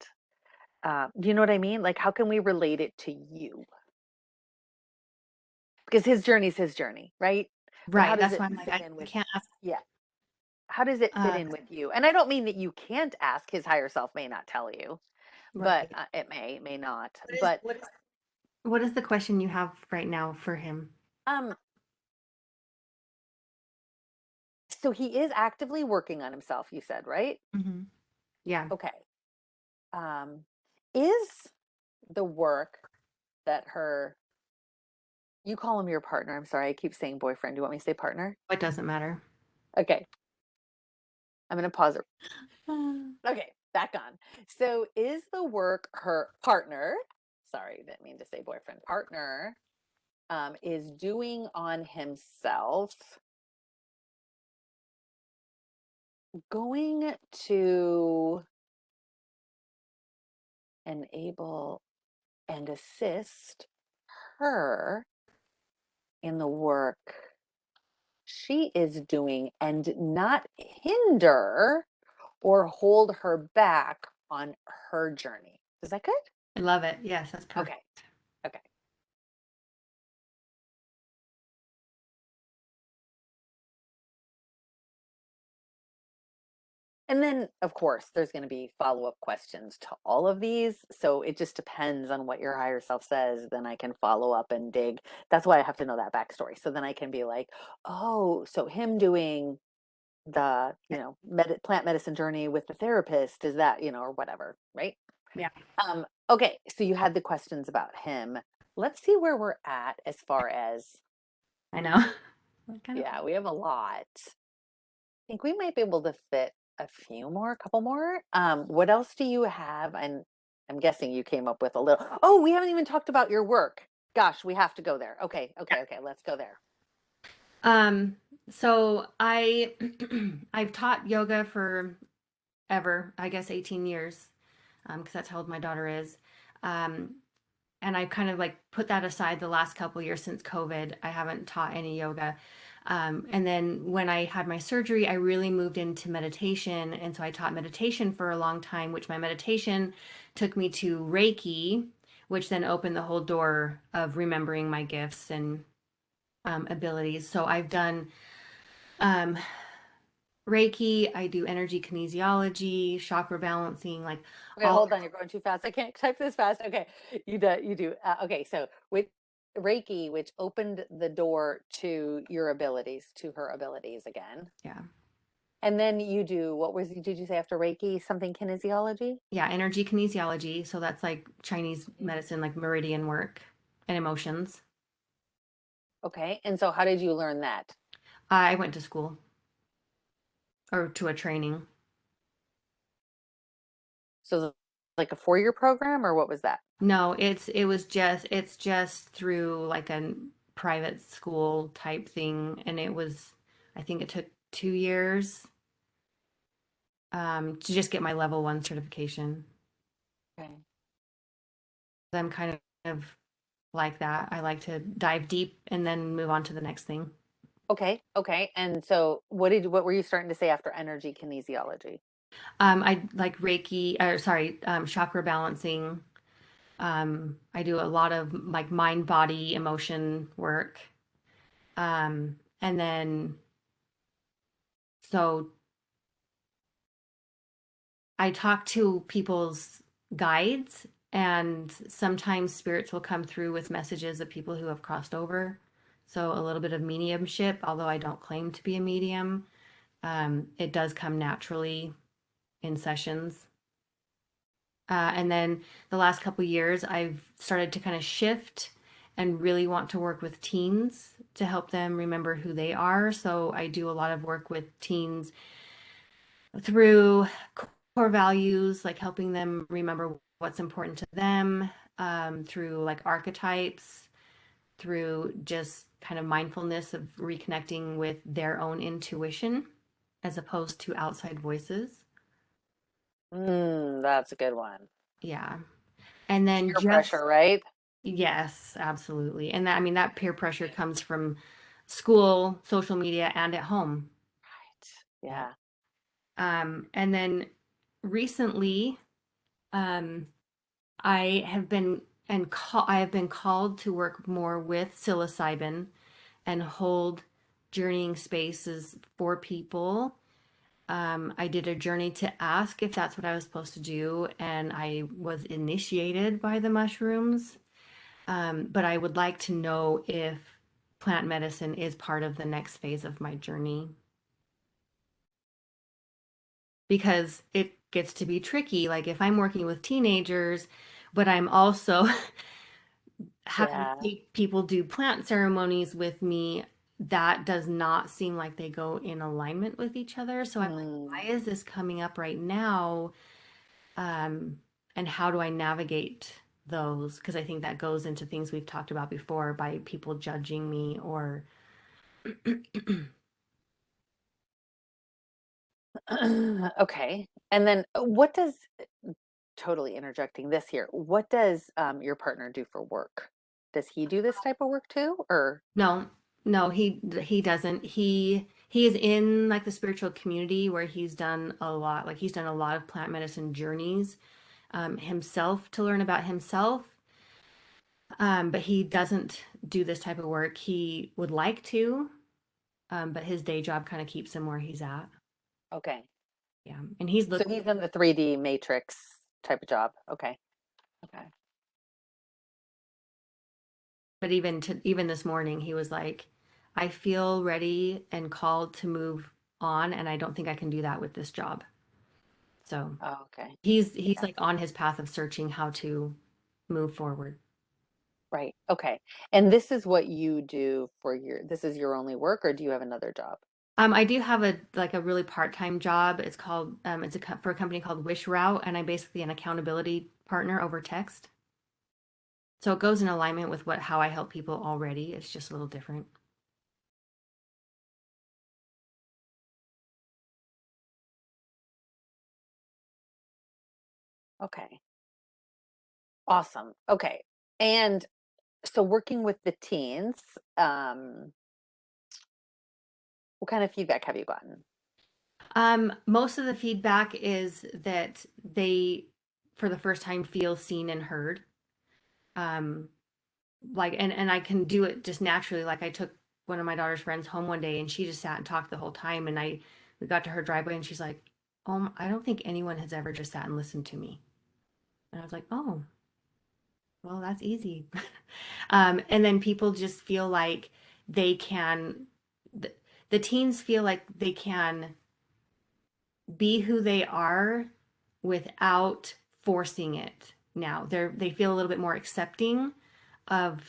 Do you know what I mean? Like, how can we relate it to you? Because his journey is his journey, right? But how Right. does That's it why I'm like, fit I in with, can't ask. yeah, how does it fit Uh, in with you? And I don't mean that you can't ask, his higher self may not tell you, but right. it may not. What is, But what is, what is the question you have right now for him? um, so he is actively working on himself, you said, right? Hmm. Yeah. Okay. Um, is the work that her, you call him your partner. I'm sorry, I keep saying boyfriend. Do you want me to say partner? It doesn't matter. Okay, I'm going to pause it. Uh, Okay, back on. So is the work her partner, sorry, didn't mean to say boyfriend, partner, is doing on himself going to enable and assist her in the work she is doing and not hinder or hold her back on her journey. Is that good? I love it. Yes, that's perfect. Okay. Okay. And then, of course, there's going to be follow-up questions to all of these. So it just depends on what your higher self says. Then I can follow up and dig. That's why I have to know that backstory. So then I can be like, oh, so him doing the, plant medicine journey with the therapist is that, or whatever, right? Yeah, Okay. So you had the questions about him. Let's see where we're at as far as, I know. Kind of. yeah, we have a lot. Think we might be able to fit a few more, a couple more. What else do you have? And I'm guessing you came up with a little. Oh, we haven't even talked about your work. Gosh, we have to go there. Okay, okay, okay. Let's go there. Um, so I've taught yoga for ever, I guess 18 years, because that's how old my daughter is. Um, and I kind of like put that aside the last couple years since COVID. I haven't taught any yoga. And then when I had my surgery, I really moved into meditation. And so I taught meditation for a long time, which my meditation took me to Reiki, which then opened the whole door of remembering my gifts and abilities. So I've done um, Reiki, I do energy kinesiology, chakra balancing, like Okay, all. hold on. You're going too fast. I can't type this fast. Okay, you do. You do. Okay, so with Reiki, which opened the door to your abilities, to her abilities again, Yeah. and then you do what was? Did you say after Reiki something kinesiology? Yeah, energy kinesiology. So that's like Chinese Okay. medicine, like meridian work and emotions. Okay, and so how did you learn that? I went to school or to a training. So like a 4-year program, or what was that? No, it's just through like a private school type thing, and it was, I think it took 2 years to just get my level one certification. Okay. I'm kind of like that. I like to dive deep and then move on to the next thing. Okay, okay. And so what were you starting to say after energy kinesiology? I like Reiki, or sorry, chakra balancing. I do a lot of like mind, body, emotion work. And then so I talk to people's guides, and sometimes spirits will come through with messages of people who have crossed over. So a little bit of mediumship, although I don't claim to be a medium. It does come naturally in sessions. And then the last couple years, I've started to kind of shift and really want to work with teens to help them remember who they are. So I do a lot of work with teens through core values, like helping them remember what's important to them, through like archetypes, through just kind of mindfulness of reconnecting with their own intuition as opposed to outside voices. That's a good one. Yeah. And then Peer just, pressure, right? yes, absolutely. And that, I mean, that peer pressure comes from school, social media, and at home. Right. Yeah. Yeah. And then recently, um, I have been I have been called to work more with psilocybin and hold journeying spaces for people. I did a journey to ask if that's what I was supposed to do, and I was initiated by the mushrooms. But I would like to know if plant medicine is part of the next phase of my journey because it gets to be tricky. Like if I'm working with teenagers, but I'm also having Yeah. people do plant ceremonies with me, that does not seem like they go in alignment with each other. So I'm like, Mm, why is this coming up right now? Um, and how do I navigate those? Because I think that goes into things we've talked about before by people judging me or okay. And then what does, totally interjecting this here, what does your partner do for work? Does he do this type of work too? Or no, no, he doesn't. He is in like the spiritual community where he's done a lot, like he's done a lot of plant medicine journeys himself to learn about himself. But he doesn't do this type of work. He would like to, but his day job kind of keeps him where he's at. okay. Yeah, and he's So looked, he's in the 3D matrix type of job. Okay. Okay. but even this morning, he was like, "I feel ready and called to move on, and I don't think I can do that with this job." So Oh, okay. he's Yeah. like on his path of searching how to move forward. Right. Okay. And this is what you do for this is your only work, or do you have another job? I do have a like a really part-time job. It's called for a company called Wish Route, and I'm basically an accountability partner over text. So it goes in alignment with what how I help people already. It's just a little different. Okay. Awesome. Okay. And so working with the teens, what kind of feedback have you gotten? Most of the feedback is that they, for the first time, feel seen and heard. Um, and I can do it just naturally. Like I took one of my daughter's friends home one day and she just sat and talked the whole time. And we got to her driveway and she's like, I don't think anyone has ever just sat and listened to me. And I was like, oh, well, that's easy. And then people just feel like they can, the, the teens feel like they can be who they are without forcing it now. They feel a little bit more accepting of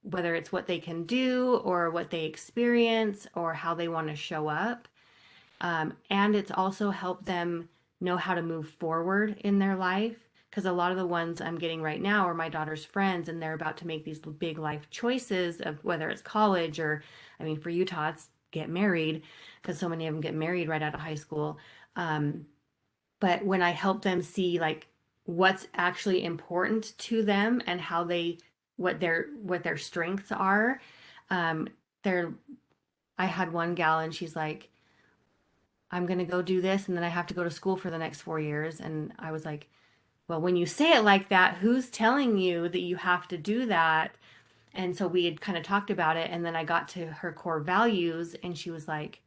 whether it's what they can do or what they experience or how they want to show up. And it's also helped them know how to move forward in their life. Because a lot of the ones I'm getting right now are my daughter's friends, and they're about to make these big life choices of whether it's college or, I mean, for Utah, it's get married, because so many of them get married right out of high school. Um, but when I help them see like what's actually important to them and how they what their strengths are, um, they're I had one gal and she's like, I'm gonna go do this and then I have to go to school for the next 4 years. And I was like, well, when you say it like that, who's telling you that you have to do that? And so we had kind of talked about it. And then I got to her core values and she was like,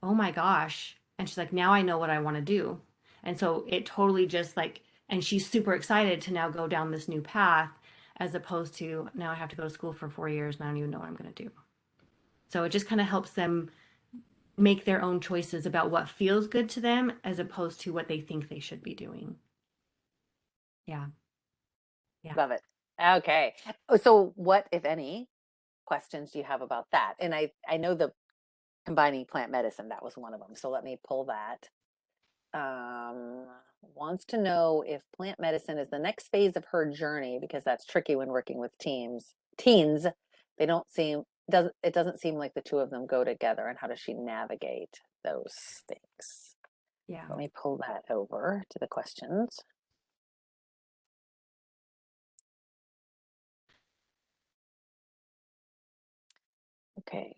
oh my gosh. And she's like, now I know what I want to do. And so it totally just like, and she's super excited to now go down this new path as opposed to now I have to go to school for 4 years and I don't even know what I'm going to do. So it just kind of helps them make their own choices about what feels good to them as opposed to what they think they should be doing. Yeah. Yeah. Love it. Okay. So what, if any, questions do you have about that? And I know the combining plant medicine, that was one of them. So let me pull that. Um, Wants to know if plant medicine is the next phase of her journey because that's tricky when working with teens. They don't seem doesn't it doesn't seem like the two of them go together, and how does she navigate those things? Yeah. Let me pull that over to the questions. Okay.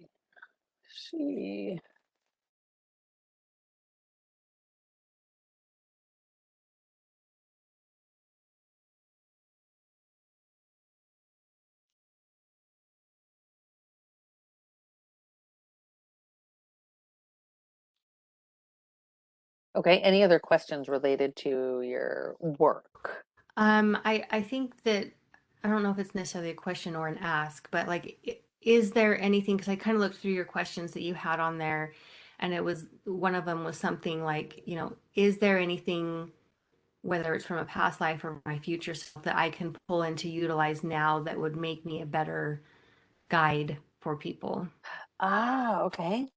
She Okay, any other questions related to your work? I think that I don't know if it's necessarily a question or an ask, but like, is there anything? Because I kind of looked through your questions that you had on there, and it was one of them was something like, is there anything, whether it's from a past life or my future self, that I can pull in to utilize now that would make me a better guide for people? Ah, okay.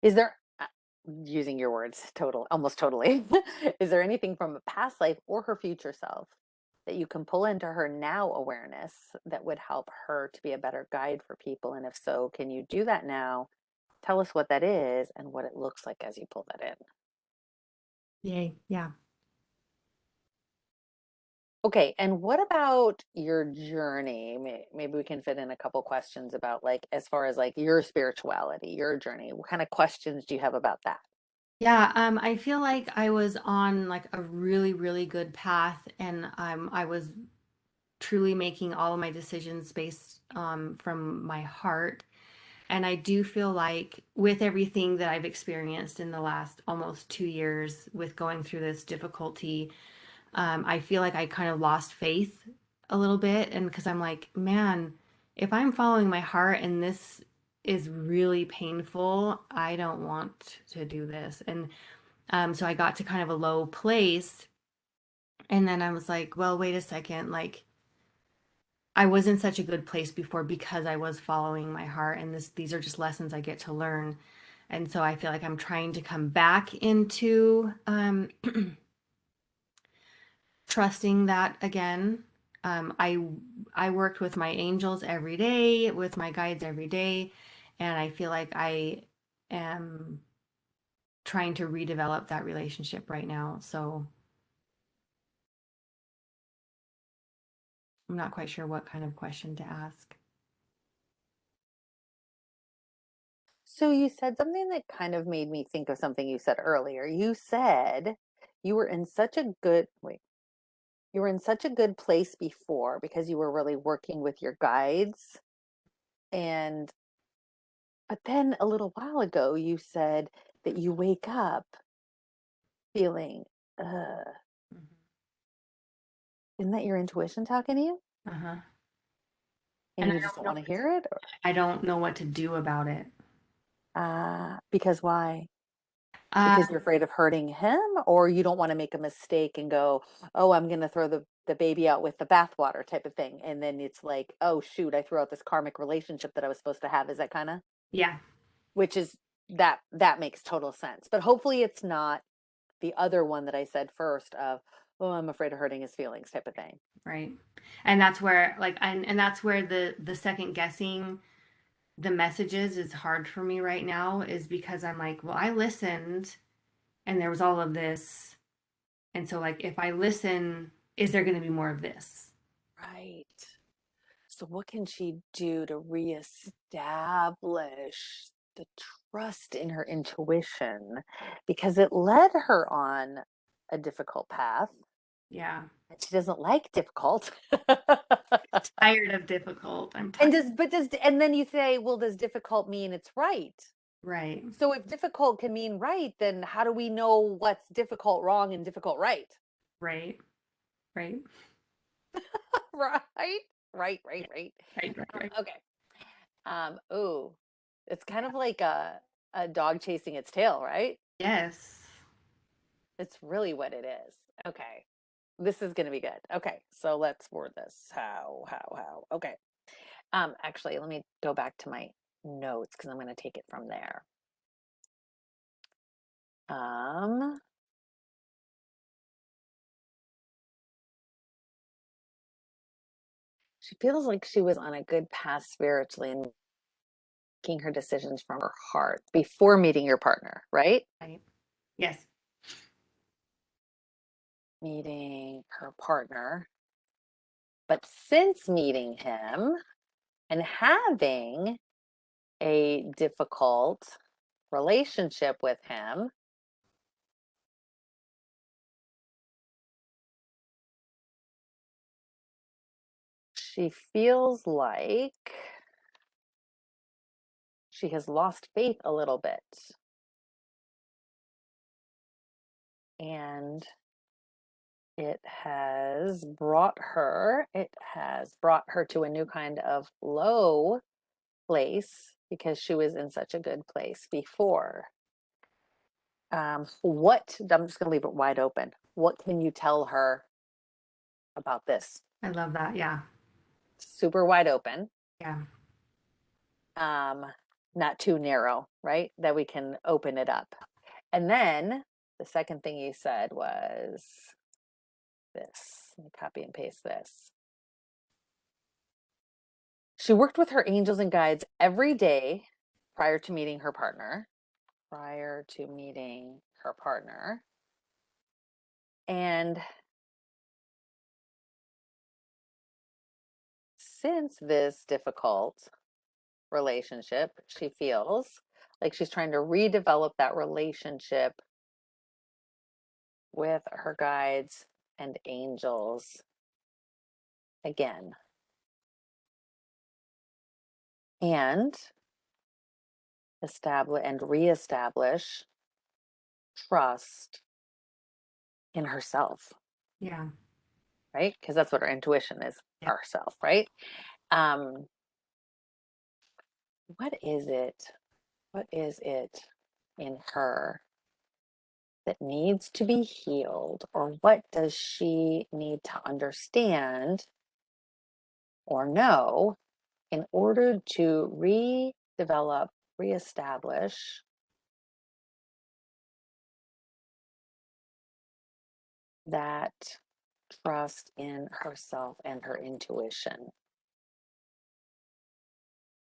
Is there, using your words, almost totally, is there anything from a past life or her future self that you can pull into her now awareness that would help her to be a better guide for people? And if so, can you do that now? Tell us what that is and what it looks like as you pull that in. Yay. Yeah. Okay, and what about your journey? Maybe we can fit in a couple questions about like as far as like your spirituality, your journey. What kind of questions do you have about that? Yeah, I feel like I was on like a really, really good path, and I was truly making all of my decisions based from my heart. And I do feel like with everything that I've experienced in the last almost 2 years with going through this difficulty, I feel like I kind of lost faith a little bit. And because I'm like, man, if I'm following my heart and this is really painful, I don't want to do this. And so I got to kind of a low place. And then I was like, well, wait a second. Like, I was in such a good place before because I was following my heart. And these are just lessons I get to learn. And so I feel like I'm trying to come back into trusting that again. I worked with my angels every day, with my guides every day, and I feel like I am trying to redevelop that relationship right now. So I'm not quite sure what kind of question to ask. So you said something that kind of made me think of something you said earlier. You said you were in such a good, wait, you were in such a good place before because you were really working with your guides. And, but then a little while ago, you said that you wake up feeling, uh, isn't that your intuition talking to you? Uh-huh. And And you just don't want to hear it? Or, I don't know what to do about it. because why? Uh, Because you're afraid of hurting him, or you don't want to make a mistake and go, oh, I'm going to throw the baby out with the bathwater type of thing. And then it's like, oh, shoot, I threw out this karmic relationship that I was supposed to have. Is that kind of, yeah, which is that makes total sense. But hopefully it's not the other one that I said first of, oh, I'm afraid of hurting his feelings type of thing. right. And that's where like and that's where the second guessing the messages is hard for me right now is because I'm like, well, I listened and there was all of this. And so, like, if I listen, is there going to be more of this? Right. So, what can she do to reestablish the trust in her intuition? Because it led her on a difficult path, Yeah. and she doesn't like difficult. Tired of difficult. I'm And tired. and then you say, well, does difficult mean it's right? Right. So, if difficult can mean right, then how do we know what's difficult wrong and difficult right? Right. Right. Right? Right. Right. Okay. Ooh, it's kind of like a dog chasing its tail, right? Yes. It's really what it is. Okay. This is going to be good. Okay. So let's word this. How? Okay. Actually, let me go back to my notes because I'm going to take it from there. Um, she feels like she was on a good path spiritually and making her decisions from her heart before meeting your partner, right? Right. Yes. Meeting her partner. But since meeting him and having a difficult relationship with him, she feels like she has lost faith a little bit. And it has brought her to a new kind of low place because she was in such a good place before. What I'm just going to leave it wide open. What can you tell her about this? I love that. Yeah. Super wide open. Yeah. um, not too narrow, right? That we can open it up. And then the second thing you said was this. Let me copy and paste this. She worked with her angels and guides every day prior to meeting her partner. Prior to meeting her partner. And since this difficult relationship, she feels like she's trying to redevelop that relationship with her guides and angels again. And establish and reestablish trust in herself. Yeah. right? Because that's what our intuition is, Yep. ourself, right? Um, what is it? What is it in her that needs to be healed, or what does she need to understand or know in order to redevelop, reestablish that trust in herself and her intuition?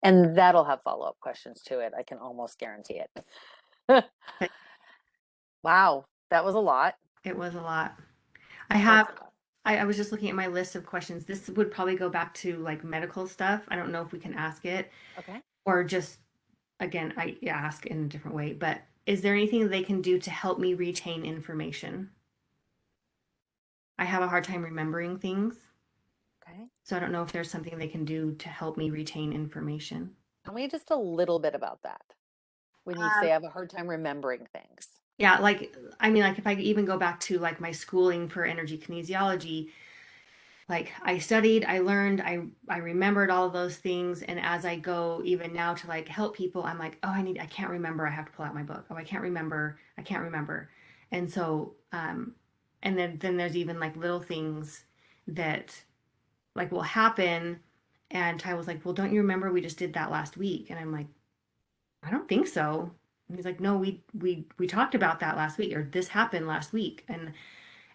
And that'll have follow-up questions to it. I can almost guarantee it. But Wow, that was a lot. it was a lot. I have, That's a lot. I was just looking at my list of questions. This would probably go back to like medical stuff. I don't know if we can ask it Okay. or just, again, I ask in a different way, but is there anything they can do to help me retain information? I have a hard time remembering things, Okay. so I don't know if there's something they can do to help me retain information. Tell me just a little bit about that. When you Um, say I have a hard time remembering things. yeah, like I mean, like if I even go back to like my schooling for energy kinesiology, like I studied, I learned, I remembered all of those things, and as I go even now to like help people, I'm like, oh, I can't remember, I have to pull out my book. Oh, I can't remember. And so and then there's even like little things that like will happen, and Ty was like, well, don't you remember we just did that last week? And I'm like, I don't think so. And he's like, no, we talked about that last week, or this happened last week.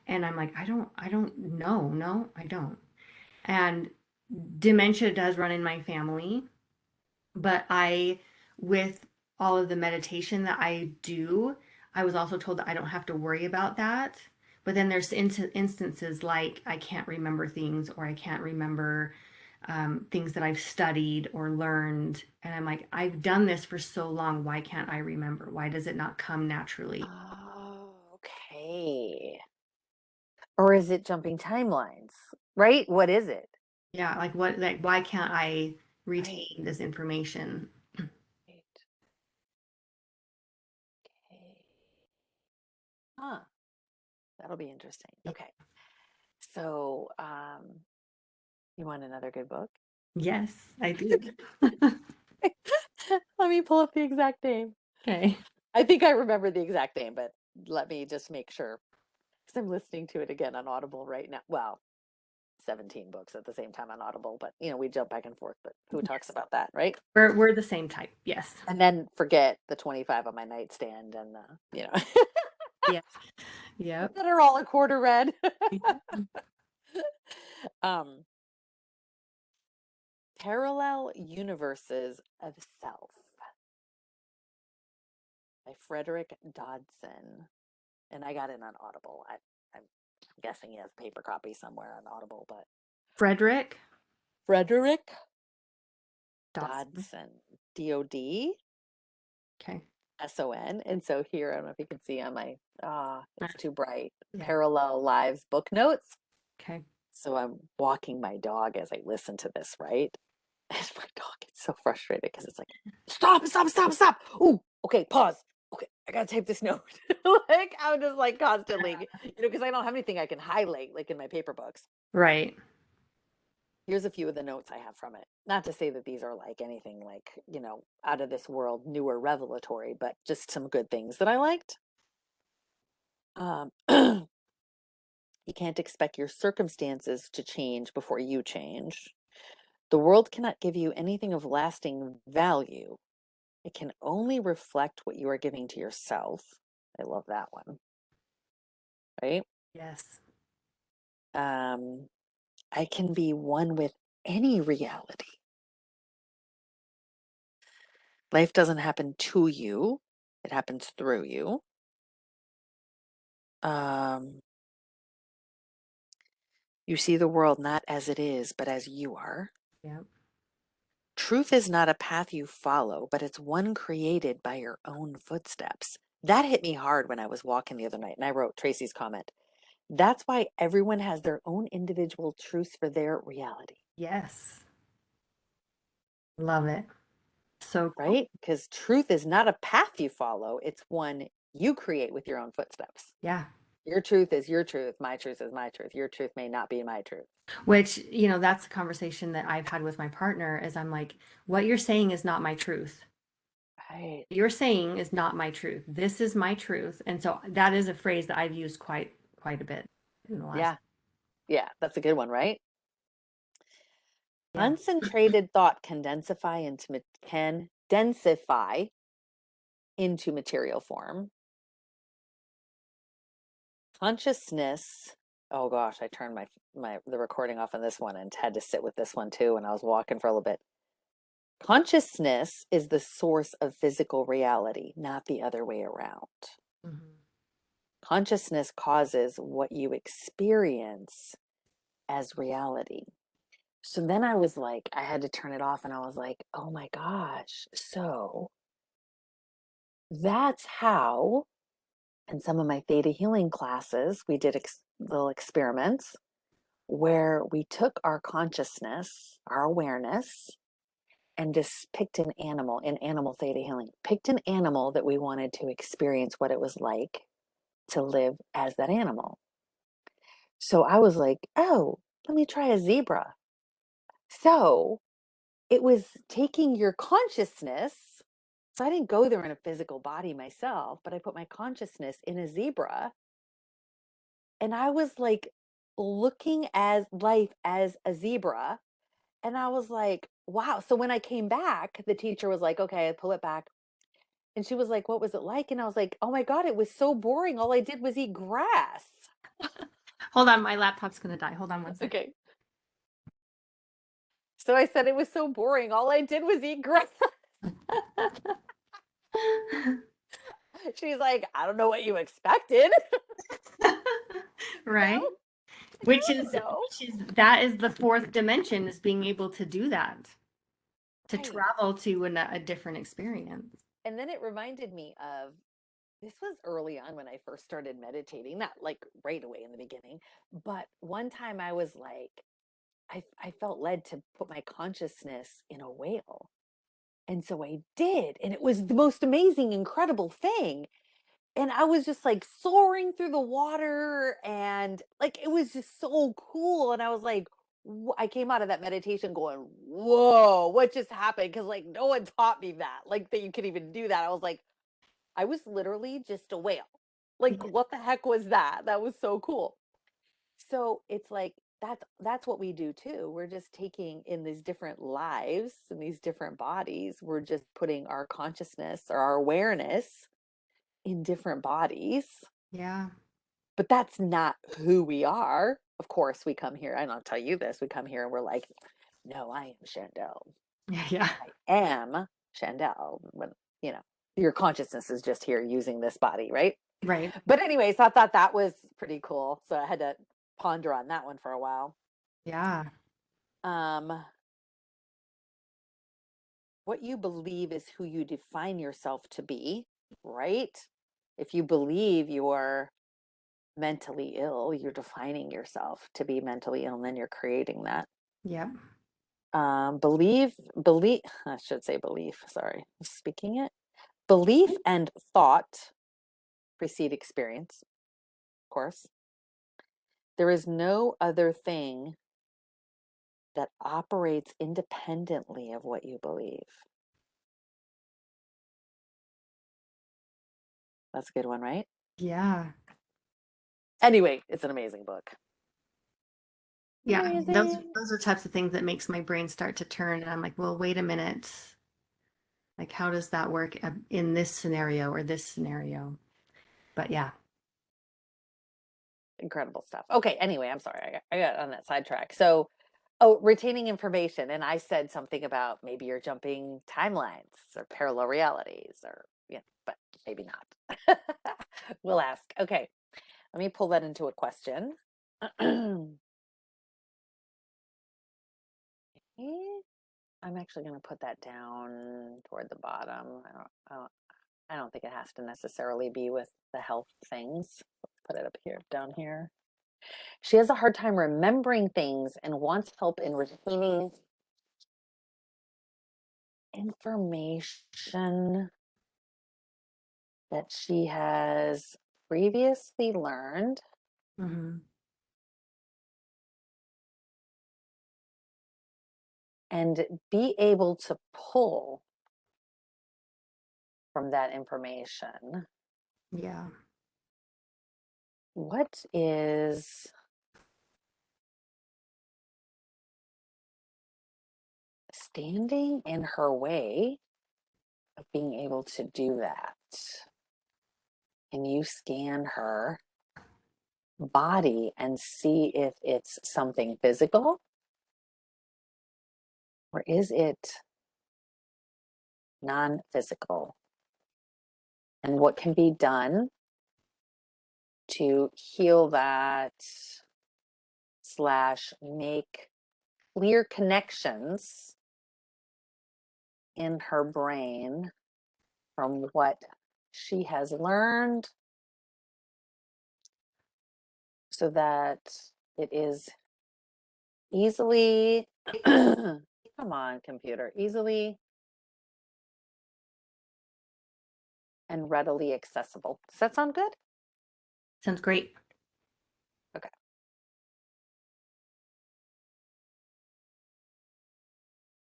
And I'm like, I don't know. No, I don't. And dementia does run in my family, but with all of the meditation that I do, I was also told that I don't have to worry about that. But then there's instances like I can't remember things, or I can't remember things that I've studied or learned. And I'm like, I've done this for so long. Why can't I remember? Why does it not come naturally? Oh, okay. Or is it jumping timelines? Right? What is it? Yeah, like what, like, why can't I Right. retain this information? Right. Okay. Huh. That'll be interesting. Okay. So, you want another good book? Yes, I do. Let me pull up the exact name. Okay. I think I remember the exact name, but let me just make sure because I'm listening to it again on Audible right now. Well, 17 books at the same time on Audible, but we jump back and forth, but who talks about that, right? We're the same type. Yes. And then forget the 25 on my nightstand and Yeah. Yep. that are all a quarter read. um Parallel Universes of Self by Frederick Dodson. And I got it on Audible. I'm guessing he has a paper copy somewhere on Audible, but Frederick Frederick Dotson. Dodson, DOD Okay. SON. And so here, I don't know if you can see on my, it's too bright, Yeah. Parallel Lives book notes. Okay. So I'm walking my dog as I listen to this, right? And my dog gets so frustrated because it's like, stop, stop, stop, stop. Ooh, okay, pause. Okay, I gotta type this note. Like I'm just like constantly, because I don't have anything I can highlight like in my paper books. Right. Here's a few of the notes I have from it. Not to say that these are like anything like, out of this world, new or revelatory, but just some good things that I liked. You can't expect your circumstances to change before you change. The world cannot give you anything of lasting value. It can only reflect what you are giving to yourself. I love that one, right? Yes. Um, I can be one with any reality. Life doesn't happen to you, it happens through you. Um, you see the world not as it is, but as you are. Yep. Truth is not a path you follow, but it's one created by your own footsteps. That hit me hard when I was walking the other night, and I wrote Tracy's comment. That's why everyone has their own individual truths for their reality, Yes. Love it. So cool. right? Because truth is not a path you follow, it's one you create with your own footsteps. Yeah. Your truth is your truth. My truth is my truth. Your truth may not be my truth. Which, you know, that's a conversation that I've had with my partner is I'm like, what you're saying is not my truth. Right. You're saying is not my truth. This is my truth. And so that is a phrase that I've used quite a bit in the last. Yeah. Yeah. That's a good one, right? Yeah. Concentrated thought can densify into material form. Consciousness. Oh gosh, I turned the recording off on this one and had to sit with this one too when I was walking for a little bit. Consciousness is the source of physical reality, not the other way around. Mhm. Consciousness causes what you experience as reality. So then I was like, I had to turn it off and I was like, oh my gosh. So that's how, in some of my theta healing classes, we did little experiments where we took our consciousness, our awareness, and just picked an animal in animal theta healing, picked an animal that we wanted to experience what it was like to live as that animal. So I was like, oh, let me try a zebra. So it was taking your consciousness. So I didn't go there in a physical body myself, but I put my consciousness in a zebra. And I was like looking as life as a zebra. And I was like, wow. So when I came back, the teacher was like, okay, I pull it back. And she was like, what was it like? And I was like, oh my God, it was so boring. All I did was eat grass. Hold on, my laptop's gonna die. Hold on one second. Okay. So I said it was so boring. All I did was eat grass. She's like, I don't know what you expected. You know? Right? I don't know. Which is that is the fourth dimension is being able to do that, to Right. travel to a different experience. And then it reminded me of this was early on when I first started meditating, not like right away in the beginning, but one time I was like, I felt led to put my consciousness in a whale. And so I did. And it was the most amazing, incredible thing. And I was just like soaring through the water and like it was just so cool. And I was like, I came out of that meditation going, whoa, what just happened? Because like no one taught me that, like that you could even do that. I was like, I was literally just a whale. Like, Yeah. what the heck was that? That was so cool. So it's like that's what we do too. We're just taking in these different lives and these different bodies, we're just putting our consciousness or our awareness in different bodies. Yeah. But that's not who we are. Of course, we come here, and I'll tell you this, we come here and we're like, no, I am Shandell. Yeah. I am Shandell. When, you know, your consciousness is just here using this body, right? Right. But anyways, I thought that was pretty cool. So I had to ponder on that one for a while. Yeah. Um, what you believe is who you define yourself to be, right? If you believe you're mentally ill, you're defining yourself to be mentally ill, and then you're creating that. Yep. Believe, I should say belief, sorry, speaking it. Belief and thought precede experience, of course. There is no other thing that operates independently of what you believe. That's a good one, right? Yeah. Anyway, it's an amazing book. Yeah. Amazing. Those are types of things that makes my brain start to turn. And I'm like, well, wait a minute. Like, how does that work in this scenario or this scenario? But yeah. Incredible stuff. Okay, anyway, I'm sorry. I got on that sidetrack. So, oh, retaining information. And I said something about maybe you're jumping timelines or parallel realities or, yeah, but maybe not. We'll ask. Okay, let me pull that into a question. I'm actually going to put that down toward the bottom. I don't think it has to necessarily be with the health things. Let's put it up here, down here. She has a hard time remembering things and wants help in retaining information that she has previously learned Mm-hmm. and be able to pull from that information. Yeah. What is standing in her way of being able to do that? Can you scan her body and see if it's something physical, or is it non-physical? And what can be done to heal that slash make clear connections in her brain from what she has learned so that it is easily, come on, computer, easily and readily accessible. Does that sound good? Sounds great. Okay.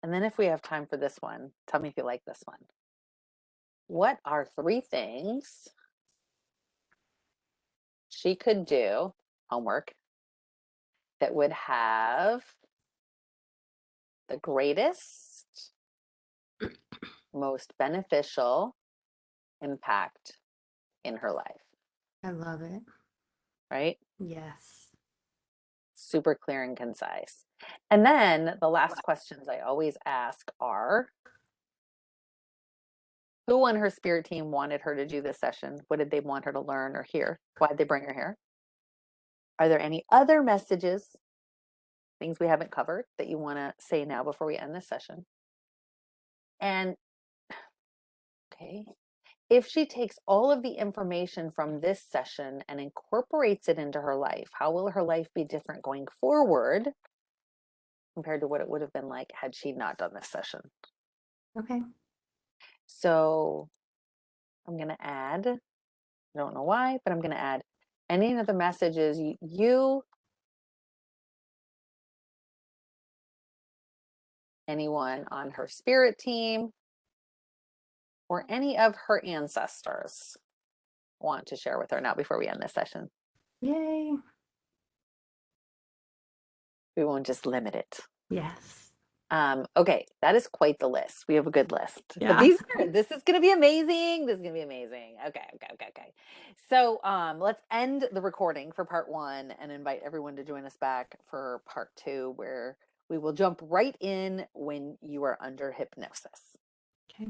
And then if we have time for this one, tell me if you like this one. What are 3 things she could do, homework, that would have the greatest, most beneficial impact in her life, I love it. right? Yes. Super clear and concise. And then the last questions I always ask are, who on her spirit team wanted her to do this session? What did they want her to learn or hear? Why did they bring her here? Are there any other messages, things we haven't covered, that you want to say now before we end this session? And okay, if she takes all of the information from this session and incorporates it into her life, how will her life be different going forward compared to what it would have been like had she not done this session? Okay. So I'm going to add, I don't know why, but I'm going to add any of the messages you, anyone on her spirit team, or any of her ancestors want to share with her now before we end this session. Yay. We won't just limit it. Yes. Okay, that is quite the list. We have a good list, but Yeah. this is going to be amazing. This is going to be amazing. Okay. So, let's end the recording for part 1 and invite everyone to join us back for part 2, where we will jump right in when you are under hypnosis. Okay.